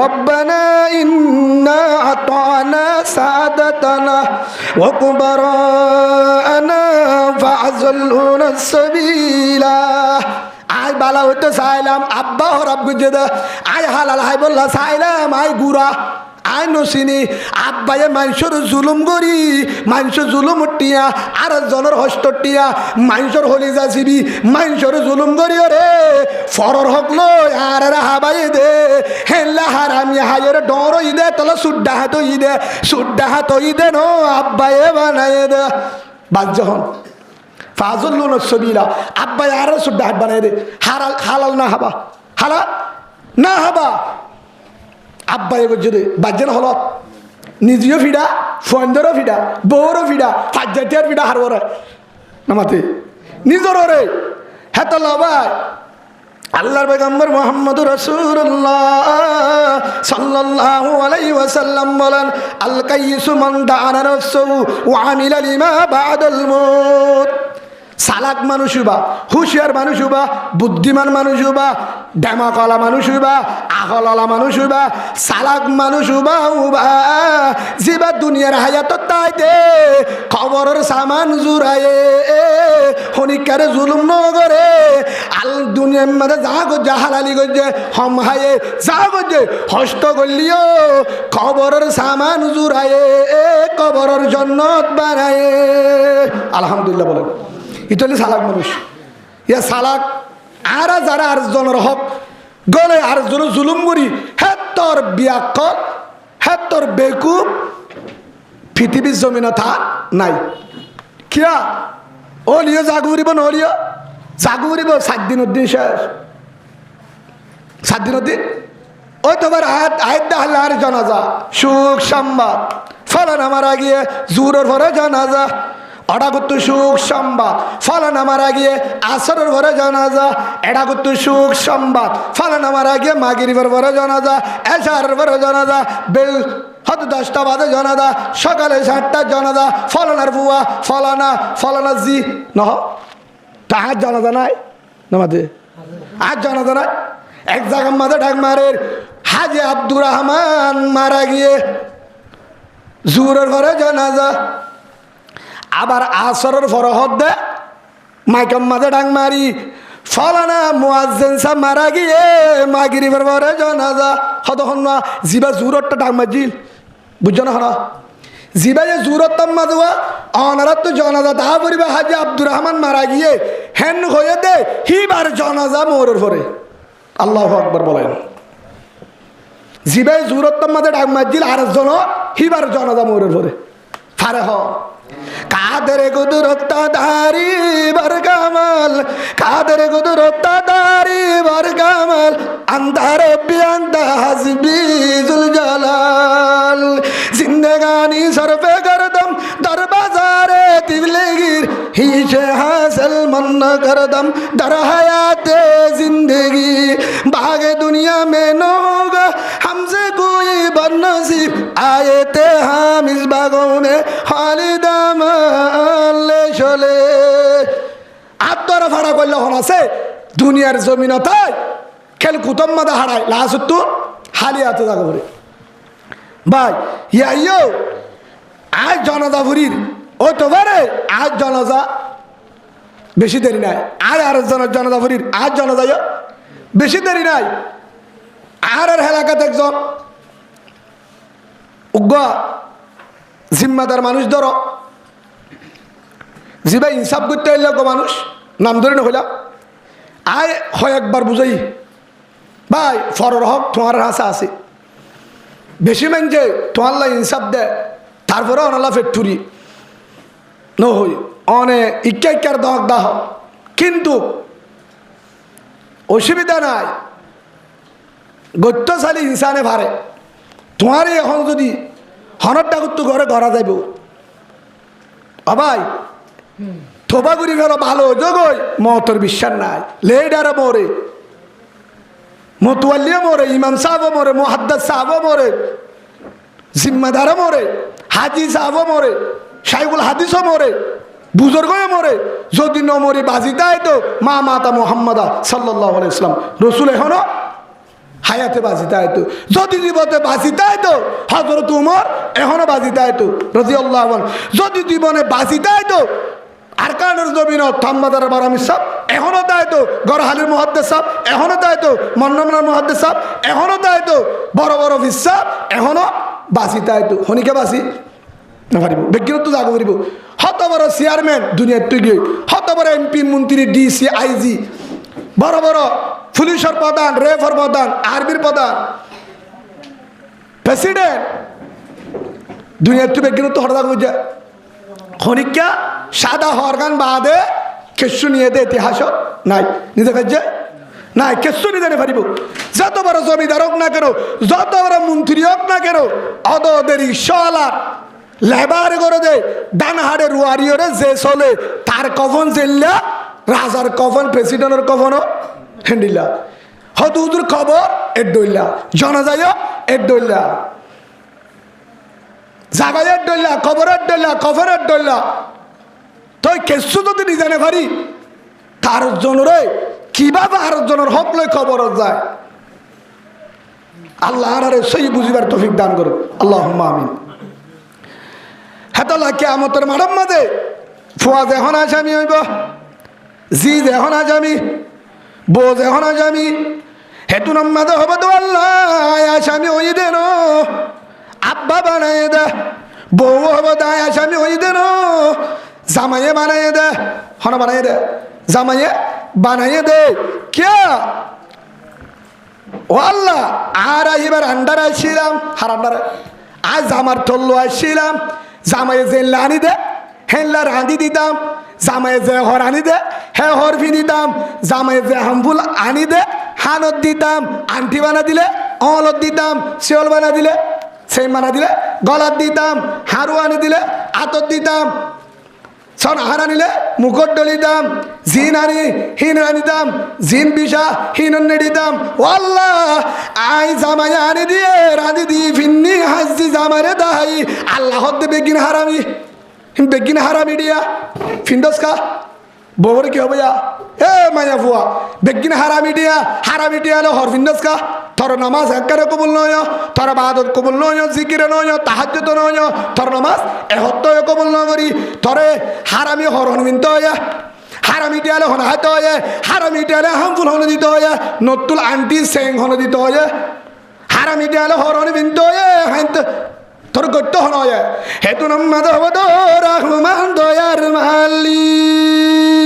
ربنا إنا أطعنا سادتنا وكبراءنا فأضلونا السبيلا আয় বালা হইতে চাইলাম আব্বা হরাব গুজে দে আয় হালাল হাই বললা চাইলাম আয় গুড়া আয় নসিনি আব্বায়ে মানুষের জুলুম করি মানুষের জুলুম টিয়া আর জনের হস্ত টিয়া মানুষের হলি যাচিবি মানুষের জুলুম করি রে ফরর হক লই আর হাবাই দে হেল্লা হারামি হাইয়ের ডর ই দে তলে সুড্ডা হাত ই দে নো আব্বায়ে বানায় দে বাদ যখন ফাজলুন সবিলা আব্বায়ে আর সুড্ডা হাত বানায় দে হালাল না হাবা হালাল না হাবা আব্বাই যদি বাজ্যের হলত নিজেও ফিডা ফন্দেরও ফিডা বউরও ফিডা ফাজ্জাতিয়ার ফিডা হারবরে নামাতে নিজেরও রে হেত লবাই আল্লাহর পয়গম্বর মুহাম্মদুর রাসূলুল্লাহ সাল্লাল্লাহু আলাইহি ওয়াসাল্লাম বলেন আল কাইয়িসু মান দাআনা নাফসুহু ওয়া আমিলা লিমা বা'দাল মাউত চালাক মানুষ হইবা হুঁশিয়ার মানুষ হইবা বুদ্ধিমান মানুষ হইবা ডেমাকলা মানুষ হইবা আগললা মানুষ হইবা চালাক মানুষ হইবা যেবা দুনিয়ার হায়াত তাইতে খবরের সামান জুড়ায়ে হনিকারে জুলুম নগরে আল দুনিয়ার মধ্যে যা গজ্জে হালালি গজ্জে হম হায়ে যা গজ্জে হস্ত করলিও খবরের সামান জুড়ায়ে কবরের জন্নত বানায়ে আলহামদুলিল্লাহ বলেন ইতালি চালাক মানুষ ইয়া চালাক আর যারা আর জনের হক গলে আর জন জুলুম করি হে তোর বিয়াক্কল হে তোর বেকুব পৃথিবীর জমিনে থা নাই কিয়া ও লিও জাগুরিব নলিও জাগুরিব 7 দিন উদ্দিন শেষ 7 দিন উদ্দিন ওই তোমার আয়াত আল্লাহর জানাজা সুখ সংবাদ ফলান আমার গিয়ে জুরের ভরে জানাজা অডা করতো সুখ সংবাদ ফলান আমার গিয়ে আসরের ভরে জানাজা এডা করতো সুখ সংবাদ ফলান আমার গিয়ে মাগরিবের ভরে জানাজা এশারের ভরে জানাজা বেল হয়তো 10টা বাজে জানাজা সকালে 7টা জানাজা ফলানার বুয়া ফলানা জি নহ তা আজ জানাজা নাই নামাজে আজ জানাজা নাই এক জায়গার মাঝে ঢাক মারের হাজি আব্দুর রহমান মারা গিয়ে জুরের ঘরে জানাজা আবার আসরের ফরহদ দে মাইকাম মাঝে ঢাক মারি ফলানা মুয়াজ্জিন সাহেব মারা গিয়ে মাগরিবের ঘরে জানাজা হতক্ষণ না জিবা জুরটা ঢাক মারজিল বুঝছো না হনা জিবা যে জুরতাম মাদুয়া অনারাত তো জানাজা তা পরিবা হাজি আব্দুর রহমান মারা গিয়ে হেন হয়ে দে হিবার জানাজা মোরের ঘরে আল্লাহু আকবার বলেন জিবাই জুরত্তম মাঝে ডাক মারজিল আর জন হিবার জানাজা মোরের ঘরে ফারে হ কাদের কুদরত্তা দারি বরকামাল কাদের কুদরত্তা দারি বরকামাল আন্দার বিয়ান্দা হাসবি জুল জালাল জিন্দেগানি সরফে করদম দরবাজারে তিবলেগির হিসে হাসল মন্ন করদম দর হায়াতে জিंदगी भागे दुनिया में लोग हमसे कोई बदनसीब आए थे हम इस बागों में खालिदाम ले चले আত্মরা ফাড়া করলে হন আছে দুনিয়ার জমিনতায় খেল কুতম মাদা হারায় লাসুত্তু হালিয়াতে জাগা করে ভাই ইয়াইও আজ জনতা ভুরির ও তো বারে আজ জনতা বেশি দেরি নাই আর জনতা ভুরির আজ জনতা বেশি দেরি নাই আর এলাকাতে একজন উগ্র জিম্মাদার মানুষ ধরো জিবা ইনসাফ করতে এলে মানুষ নাম ধরে না হইলাম আয় হয় একবার বুঝাই ভাই ফরর হক তোমার হাসা আছে বেশি মানছে তোমার লা ইনসাফ দে তারপরে অনালা ফেটুরি নহই অনে ইক্কার দহক দাহ কিন্তু অসুবিধা নাই গত্যশালী ইনসানে ভারে তোমার এখন যদি হনরটা করতে ঘরে করা যাইব ভাই থোবাগুড়ি ঘর ভালো যোগই মতর বিশ্বাস নাই লেডারে মরে মতুয়াল্লিও মরে ইমাম সাহেবও মরে মুহাদ্দিস সাহেবও মরে জিম্মাদারও মরে হাজি সাহেবও মরে শাইখুল হাদিসও মরে বুজুর্গও মরে যদি ন মরি বাজিতাই তো মা মাতা মুহাম্মাদা সাল্লাল্লাহু আলাইহি ওয়াসাল্লাম রাসূল এখনো হায়াতে বাজিতাই তো যদি জীবতে বাজিতাই তো হযরত উমর এখনো বাজিতাই তো রাদিয়াল্লাহু আনহু যদি জীবনে বাজিতাই তো আরকানুর জমিন থাম্মাদার বারামি সাহেব এখনো তাই তো গরহালির মুহাদ্দিস সাহেব এখনো তাই তো মন্নমনার মুহাদ্দিস সাহেব এখনো তাই তো বড় বড় ফিসা এখনো বাসি তাই তো হনিকে বাসি না পারিব ব্যক্তিগত জাগো পারিব হত বড় চেয়ারম্যান দুনিয়ার তুই গিয়ে হত বড় এমপি মন্ত্রী ডিসি আইজি বড় বড় পুলিশের প্রধান রেফার প্রধান আর্মির প্রধান প্রেসিডেন্ট দুনিয়ার তুই ব্যক্তিগত হঠাৎ বুঝা খনিকা সাদা হরগান বাদে কেশু নিয়ে দে ইতিহাস নাই নিতে পারছে নাই কেশু নিতে পারিব যত বড় জমিদার হোক না কেন যত বড় মন্ত্রী হোক না কেন অদের রিক্সাওয়ালার লেবার করে দে ডানহাড়ে রুয়ারিওরে যে চলে তার কফন জেল্লা রাজার কফন প্রেসিডেন্টের কফনও হ্যান্ডিলা হদুদুর খবর এর দইলা জনজায় এর দইলা জাগায়ের ডল্লা কবরের ডল্লা কফরের ডল্লা তুই কেসু যদি নিজানে পারি তার জনরে কিভাবে আর জনের হক লই খবর যায় আল্লাহ আরে সেই বুঝিবার তৌফিক দান করুন আল্লাহুম্মা আমিন হেতলা কিয়ামতের মাঠের মাঝে ফুয়া যখন আসামি হইব জি যখন আসামি বউ যখন আসামি হেতু নাম্মাদে হবে তো আল্লাহ আসামি হই দেন আব্বা বানাই দে বউ হবো দায় আসামি হই দেন জামাইয়ে বানাই দে হন বানাই দে জামাইয়ে বানাইয়ে দে কে ও আল্লাহ আর এবার আন্ডারে আসছিলাম হার আন্ডারে আজ আমার তল্লো আসছিলাম জামাইয়ে জেল্লা আনি দে হেল্লা রাঁধি দিতাম জামাইয়ে যে হর আনি দে হে হর ফি দিতাম জামাইয়ে যে হামফুল আনি দে হানত দিতাম আন্টি বানা দিলে অলত দিতাম শিওল বানা দিলে সেই বানা দিলে গলাত দিতাম হারু আনি দিলে আতত দিতাম সন আহার আনিলে মুখট ডলিতাম জিন আনি হিন আনিতাম জিন বিষা হিন দিতাম ও আল্লাহ আই জামাই আনি দিয়ে রাঁধি দি ফিন্নি হাসি জামারে দাহাই আল্লাহ দে বেগিন হারামি দিয়া ফিন্ডস খা বউরে কি হবে এ মায়া ফুয়া বেগিন হারামি দিয়া হলো হর ফিন্ডস খা তোর নামাজ একবারে কবুল নয় তোর বাদত কবুল নয় জিকিরে নয় তাহাজ্জুদ নয় তোর নামাজ এহত্ত কবুল ন করি তোরে হারামি হরণ বিনতে হয় হারামি টিয়ালে হন হাতে হয় হারামি টিয়ালে হামফুল হন দিতে হয় নতুল আন্টি সেং হন দিতে হয় হারামি টিয়ালে হরণ বিনতে হয় হাইতে তোর গত্য হন হয় হেতু নাম্মাদ হবদ রহমান দয়ার মালিক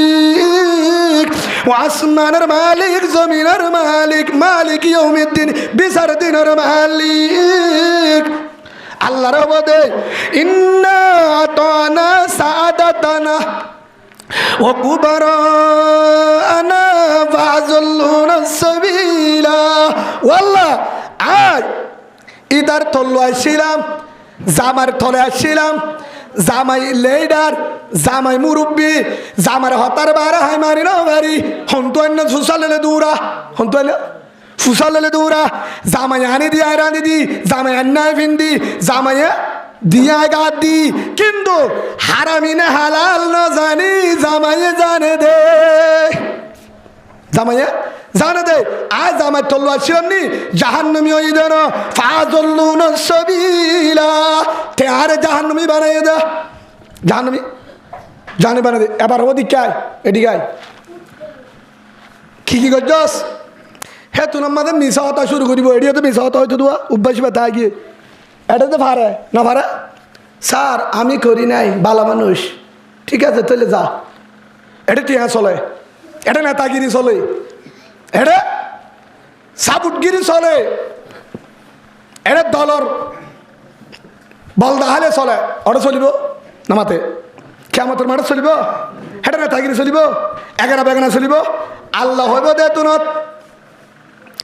আসমানের মালিক জমিনের মালিক মালিক ইয়াউমিদ্দিন বিচার দিনের মালিক আল্লাহর বদে ইন্না আতানা সাদাতানা ওয়া কুবরানা ফাযল্লুনা সাবিলা ওয়াল্লাহ আজ ইদার তল্লো আসছিলাম জামার তলে আসছিলাম জামাই লেডার জামাই মুরব্বী জামার হতার বারা হাই মারি না বাড়ি হন্তু অন্য ফুসালে দৌড়া হন্তু ফুসালে দৌড়া জামাই আনি দি আয় রাঁধি দি জামাই আন্নায় ফিন্দি জামাইয়ে দিয়া গাদ দি কিন্তু হারামি না হালাল ন জানি জামাইয়ে জানে দে জামাইয়ে জানে দে আজ জামাই তল্লো আসছিলাম নি জাহান্নামী ওই দেন ফাযল্লুনা সাবিলা তে আরে জাহান্নামী বানাই দে জাহান্নামী জানি বানাই দে এবার ওদিকে আয় এদিকে আয় কি করছস হে তুই আমাদের মিশা হতা শুরু করিব এডিও তো মিশা হতা হয়তো দোয়া অভ্যাস ব্যথা গিয়ে এটা তো পারে না পারে স্যার আমি করি নাই বালা মানুষ ঠিক আছে তাহলে যা এটা টিয়া চলে এটা নেতাগিরি চলে এটা সাবুটগিরি চলে এটা দলর বল দাহালে চলে ওটা চলিব নামাতে কেমতের মাঠে চলিব এটা নেতাগিরি চলিব এগানা বেগানা চলিব আল্লাহ হইব দে তুনত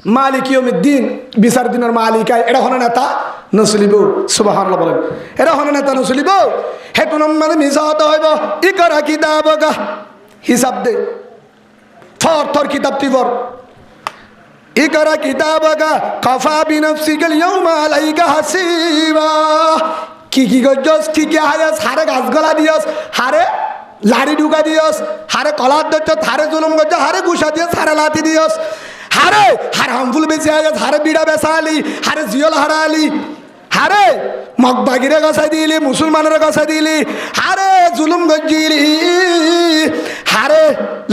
মালিক ইয়াউমিদ্দিন বিচার দিনের মালিকায় এটা হনে নেতা নচলিব সুবহানাল্লাহ বলেন এটা হনে নেতা নচলিব হেতু নম্বরে মিশা হতে হইব ই করা কিতাব গা হিসাব দে থর কিতাব তিবর ই করা কিতাব গা কাফা বিনফসিকাল ইয়াউমা আলাইকা হাসিবা কি গজস কি হায়াস হারে গাছ গলা দিয়স হারে লাড়ি ঢুকা দিয়স হারে কলার দচ্ছ হারে জুলুম গজ হারে গুসা দিয়স হারে লাতি দিয়স হারে হামফুল বেশি আয়াস হারে বিড়া বেসা আলি হারে জিয়ল হারা আলি হারে মগবাগিরে গছাই দিলি মুসলমানের গছাই দিলি হারে জুলুম গজিলি হারে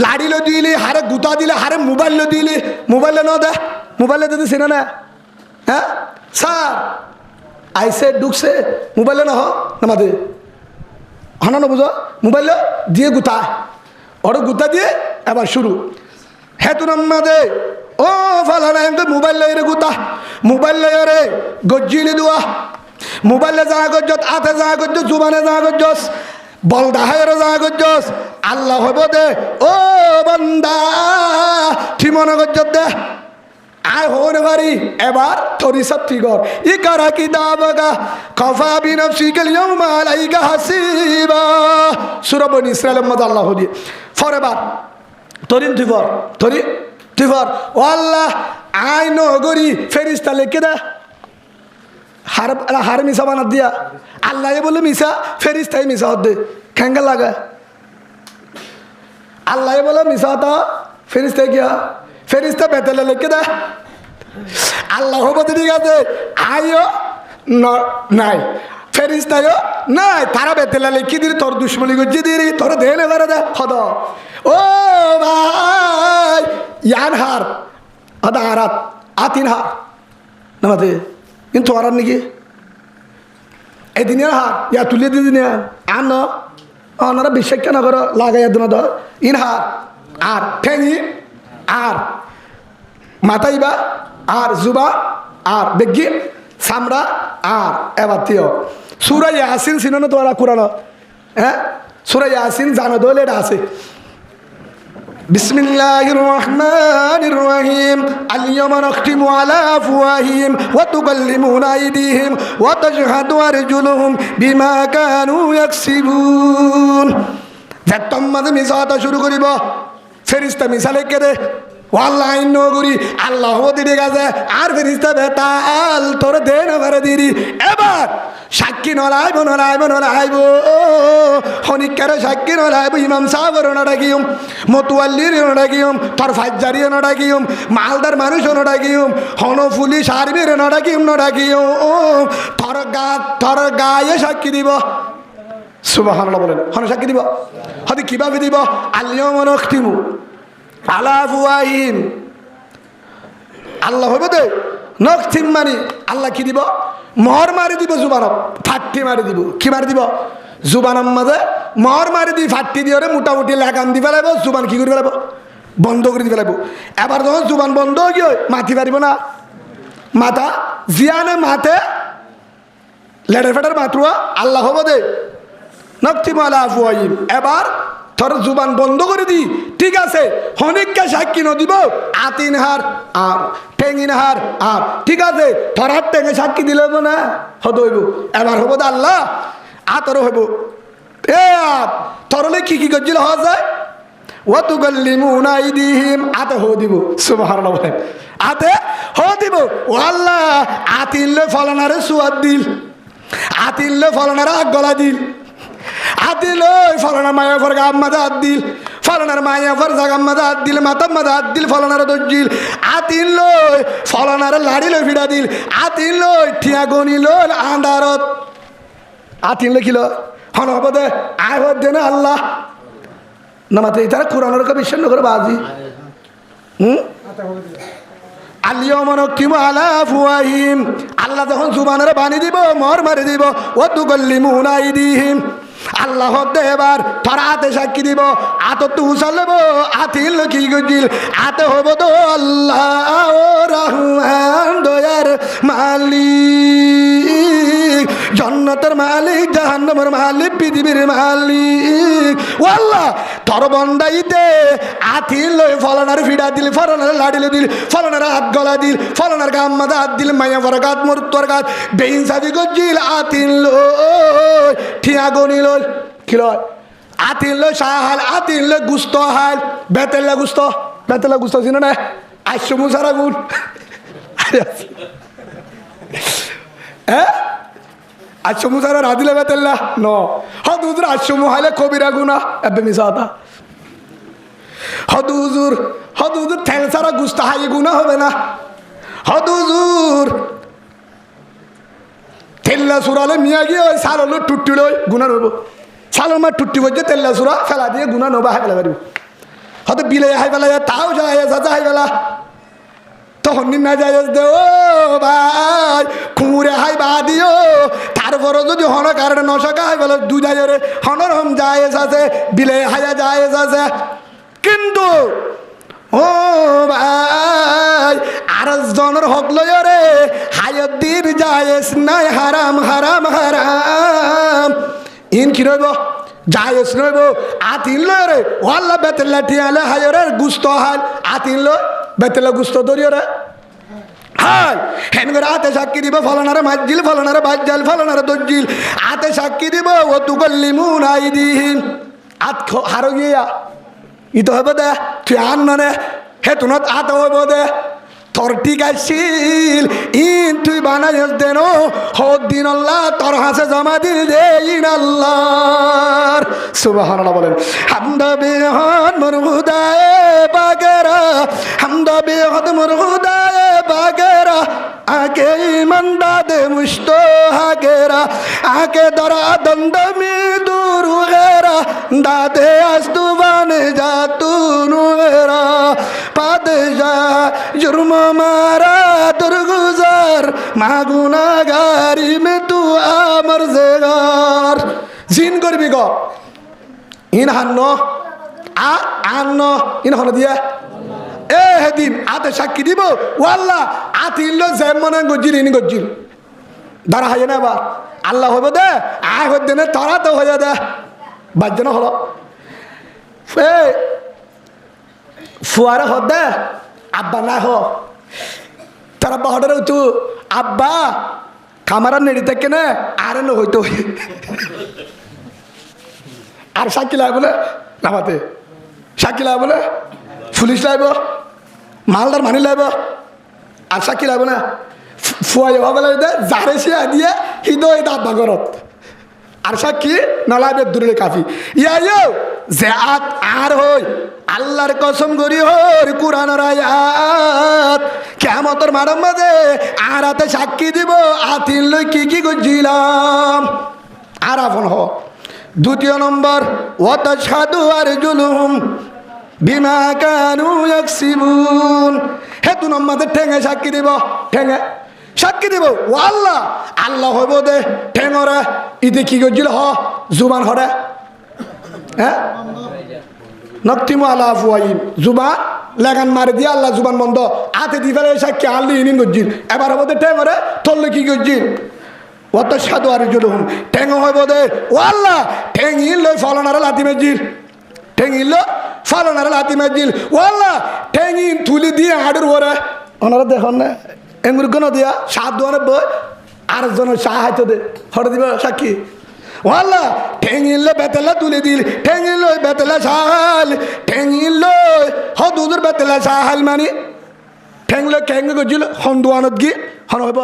লাড়িল দিলি হারে গুতা দিলে হারে মোবাইল দিলি মোবাইলে ন দে মোবাইলে দিদি চিনে না হ্যাঁ স্যার আইসে ঢুকছে মোবাইলে না নামাদে হনা না বুঝো মোবাইলে দিয়ে গুতা ওটা গুতা দিয়ে এবার শুরু হেতু নাম্মাদে ও ফালানা এমনি মোবাইল লইরে গুতা মোবাইল লইরে গজ্জিলি দুয়া মোবাইলে যা গজ্জত আতে যা গজ্জ জুবানে যা গজ্জস বল দাহায়ের যা গজ্জস আল্লাহ হইব দে ও বান্দা ঠিক মনে গজ্জত দে আয় হনে পারি এবার তোরি সব ঠিক কর ই কারা কিতাবগা কাফা বিনফসিকাল ইয়াউমা আলাইকা হাসিবা সূরা বনী ইসরাঈলের মধ্যে আল্লাহ দিয়ে ফরবার তরিন তুইফর ও আল্লাহ আয় নগরী ফেরিস্তা লেখে দে হার মিশা বানাত দিয়া আল্লাহ বলে মিশা ফেরিস্তাই মিশা হতে খেঙ্গা লাগা আল্লাহ বলে মিশা হতা ফেরিস্তাই গিয়া ফেরিস্তা বেতেলে লেখে দে আল্লাহ বলতে ঠিক আছে আইও নাই ফেরিস্তায়ও নাই তারা বেতেলে লিখি দিলি তোর দুশ্মনী গজ্জি দিলি তোর দেনে করে দে হদ ও ভাই ইয়ান হার আদা হারাত আতিন হার নামাতে কিন্তু হারার নাকি এই দিনের হার ইয়া তুলে দিদিন আন ওনারা বিশ্বাস কেন করো লাগাইয়া দিন ইন হার আর ঠেঙি আর মাথাইবা আর জুবা আর বেগি চামড়া আর এবাতীয় সুরা ইয়াসিন চিনো না তোরা কোরআন হ্যাঁ সুরা ইয়াসিন জানো দলে এটা আছে বিসমিল্লাহির রহমানির রহিম আল ইয়াওমা নাখতিমু আলা আফওয়াহিহিম ওয়া তুকাল্লিমুনা আইদিহিম ওয়া তাশহাদু আরজুলুহুম বিমা কানু ইয়াকসিবুন যখন মাঝে মিসাটা শুরু করিব ফেরেশতা মিসালে কেদে আল্লাহ নগরী আল্লাহ দিদি গেছে আর ফেরিস্তা বেতাল তোর দেন ঘরে দিদি এবার সাক্ষী নলাইব নলাইব নলাইব হনিকারে সাক্ষী নলাইব ইমাম সাহেবের নডাকিম মতুয়াল্লির নডাকিম তোর ফাজ্জারি নডাকিম মালদার মানুষ নডাকিম হনফুলি সার্বির নডাকিম নডাকিম তোর গায়ে সাক্ষী দিব সুবহানাল্লাহ বলেন হন সাক্ষী দিব হদি কিভাবে দিব আল্লিয়াউমা নাখতিমু আলা আফওয়াহিহিম আল্লাহ হইব দে নখতিম মানি আল্লাহ কি দিব মোহর মারি দিব জুবানক ফাট্টি মারি দিব কি মারি দিব জুবানের মাঝে মোহর মারি দি ফাট্টি দিয়ে মোটামুটি লাগাম দি ফেলাইব জুবান কি করে ফেলাইব বন্ধ করে দি ফেলাইব এবার যখন জুবান বন্ধ হয়ে গিয়ে মাথি পারিব না মাথা জিয়ানে মাথে লেটার ফেটার মাত্রুয়া আল্লাহ হব দে নখতিম আলা আফওয়াহিহিম এবার তোর জুবান বন্ধ করে দি ঠিক আছে হনিককে সাক্ষী ন দিব আতিন হার আর টেঙিন হার আর ঠিক আছে তোর হাত টেঙে সাক্ষী দিলে না হতো হইব এবার হবো আল্লাহ আতর হইব এ তরলে কি কি করছিল হওয়া যায় ও তু গল্লিমুনা আইদিহিম আতে হো দিব সুবহানাল্লাহ বলেন আতে হো দিব ও আল্লাহ আতিনলে ফলানারে সুয়াদ দিল আতিনলে ফলানারে গলা দিল আদিল ফলানার মায়া ফর গাম মাদা আদিল ফলানার মায়া ফর জাগাম মাদা আদিল মাতাম মাদা আদিল ফলানার দজ্জিল আতিল লই ফলানার লাড়ি লই ফিরা দিল আতিল লই ঠিয়া গনি লই আন্দারত আতিল লই কিলো হন হব দে আয় হব দে না আল্লাহ না মাতে তারা কোরআনের কে বিশ্বাস করে বাজি আলিয়াউমা নাখতিমু আলা আফওয়াহিহিম আল্লাহ যখন জুবানের বানি দিব মোহর মারি দিব ওয়া তুকাল্লিমুনা আইদিহিম আল্লাহ এবার তোর হাতে সাক্ষী দিব আত তু চালব আতিল কি গজিল আতে হব তো আল্লাহ ও রহমান দয়ার মালিক জান্নাতের মালিক জাহান্নামের মালিক পৃথিবীর মালিক ও আল্লাহ তোর বন্দাইতে আতিল ফলানার ফিডা দিল ফলানার লাড়িলে দিল ফলানার হাত গলা দিল ফলানার গাম মাদা হাত দিল মায়া ফর গাত মরুত্তর গাত বেইনসাফি গজিল আতিল ঠিয়া গনিল কিল আতিল সাহাল আতিল গুস্ত হাল বেতেল্লা গুস্ত চিনো না আইসো মুসারা গুণ হ্যাঁ আইসো মুসারা রাদিলে বেতেল্লা ন হদুজুর আইসো মুহালে কবিরা গুনা এবে মিসাতা হদুজুর ঠেল সারা গুস্ত হাই গুনা হবে না হদুজুর তেল্লা সুরালে মিয়া গিয়ে ওই সাল হলো টুট্টি লই গুণা নব সালের মা টুট্টি বলছে তেল্লা সুরা ফেলা দিয়ে গুণা নবা হাই ফেলা পারিব হয়তো বিলে হাই ফেলা তাও যায় যা হাই ফেলা তখন না যায় দে ও ভাই কুমুরে হাই বা দিও তারপরও যদি হন কারণে নশকা হাই ফেলা দু যায় রে হনর হম যায় আছে বিলে হাইয়া যায় আছে কিন্তু ও ভাই আর জনের হক লয় রে হায়দ্দির জায়েজ নাই হারাম হারাম হারাম ইন কি রইব জায়েজ রইব আতিন লয় রে ওয়াল্লা বেতেল্লা টিয়ালে হায়রে গুস্ত হাল আতিন লো বেতেল্লা গুস্ত দরিও রে হাই হেন করে আতে সাক্ষী দিব ফলানারে মাজ্জিল ফলানারে বাজ্জাল ফলানারে দজ্জিল আতে সাক্ষী দিব ও তুকাল্লিমুনা আইদিহিম আত হারো গিয়া ইতো হইব দে তুই আন মানে হে তুনত আত হইব দে তোর ঠিক আছিল ইন তুই বানাই দেন হদ দিন আল্লাহ তোর হাসে জমা দিল দে ইন আল্লাহর সুবহানাল্লাহ বলেন হামদা বেহদ মুরহুদায়ে বাগেরা হামদা বেহদ মুরহুদায়ে বাগেরা আকে ইমানদা দে মুশতো হাগেরা আকে দরা দন্দমি দুরু গেরা দাদে আস্তুবানে জাতুনু গেরা পাদশা জুরম মারা দুর্গুজার মাগুনাগারি মে তু আমর জেগার জিন করবি গ ইন হান্ন আর ন ইন হল দিয়া এ হেদিন আতে সাক্ষী দিব ওয়াল্লাহ আতিল যে মনে গজ্জিল ইনি গজ্জিল দাঁড়া হাই না বা আল্লাহ হইব দে আয় হইতে না তারা তো হয়ে দে বাজ্য হলো ফুয়ারে হ দে আব্বা না হ তারা বাহডারে উঠু আব্বা কামারা নেড়ি থাকে না আরে ন হইতো আর সাক্ষী লাই বলে নামাতে সাক্ষী লাই বলে পুলিশ লাইব মালদার মানি লাইব আর সাক্ষী লাইব না ফুয়াই ভাবে দে যারে সে দিয়ে হৃদয় দাঁত বাগরত আর সাক্ষী নলাইবে দূরে কাফি ইয়া যে আর হই আল্লাহর কসম করি হর কুরআনের আয়াত কিয়ামতের মাঠের মাঝে আর হাতে সাক্ষী দিব আতিল লই কি গজিলাম আর আপন হ দ্বিতীয় নম্বর ওয়াতাশহাদু আরজুলুহুম বিমা কানু ইয়াকসিবুন হে দু নম্বরে ঠেঙে সাক্ষী দিব ঠেঙে সাক্ষী দিব ও আল্লাহ আল্লাহ হইব দে ঠেঙরে ইতে কি গজিল হ জুবান হরে হ্যাঁ নক্তিমু আলা আফওয়াহিম জুবান লাগান মারি দিয়ে আল্লাহ জুবান বন্ধ হাতে দি ফেলে সাক্ষী আল্লি ইনি গজিল এবার হইব দে ঠেঙরে তললে কি গজিল ওয়াতাশহাদু আরজুলুহুম ঠেঙ হইব দে ও আল্লাহ ঠেঙি লই ফলনারে লাতি মেজিল ঠেঙিল ফলনারে লাতি মেজিল ও আল্লাহ ঠেঙি তুলি দিয়ে হাড়ুর ওরে ওনারা দেখুন না এমুর কোন দিয়া সাত দোয়ানে বই আর জন সাহায্য দে হঠাৎ দিবে সাক্ষী ও আল্লাহ ঠেঙিল বেতেলা তুলে দিল ঠেঙিল বেতেলা সাহাল ঠেঙিল হদুদুর বেতেলা সাহাল মানে ঠেঙল ঠেঙ্গে গজিল হন দোয়ানত গি হন হইব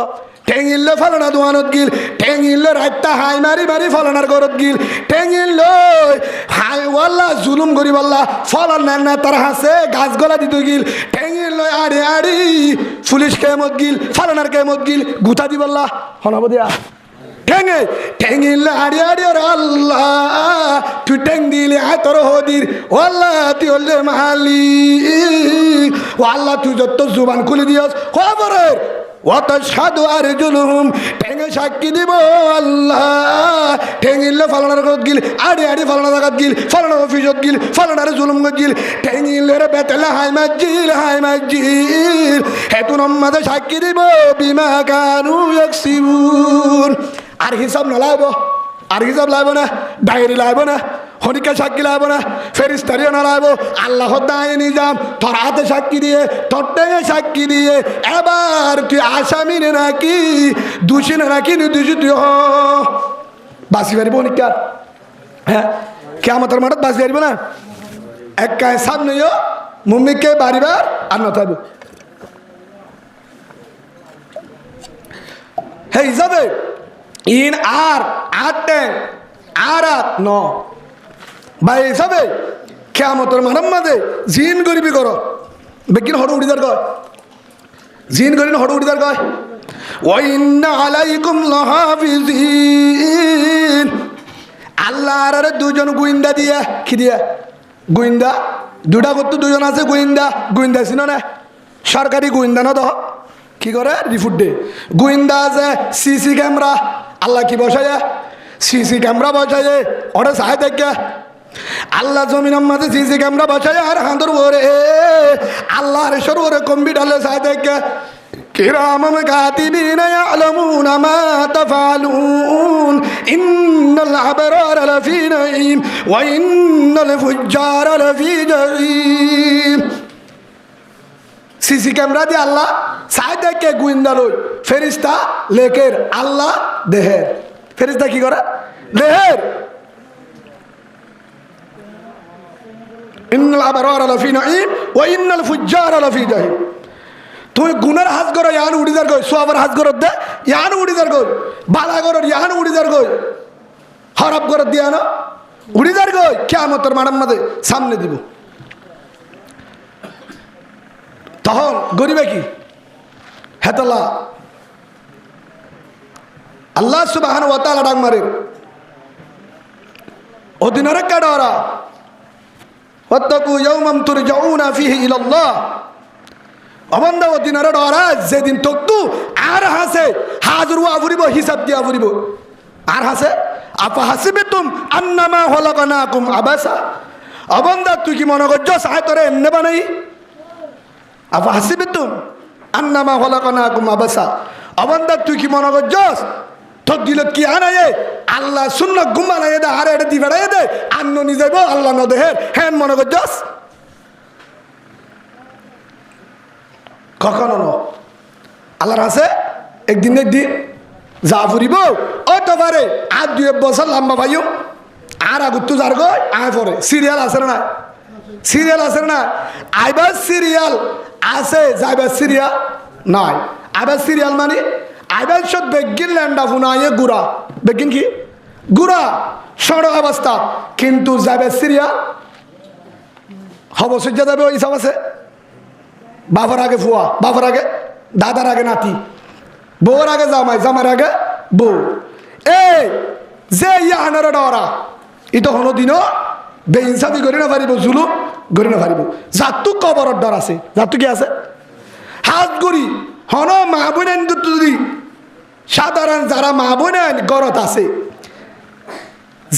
ঠেঙিল ফলনা দোয়ানত গিল ঠেঙিল রাইতা হাই মারি মারি ফলনার গরত গিল ঠেঙিল হাই ওয়াল্লা জুলুম করি বললা ফলন নেন না তার হাসে গাছ গলা দিত গিল ঠেঙিল আড়ি আড়ি পুলিশ কেমত গিল ফলনার কেমত গিল গুতা দি বললা হনাব দিয়া ঠেঙে ঠেঙিল আড়ি আড়ি ওর আল্লাহ তুই ঠেং দিলি আয় তোর হদির ও আল্লাহ তুই হলে মালি ও আল্লাহ তুই যত জুবান খুলে দিয়স খবরের ওয়াতাশহাদু আরজুলুহুম ঠেঙে সাক্ষী দিব আল্লাহ ঠেঙিল ফলনার গত গিল আড়ি আড়ি ফলনা জাগাত গিল ফলনা অফিসত গিল ফলনার জুলুম গিল ঠেঙিলের বেতেলা হাই মাজিল হেতু নম্মাদে সাক্ষী দিব বিমা কানু ইয়াকসিবুন আর হিসাব নলাইব আর হিসাব লাইব না ডায়েরি লাইব না হরিকা সাক্ষী লাইব না ফেরিস্তারিও না লাইব আল্লাহ দায়ে নিজাম তোর হাতে সাক্ষী দিয়ে তোর টেঙে সাক্ষী দিয়ে এবার তুই আসামি নে নাকি দোষী না নাকি নির্দোষী তুই হ বাসি পারিব নিকার হ্যাঁ কিয়ামতের মাঠত বাসি পারিব না এক কায় সামনে মুমিকে বাড়িবার আর নথাইব হে হিসাবে ইন আর আটে আর ন ভাই হিসাবে কিয়ামতের মাঠের মাঝে জিন গরিবি করো বেকিন হড় উড়িদার কয় জিন গরিন হড় উড়িদার কয় ওয়া ইন্না আলাইকুম লাহাফিজিন আল্লাহর আর দুজন গোয়েন্দা দিয়া কি দিয়া গোয়েন্দা দুটা করতো দুজন আছে গোয়েন্দা ছিল না সরকারি গোয়েন্দা না তো কি করে রিপোর্ট দে গোয়েন্দা আছে সিসি ক্যামেরা আল্লাহ কি বসায় সিসি ক্যামেরা বসায় ওটা সাহায্য দেখে আল্লাহ জমিনের মাঝে সিসি ক্যামেরা বসায় আর হাঁদুর ওরে আল্লাহর সরোরে কম্পিউটারে সাহায্য দেখে কিরামান কাতিবিনা ইয়ালামুনা মা তাফআলুন ইন্নাল আবরারা লাফি নাঈম ওয়া ইন্নাল ফুজ্জারা লাফি জাহিম সিসি ক্যামেরা দিয়ে আল্লাহ সাই দেখে গোয়েন্দা লই ফেরিস্তা লেকের আল্লাহ দেহের ফেরিস্তা কি করে দেহের ইন্নাল আবরারা লাফি নাঈম ওয়া ইন্নাল ফুজ্জারা লাফি জাহিম তুমি গুনার হাজ করো ইয়ান উড়িদার গই সোয়াবার হাজ করো দে ইয়ান উড়িদার গই বালা করো ইয়ান উড়িদার গই খারাপ করে দিয়া না উড়িদার গই কিয়ামতের মাঠের মাঝে সামনে দিব তখন গরিবে কি হেতলা আল্লাহ সুবহানাহু ওয়া তাআলা ডাক মারে ওদিনরে কাডরা ওয়াত্তাকু ইয়াওমান তুরজাউনা ফীহি ইলাল্লাহ অবন্ধ ওদিনরে ডরা যেদিন তকতু আর হাসে হাজর ওয়া ফুরিব হিসাব দিয়া ফুরিব আর হাসে আফা হাসিবতুম আন্নামা খলাকনাকুম আবাসা অবন্দা তুই কি মনে করছস আয় তোরে এমনি বানাই আফা হাসিবে তুম আন্নামা খলাকনাকুম আবাসা অবন্দা তুই কি মনে করছস তোর দিলত কি আনায়ে আল্লাহ শূন্য ঘুমানাইয়ে দে আর এটা দি বেড়াইয়ে দে আন্ন নি যাইব আল্লাহ ন দেহের হ্যাঁ মনে করছস কখনো ন আল্লাহর আছে একদিন যা ফুরিব ও তো পারে আর 2 বছর লম্বা ভাইও আর আগুত্তু যার গো আয় পরে সিরিয়াল আছে না সিরিয়াল আছে না আইবার সিরিয়াল আছে যাইবার সিরিয়াল নাই আইবার সিরিয়াল মানে আইবার সব বেগিন ল্যান্ডা ফুনাইয়ে গুড়া বেগিন কি গুড়া সড়ক অবস্থা কিন্তু যাইবার সিরিয়াল হবসজ্জা যাবে ওই সব আছে বাবার আগে ফুয়া বাবার আগে দাদার আগে নাতি বউর আগে জামাই জামার আগে বউ এই যে ইয়াহানার ডরা ই তো হনো দিনও বেইনসাফি করে না পারিব জুলুম করে না পারিব যাতু কবরের ডর আছে যাতু কি আছে হাত গড়ি হন মা বোনেন যদি সাধারণ যারা মা বোনেন গরত আছে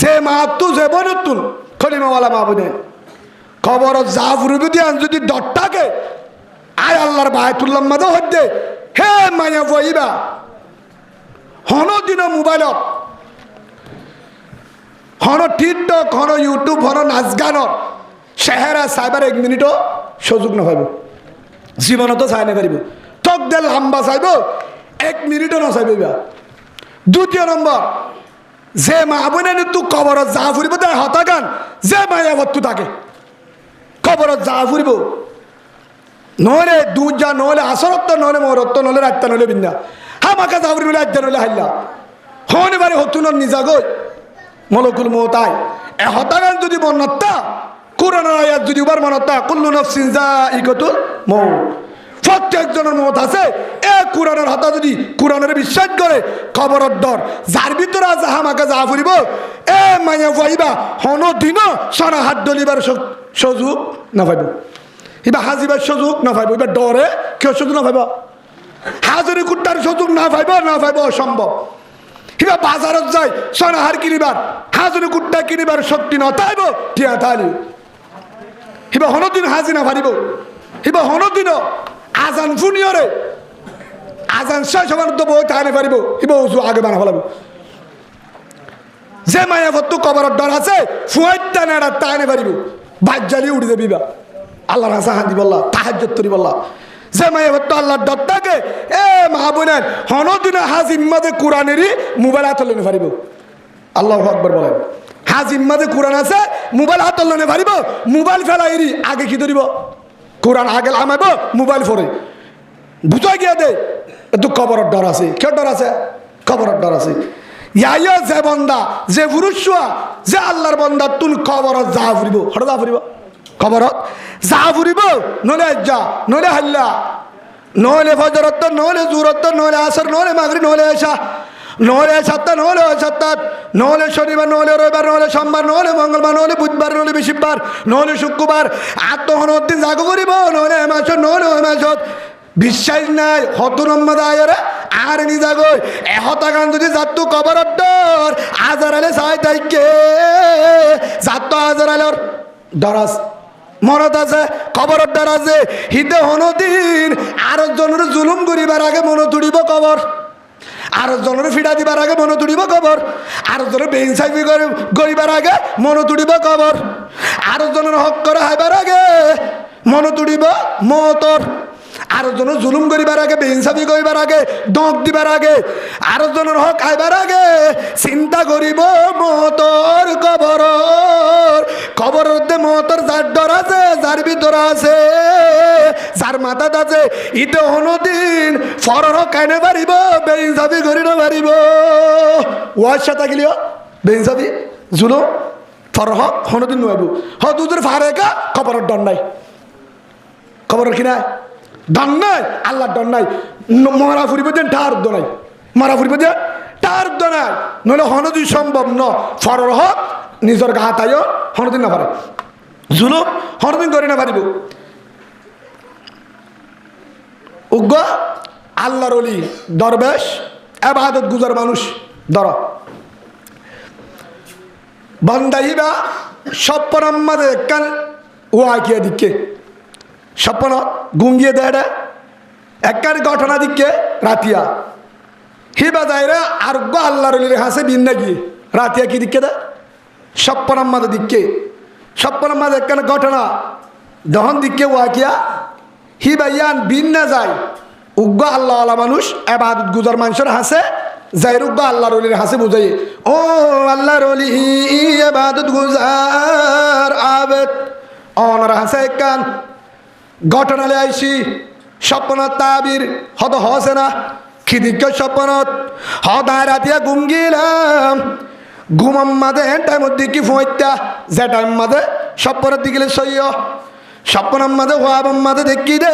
যে মা তু যে বোনতুন খলিমাওয়ালা মা বোনেন কবরত যা ফুরুব দিয়ান যদি ডরটাকে আয় আল্লাহর বায়তুল্লাহ মাদা হদ্দে হে মায়া বইবা হন দিন মোবাইলত হন টিকটক হন ইউটিউব হন নাচ গানত চেহেরা চাইবার 1 মিনিটও সুযোগ নাপাব জীবনত চাই নাপারিব তক দে লম্বা চাইব 1 মিনিটও নচাইবা দ্বিতীয় নম্বর যে মা বোনে তু কবরত যা ফুরিব তাই হতাগান যে মায়া বস্তু থাকে কবরত যা ফুরিব নহলে দুজা নহলে আসরত্ব নহলে মরত্ব নহলে রাত্য নহলে বিন্দা হামাকা যা ফুরিব রাত্য নহলে হাইলা হনে বারে হতুন নিজা গই মলকুল মৌতাই এ হতাগান যদি মনত্তা কোরআনের আয়াত যদি উবার মনত্তা কুল্লু নাফসিন যায়িকাতুল মউত প্রত্যেকজনের মত আছে এ কোরআনের হতা যদি কোরআনের বিশ্বাস করে কবরের ডর যার ভিতরে আছে হামাকা যা ফুরিব এ মায়া ফাইবা হন দিন সারা হাত ডলিবার সুযোগ না পাইব এবার হাজিবার সুযোগ না পাইব এবার ডরে কেউ সুযোগ না পাইব হাজারি কুট্টার সুযোগ না পাইব অসম্ভব এবার বাজারত যায় সোনাহার কিনিবার হাজারি কুট্টা কিনিবার শক্তি নতাইব টিয়া তালি এবার হনদিন হাজি না পারিব এবার হনদিন আজান ফুনিয়রে আজান শেষ হবার তো বই টানে পারিব এবার উজু আগে বানা ফেলাব যে মায়া ভত্তু কবরের ডর আছে ফুয়াইটা নেড়া টানে পারিব বাজ্জালি উড়ে যাবি বা আল্লাহ রাসা হাদি বললা তাহাজ্জুদ তরি বললা যে মায়া ভত্তু আল্লাহর ডর থাকে এ মা বোনেন হনদিন হাজিম্মাদে কোরআনেরই মোবাইল হাতে লইনে পারিব আল্লাহু আকবার বলেন হাজিম্মাদে কোরআন আছে মোবাইল হাতে লইনে পারিব মোবাইল ফেলাইরি আগে কি ধরিব কোরআন আগে লামাইব মোবাইল ফরে বুঝাই গিয়া দে একটু কবরের ডর আছে কেউ ডর আছে কবরের ডর আছে ইয়াইয়া যে বন্দা যে পুরুষ যে আল্লাহর বন্দা তুন কবরত যা ফুরিব হঠাৎ যা ফুরিব কবরত যা ফুরিব নলে যা নলে হাল্লা নহলে ফজরত নহলে জুরত নহলে আসর নহলে মাগরিব নহলে এশা নহলে সাতটা নহলে সাতটাত নহলে শনিবার নহলে রবিবার নহলে সোমবার নহলে মঙ্গলবার নহলে বুধবার নহলে বৃহস্পতিবার নহলে শুক্রবার আর তখন দিন জাগো করিব নহলে এমাস নহলে ওই মাসত বিশ্বাস নাই হত নম্বর আয়রে আর নি জাগো এহতাগান যদি যাত্তু কবরত ডর আজার আলে চাই তাইকে যাত্ত আজার আলোর ডরাস মনত আছে কবরত ডর আছে হিতে হনদিন আর জনের জুলুম করিবার আগে মনে তুড়িব কবর আর জনের ফিডা দিবার আগে মনে তুড়িব কবর আর জনের বেইনসাফি করিবার আগে মনে তুড়িব কবর আর জনের হক করে হাইবার আগে মনে তুড়িব মতর আর জনের জুলুম করিবার আগে বেইনসাফি করিবার আগে দক দিবার আগে আর জনের হক আইবার আগে চিন্তা করিব মতর কবর কবরের মতর যার ডর আছে যার ভিতর আছে যার মাথাত আছে ইতে হনদিন ফরর কাইনে পারিব বেইনসাফি করি না পারিব ওয়ার সাথে গেলিও বেইনসাফি জুলুম ফরহ হনদিন নইব দুজোর ফারেকা কবরের ডর নাই খবর কি নাই ডর নাই আল্লাহ ডর নাই মরা ফুরিব যে টার দ নাই মরা ফুরিব যে টার দ নাই নইলে হনদি সম্ভব ন ফরর হক নিজের গা তাইও হনদিন না পারে জুলুম হনদিন করে না পারিব উগ্র আল্লাহর ওলি দরবেশ ইবাদত গুজার মানুষ ধর বান্দাইবা স্বপ্নের মাঝে একখান ও আঁকিয়া দিকে স্বপ্ন গুঙ্গিয়ে দেয় একখান ঘটনা দিকে রাতিয়া হিবা যাইরা আরোগ্য আল্লাহ রলির হাসে বিন্না গিয়ে রাতিয়া কি দিকে দেয় স্বপ্নের মাঝে দিকে স্বপ্নের মাঝে একখান ঘটনা দহন দিকে ও আঁকিয়া হিবা ইয়ান বিন্না যায় উগ্র আল্লাহ আলা মানুষ এবাদত গুজার মানুষের হাসে যাই উগ্র আল্লাহ রলির হাসে বুঝাই ও আল্লাহ রলি এবাদত গুজার আবেদ অনার হাসে একখান ঘটনালে আইসি স্বপ্নত তাবির হত হসে না খিদিক স্বপ্নত হদায় রাতিয়া ঘুম গিলাম ঘুমাম মাঝে টাইম দিকে ফোঁটা যে টাইম মাঝে স্বপ্নের দিকে সইয় স্বপ্নের মাঝে হওয়ার মাঝে দেখি দে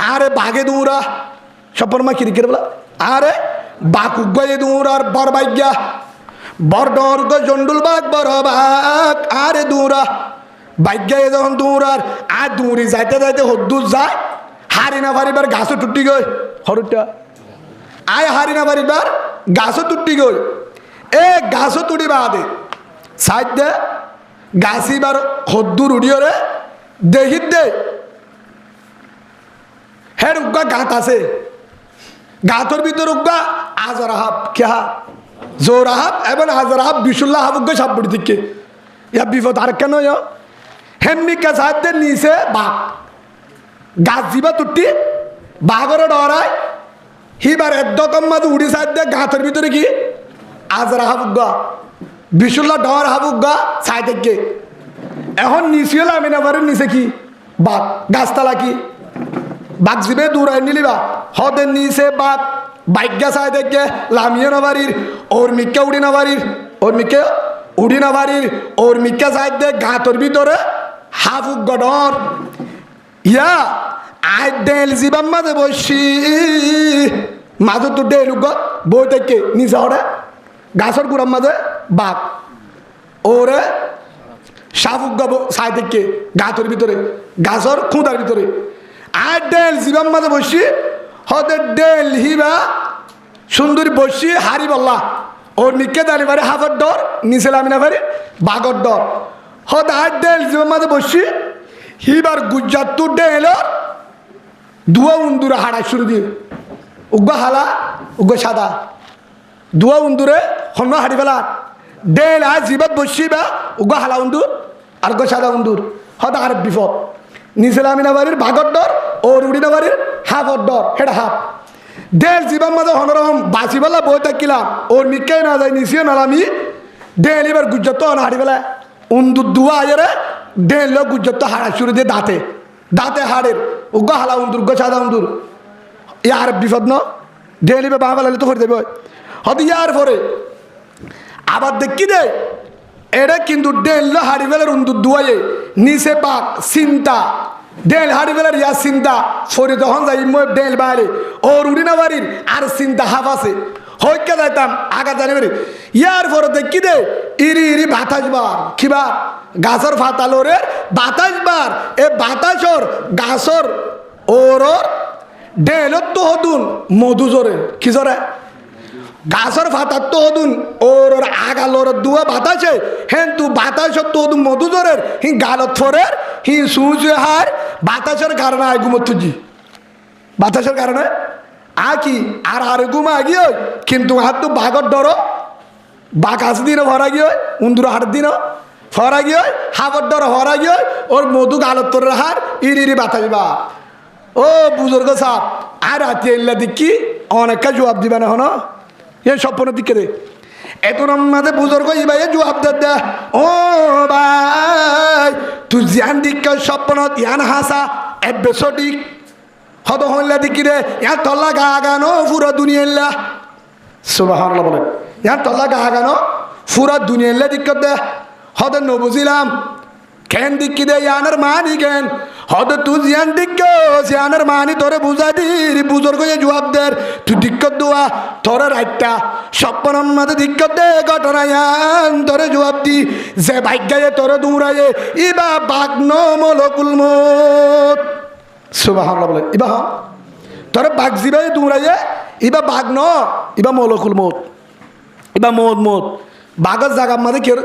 আরে বাঘে দৌড়া স্বপ্ন মা কি বলা আরে বাঘ উগ্গয়ে দৌড়ার বর বাইজ্ঞা বর ডর জন্ডুল বাঘ বড় বাঘ আরে দৌড়া বাইজ্ঞায় যখন দৌড়ার আর দৌড়ি যাইতে যাইতে হদ্দুর যায় হারি না পারিবার গাছও টুটি গই হরুটা আয় হারি না পারিবার গাছও টুটি গই এ গাছও তুটি বাদে সাইড দে গাছিবার হদ্দুর উড়িয়ে রে দেখিত দে হের উগ্গা গাত আছে গাতর ভিতর উগ্গা আজার হাব কে হাব জোর হাব এবং আজার হাব বিশুল্লাহ হাব উগ্গা সাবুড়ি দিকে ইয়া বিপদ আর কেন হেমনিকা সাহায্যে নিচে বাঘ গাছ দিবা তুটি বাঘর ডরায় হিবার একদম মাঝে উড়ি সাহায্যে গাছের ভিতরে কি আজরা হাবুগা বিশুল্লা ডর হাবুগা সাই থেকে এখন নিচে হলে আমি না পারি নিচে কি বাঘ গাছতলা কি বাঘ জিবে দূরায় নিলিবা হদের নিচে বাঘ বাইজ্ঞা সাই থেকে লামিয়ে না পারির ওর মিক্কা উড়ি না পারির ওর মিক্কে উড়ি না পারির ওর মিক্কা সাই দে গাতর ভিতরে হাফুক গডর ইয়া আই ডেল জিবাম মাঝে বসি মাঝে তো ডেল বই থেকে নিচে হরে গাছর গুড়ার মাঝে বাঘ ওরে সাফুক গাবো সাই থেকে গাতর ভিতরে গাছর খুঁদার ভিতরে আই ডেল জিবাম মাঝে বসি হতে ডেল হিবা সুন্দরী বসি হারি বললা ওর মিকে দাঁড়িয়ে পারে হাফের ডর নিচে লামিনা পারে বাঘর ডর হতে আই ডেল জিবাম মাঝে বসি হিবার গুজরাট তো ডেল দুয়া উন্দুরে হাড়া শুরু দিয়ে উগ্গা হালা উগ্গা সাদা দুয়া উন্দুরে হন্য হাড়ি ফেলা ডেল আজ জিবাত বসি বা উগ্গা হালা উন্দুর আর গো সাদা উন্দুর হতে আর বিপদ নিচেলামিনা বাড়ির ভাগর ডর ওর উড়িনা বাড়ির হাফর ডর হেটা হাফ ডেল জীবান মাঝে হনরকম বাঁচি বেলা বই থাকিলাম ওর মিকাই না যায় নিচিও নালামি ডেল এবার গুজরত না হাড়ি বেলা উন্দুর দুয়া আয়েরে ডেল লোক গুজরত হাড়া শুরু দিয়ে দাঁতে দাঁতে হাড়ের উগ্গা হালা উন্দুর গো সাদা উন্দুর ইয়ার বিপদ ন ডেল এবার বাঁ বেলা তো করে দেবে হয়তো ইয়ার পরে আবার দেখি দে এটা কিন্তু ডেল হাড়ি বেলার উন্দুর দুয়ায়ে নিচে পাক চিন্তা ডেল হাড়ি বেলার ইয়া চিন্তা সরে তখন যাই মই ডেল বাইরে ওর উড়ি না বাড়ির আর চিন্তা হাফ আছে হইকে যাইতাম আগা জানি বাড়ি ইয়ার পরে দেখি দে ইরি ইরি বাতাস বার কিবা গাছর ফাতালোরের বাতাস বার এ বাতাসর গাছর ওর ডেলত তো হতুন মধু জোরে কি জোরে গাছর ফাতার তো হদুন ওর আগালোর দুয়া বাতাসে হেন তু বাতাসর তো হদুন মধু জোরের হি গালত ফরের হি সুজে হার বাতাসের কারণে আয় ঘুমত তুজি বাতাসের কারণে কি আর ঘুম আগিয়ে কিন্তু হাত তো বাঘর ডর বাঘ হাস দিন ভরা গিয়ে উন্দুর হাট দিন ফরা গিয়ে হাবর ডর হরা গিয়ে ওর মধু গালত তোর হার ইরি ইরি বাতাস বা ও বুজুর্গ সাপ আর হাতি এল্লা দেখি অনেকটা জবাব দিবে না হন এ স্বপ্নের দিকে দে এত নামাতে বুজুর্গ ই ভাই জবাব দে ও ভাই তুই জিয়ান দিক স্বপ্নত ইয়ান হাসা এপিসোডিক হত হইলা দিকি রে ইয়ার তল্লা গা গানো পুরো দুনিয়া সুবহানাল্লাহ বলে ইয়ার তল্লা গা গানো পুরো দুনিয়া দিক দে হতে নবুঝিলাম কেন দিকি দে ইয়ানের মানি কেন হতে তুই জিয়ান দিক জিয়ানের মানি তোরে বুঝা দির বুজুর্গ জবাব দের তুই দিক্কত দোয়া তোরে রাইটটা স্বপ্নের মাঝে দিক্কত দে ঘটনা ইয়ান তোরে জবাব দি যে ভাগ্যায়ে তোরে দৌড়ায়ে ইবা বাগ্ন মলকুল মত সুবহানাল্লাহ বলে ইবা হ তোরে বাঘ জিবাই দৌড়ায়ে ইবা বাগ্ন ইবা মলকুল মত ইবা মত মত বাঘর জাগার মাঝে কেউ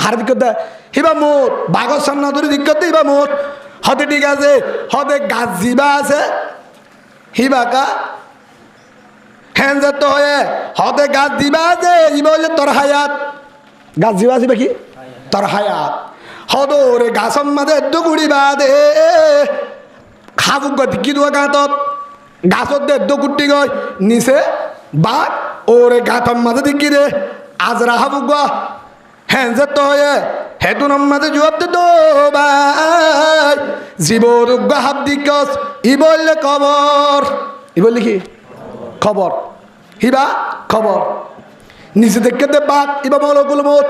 হার দিক দেয় হিবা মোট বাঘর সামনে ধরে দিক করতে হিবা মোট হতে ঠিক আছে হতে গাছ জিবা আছে হিবা কা হ্যাঁ তো হয়ে হতে গাছ দিবা আছে ইবা হলে তোর হায়াত গাছ জিবা আছে কি তোর হায়াত হদ ওরে গাছর মাঝে দুগুড়ি বাদে খাবুক গতি কি দোয়া গাঁতত গাছত দে দুগুটি গয় নিচে বাঘ ওরে গাঁতর মাঝে দিকি দে আজরা হাবুক গা হ্যাঁ তো হয়ে হেতু মাঝে জবাব দে তো ভাই জীবর হাব দিকস ই বললে খবর ই বললে কি খবর হিবা খবর নিচে দেখতে দে বাঘ ইবা বলো গুলো মত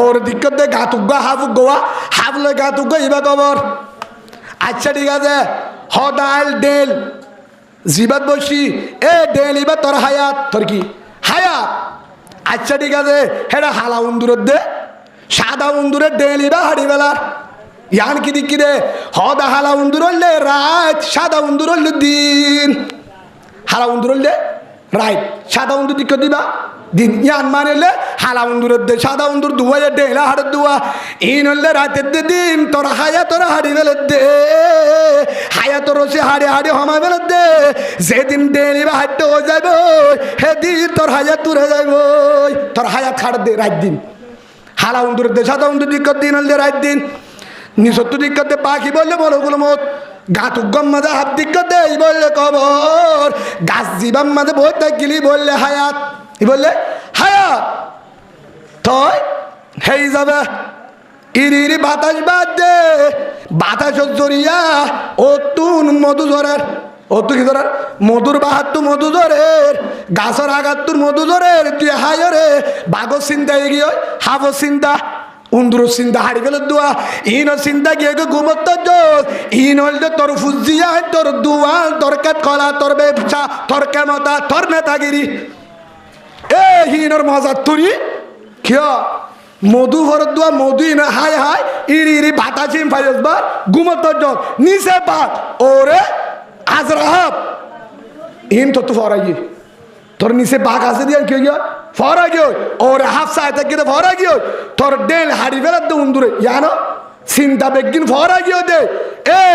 ওর দিক্কত দে গাতুক হাফুক গোয়া হাফলে গাতুক ইবা খবর আচ্ছা ঠিক আছে হদাল ডেল জিবাত বসি এ ডেল ইবা তোর হায়াত তোর কি হায়াত আচ্ছা ঠিক আছে হেটা হালা উন্দুরের দে সাদা উন্দুরের ডেল ইবা হাড়ি বেলার ইয়ান কি দিক কি দে হদা হালা উন্দুর হলে রাত সাদা উন্দুর হলে দিন হালা উন্দুর হলে রাইট সাদা উন্দুর দিক দিবা দিন ইয়ান মানেলে হালা উন্দুরের দে সাদা উন্দুর দুয়া ডেলা হাড়ের দুয়া ইন হলে রাতের দে দিন তোর হায়া তোর হাড়ি বেলের দে হায়া তোর সে হাড়ি হাড়ি হমা বেলের দে যেদিন ডেলিবা হাঁটতে হয়ে যাইব সেদিন তোর হায়া তুরে যাইব তোর হায়া খাড় দে রাত দিন হালা উন্দুরের দে সাদা উন্দুর দিক দিন হলে রাত দিন নিঃসত্তর দিক দে পাখি বললে বলো গুলো মত গাতুক গম মাঝে হাত দিক দে বললে খবর গাছ জীবাম মাঝে বই থাকিলি বললে হায়াত ই বললে হায়াত তয় হেই যাবে ইরি ইরি বাতাস বাদ দে বাতাস জরিয়া ও তুন মধু জরের ও তু কি ধরার মধুর বাহাত্তু মধু জরের গাছর আগাত্তুর মধু জরের তুই হায়রে বাঘর চিন্তা এগিয়ে হাবো চিন্তা উন্দুর চিন্তা হারি গেল দোয়া ইন চিন্তা গিয়ে ঘুমত ইন হল তোর ফুজিয়া তোর দুয়াল তোর কাত কলা তোর ব্যবসা তোর কেমতা তোর নেতাগিরি এ হিনর মজা তুরি কিয় মধু ভর দোয়া মধু ইন হাই হাই ইরি ইরি ভাতা চিম ফাইজবার ঘুমত নিচে বাদ ওরে আজরাহাব ইন তো তু ফরাই তোর নিচে বাঘ আছে দিয়ে কি গিয়ে ফরা গিয়ে ওরে হাফ সাইতে গিয়ে ফরা গিয়ে তোর ডেল হাড়ি বেলার দে উন্দুরে জানো চিন্তা বেগিন ফরা গিয়ে দে এ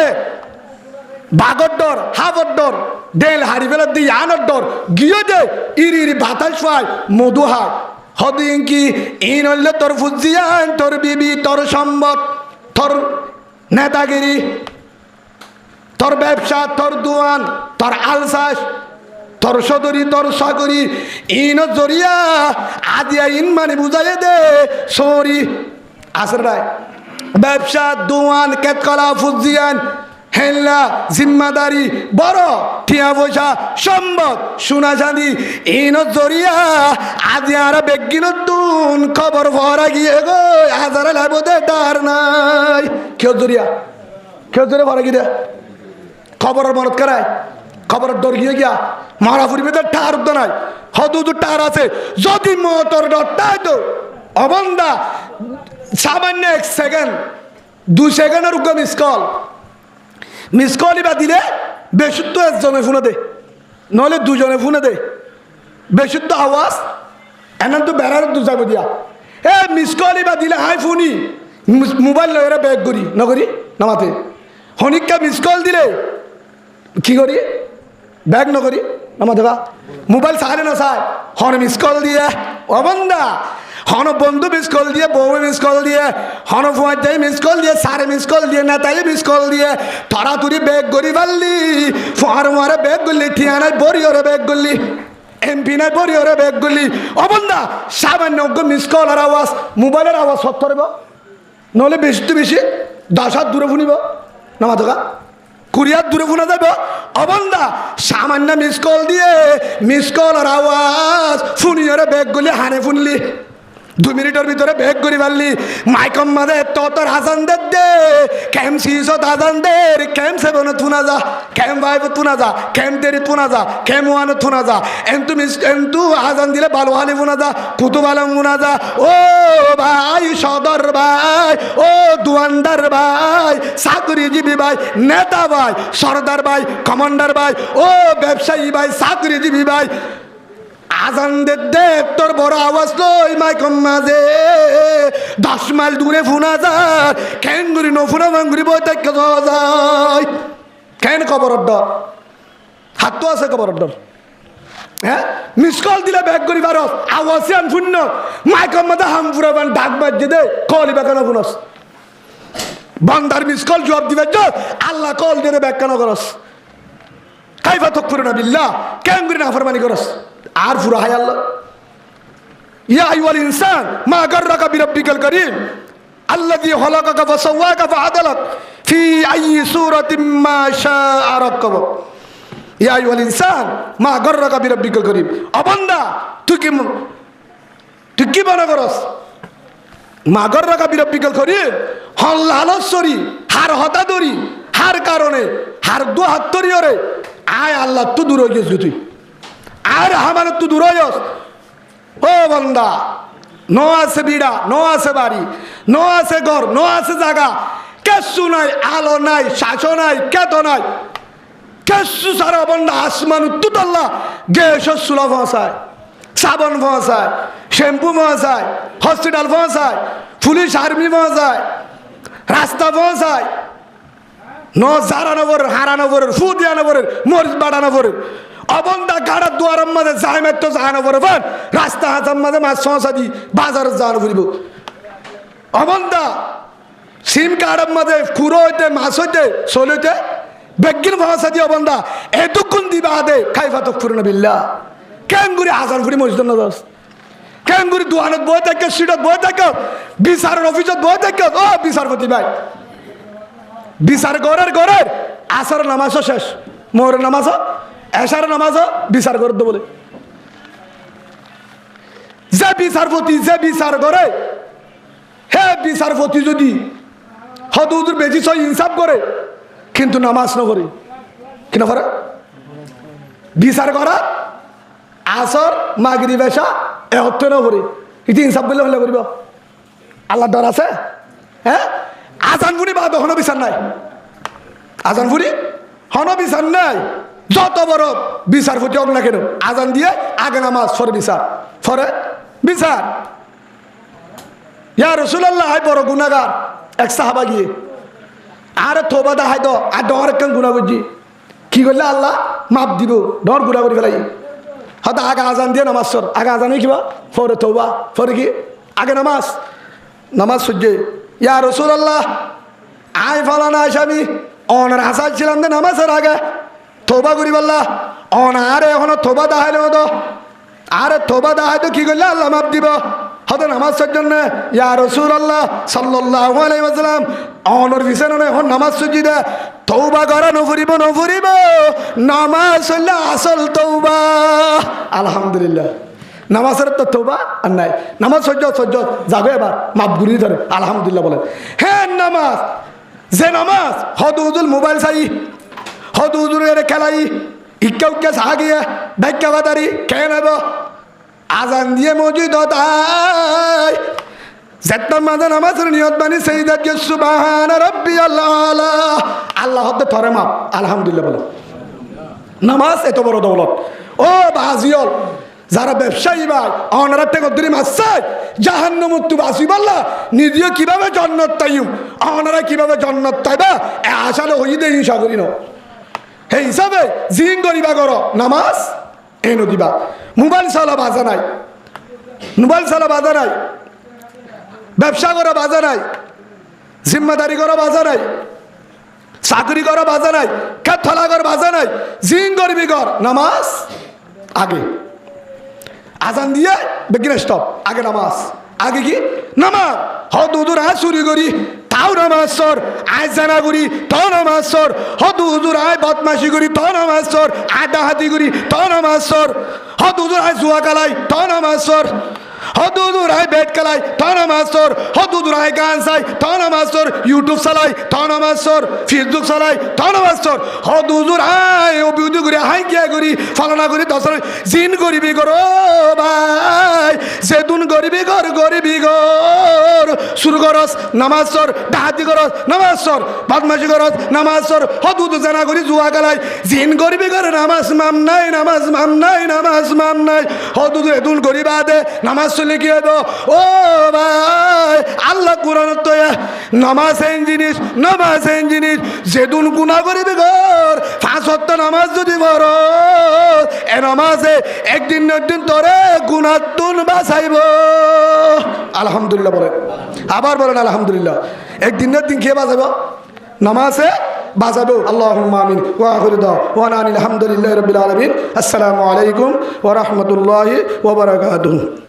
বাঘর ডর হাফর ডর ডেল হাড়ি বেলার দিয়ে আনর ডর গিয়ে দে ইরি ইরি বাতাস পায় মধু হায় হদিন কি ইন হলে তোর ফুজিয়ান তোর বিবি তোর সম্পদ তোর নেতাগিরি তোর ব্যবসা তোর দোয়ান তোর আলসাস তোর সদরি তোর সাগরি ইন জরিয়া আদিয়া ইন মানে বুঝাই দে সরি আসর রায় ব্যবসা দোয়ান কেতকলা ফুজিয়ান হেল্লা জিম্মাদারি বড় ঠিয়া পয়সা সম্পদ সোনা চাঁদি ইন জরিয়া আজি আর বেগিন তুন খবর ভরা গিয়ে গো হাজার লাগবো দে তার নাই কেউ জরিয়া ভরা গিয়ে খবরের মনত করায় খবরের ডর গিয়ে গিয়া মারা ফুরিবে তো টার উদ্দ নাই হদু টার আছে যদি মোটর ডরটাই তো অবন্দা সামান্য 1 সেকেন্ড 2 সেকেন্ডের উপর মিস কল বা দিলে বেশুদ্ধ একজনে ফোনে দে নহলে দুজনে ফোনে দে বেশুদ্ধ আওয়াজ এমন তো বেড়ার দু যাবো দিয়া এ মিস কল বা দিলে হাই ফোনি মোবাইল লয়েরা ব্যাগ করি নকরি নামাতে হনিকা মিস কল দিলে কি করি ব্যাগ নকরি নামাতে বা মোবাইল সারে না চাই হন মিস কল দিয়ে অবন্দা হন বন্ধু মিস কল দিয়ে বউ মিস কল দিয়ে হন ফুয়ার যাই মিস কল দিয়ে সারে মিস কল দিয়ে নেতাই মিস কল দিয়ে তরাতুরি ব্যাগ করি পারলি ফুয়ার মারে ব্যাগ করলি ঠিয়ানায় বরিওরে ব্যাগ করলি এমপি নাই বরিওরে ব্যাগ করলি অবন্দা সামান্য মিস কলের আওয়াজ মোবাইলের আওয়াজ সত্তরব নহলে বেশি তো বেশি 10 হাত দূরে ফুনিব নামাতে গা 20 হাত দূরে ফোনা যাব অবন্দা সামান্য মিস কল দিয়ে মিস কলের আওয়াজ ফুনিওরে ব্যাগ করলি হানে ফুনলি 2 মিনিটের ভিতরে ব্যাগ করি পারলি মাইকম মাঝে তোর হাসান দে ক্যাম 600 হাজান দে ক্যাম 7 তুনা যা ক্যাম 5 তুনা যা ক্যাম 3 তুনা যা ক্যাম 1 তুনা যা এন্তু হাসান দিলে ভালো হালি ফুনা যা কুতু ভালো মুনা যা ও ভাই সদর ভাই ও দুয়ান্দার ভাই চাকরিজীবী ভাই নেতা ভাই সর্দার ভাই কমান্ডার ভাই ও ব্যবসায়ী ভাই চাকরিজীবী ভাই আজান দে তোর বড় আওয়াজ লই মাইকম মাঝে 10 মাইল দূরে ফোনা যায় কেন গুরি নফুনা ভাঙ্গুরি বই দেখে যায় কেন খবরের ডর হাত তো আছে খবরের ডর হ্যাঁ মিস কল দিলে ব্যাগ করি পারস আওয়াজ আন শূন্য মাইকম মাঝে হাম ফুরাবান ডাক বাজছে দে কলি বেকানো শুনস বান্দার মিস কল জবাব দিবে আল্লাহ কল দিয়ে ব্যাগ কেন করস কাইফা তকফুরুনা বিল্লাহ কেন গুরি নাফরমানি করস আর ফুরা হায় আল্লাহ ইয়া আইয়ুহাল ইনসান মা গাররাকা বিরাব্বিকাল কারীম আল্লাযী খালাকাকা ফাসাওয়াকা ফাআদালাক ফি আইয়ি সূরাতিন মা শাআ রাক্কাবাক ইয়া আইয়ুহাল ইনসান মা গাররাকা বিরাব্বিকাল কারীম ও বান্দা তুই কি মনে করস মা গাররাকা বিরাব্বিকাল কারীম হল লালসরি হার হতাদরি হার কারণে হার দু হাত তরিয়রে আয় আল্লাহ তো দূর হয়ে গেছিস তুই আর আমার তো দূর হয়ে ও বান্দা ন আছে বিড়া ন আছে বাড়ি ন আছে ঘর ন আছে জায়গা কেসু নাই আলো নাই শাসো নাই কেত নাই কেসু সারা বান্দা আসমান তুতাল্লাহ গ্যাস চুলা পৌঁছায় সাবান পৌঁছায় শ্যাম্পু পৌঁছায় হসপিটাল পৌঁছায় পুলিশ আর্মি পৌঁছায় রাস্তা পৌঁছায় ন জারানগরের হারানগরের ফুদিয়ানগরের মরিচ বাড়ানগরের অবন্দা গাড়ার দুয়ারের মাঝে যাই মাত্র জাহানো পড়বেন রাস্তা হাতার মাঝে মাছ সমস্যা দি বাজারে জাহানো ফুরিব অবন্দা সিম কার্ডের মাঝে কুড়ো হইতে মাছ হইতে চল হইতে বেগিন সমস্যা দি অবন্দা এতক্ষণ দিবা দে খাইফা তো ফুরনা বিল্লা কেন গুড়ি হাজার ফুরি মসজিদ না দাস কেন গুড়ি দোয়ানত বই থাকে সিটত বই থাকে বিচারের অফিসত বই থাকে ও বিচারপতি ভাই বিচার ঘরের আসার নামাজও শেষ মোহরের নামাজও এশার নামাজও বিচার করে বলে যে বিচারপতি যে বিচার করে হে বিচারপতি যদি হদুদুর বেশি ছয় ইনসাফ করে কিন্তু নামাজ না করে কি না করে বিচার করা আসর মাগরি বেশা এ হত্যা না করে ইতি ইনসাফ করলে হলে করিব আল্লাহ ডর আছে হ্যাঁ আজান ফুরি বা হন বিচার নাই আজান ফুরি হন বিচার নাই যত বড় বিচারপতি হোক না কেন আজান দিয়ে আগে নামাজ ফরে বিচার ফরে বিচার ইয়া রাসূলুল্লাহ হাই বড় গুনাহগার এক সাহাবা গিয়ে আরে তোবা দা হাই দ আর ডর কেন গুনাহ করছি কি করলে আল্লাহ মাপ দিব ডর গুনাহ করে ফেলাই হয়তো আগে আজান দিয়ে নামাজ সর আগে আজানে কিবা ফরে তোবা ফরে কি আগে নামাজ সূর্যে ইয়া রাসূলুল্লাহ আই ফালানা আসামি অনার হাসাল ছিলাম যে নামাজের আগে তোবা করি বললা অনারে এখনো তোবা দাহাইলে মতো আরে তোবা দাহাই তো কি করলে আল্লাহ মাপ দিব হয়তো নামাজের জন্য ইয়া রাসূলুল্লাহ সাল্লাল্লাহু আলাইহি ওয়াসাল্লাম অনর বিছানা এখন নামাজ সুজি দে তওবা করা নফরিব নামাজ হইলে আসল তওবা আলহামদুলিল্লাহ নামাজের তো তওবা আর নাই নামাজ সহ্য যাবে এবার মাপ গুলি ধরে আলহামদুলিল্লাহ বলেন হ্যাঁ নামাজ যে নামাজ হদুদুল মোবাইল চাই হদুদুরের খেলাই ইক্কা উক্কা সাহাগিয়ে ব্যাখ্যা বাদারি কে নেব আজান দিয়ে মসজিদ হতাই যেটা মাঝে নামাজের নিয়ত বানি সেই দেখে সুবহান রাব্বিয়াল আলা আল্লাহ হতে থরে মাপ আলহামদুলিল্লাহ বলেন নামাজ এত বড় দৌলত ও বাজিয়ল যারা ব্যবসায়ী ভাই অনারা টেক ধরে মারছে জাহান্নামত তু বাসি বললা নিজেও কিভাবে জান্নাত তাইম অনারা কিভাবে জান্নাত তাইবা আসলে হই দে হিংসা করি না সেই হিসাবে জিন করিবা করো নামাজ এনো দিবা মোবাইল চালা বাজা নাই ব্যবসা করা বাজা নাই জিম্মাদারি করা বাজা নাই চাকরি করা বাজা নাই খেতলা কর বাজা নাই জিন করবি কর নামাজ আগে আজান দিয়ে বেগিন স্টপ আগে নামাজ আগে কি নামাজ হদুদুর আয় চুরি করি তাও নামাজ সর আয় জানা করি তাও নামাজ সর হদুদুর আয় বদমাশি করি তাও নামাজ সর আয় ডাহাতি করি তাও নামাজ সর হদুদুর আয় জুয়া কালাই তাও নামাজ সর হদুদুরাই বেট খেলাই তা নামাজ পড়, হদুদুরাই গান চাই তা নামাজ পড়, ইউটিউব চালাই তা নামাজ পড়, ফেসবুক চালাই তা নামাজ পড়, হদুদুরাই অভিউদি করে হাই কিয়া করি ফালনা করি দশ জিন গরিবি করো ভাই, যেদুন গরিবি ঘর শুরু করস নামাজ পড়, ডাহাতি করস নামাজ পড়, বদমাশি করস নামাজ পড়, হদুদ জানা করি জুয়া খেলাই জিন গরিবি করে নামাজ মাম নাই, নামাজ মাম নাই, নামাজ মাম নাই, হদুদ এদুন গরিবা দে নামাজ চলে কি দো ও ভাই। আল্লাহ কোরআন তো নামাজ এন জিনিস, নামাজ এন জিনিস, যেদুন গুনাহ করিবি ঘর 5 ওয়াক্ত নামাজ যদি পড়ো এ নামাজে একদিন না একদিন তোরে গুনাতুন বাঁচাইব। আলহামদুলিল্লাহ বলেন, আবার বলেন আলহামদুলিল্লাহ। একদিন না একদিন খেয়ে বাঁচাবো, নামাজে বাঁচাবো। আল্লাহুম্মা আমিন ওয়া আখিরু দাওয়ানা আলহামদুলিল্লাহি রাব্বিল আলামিন। আসসালামু আলাইকুম ওয়া রাহমাতুল্লাহি ওয়া বারাকাতুহু।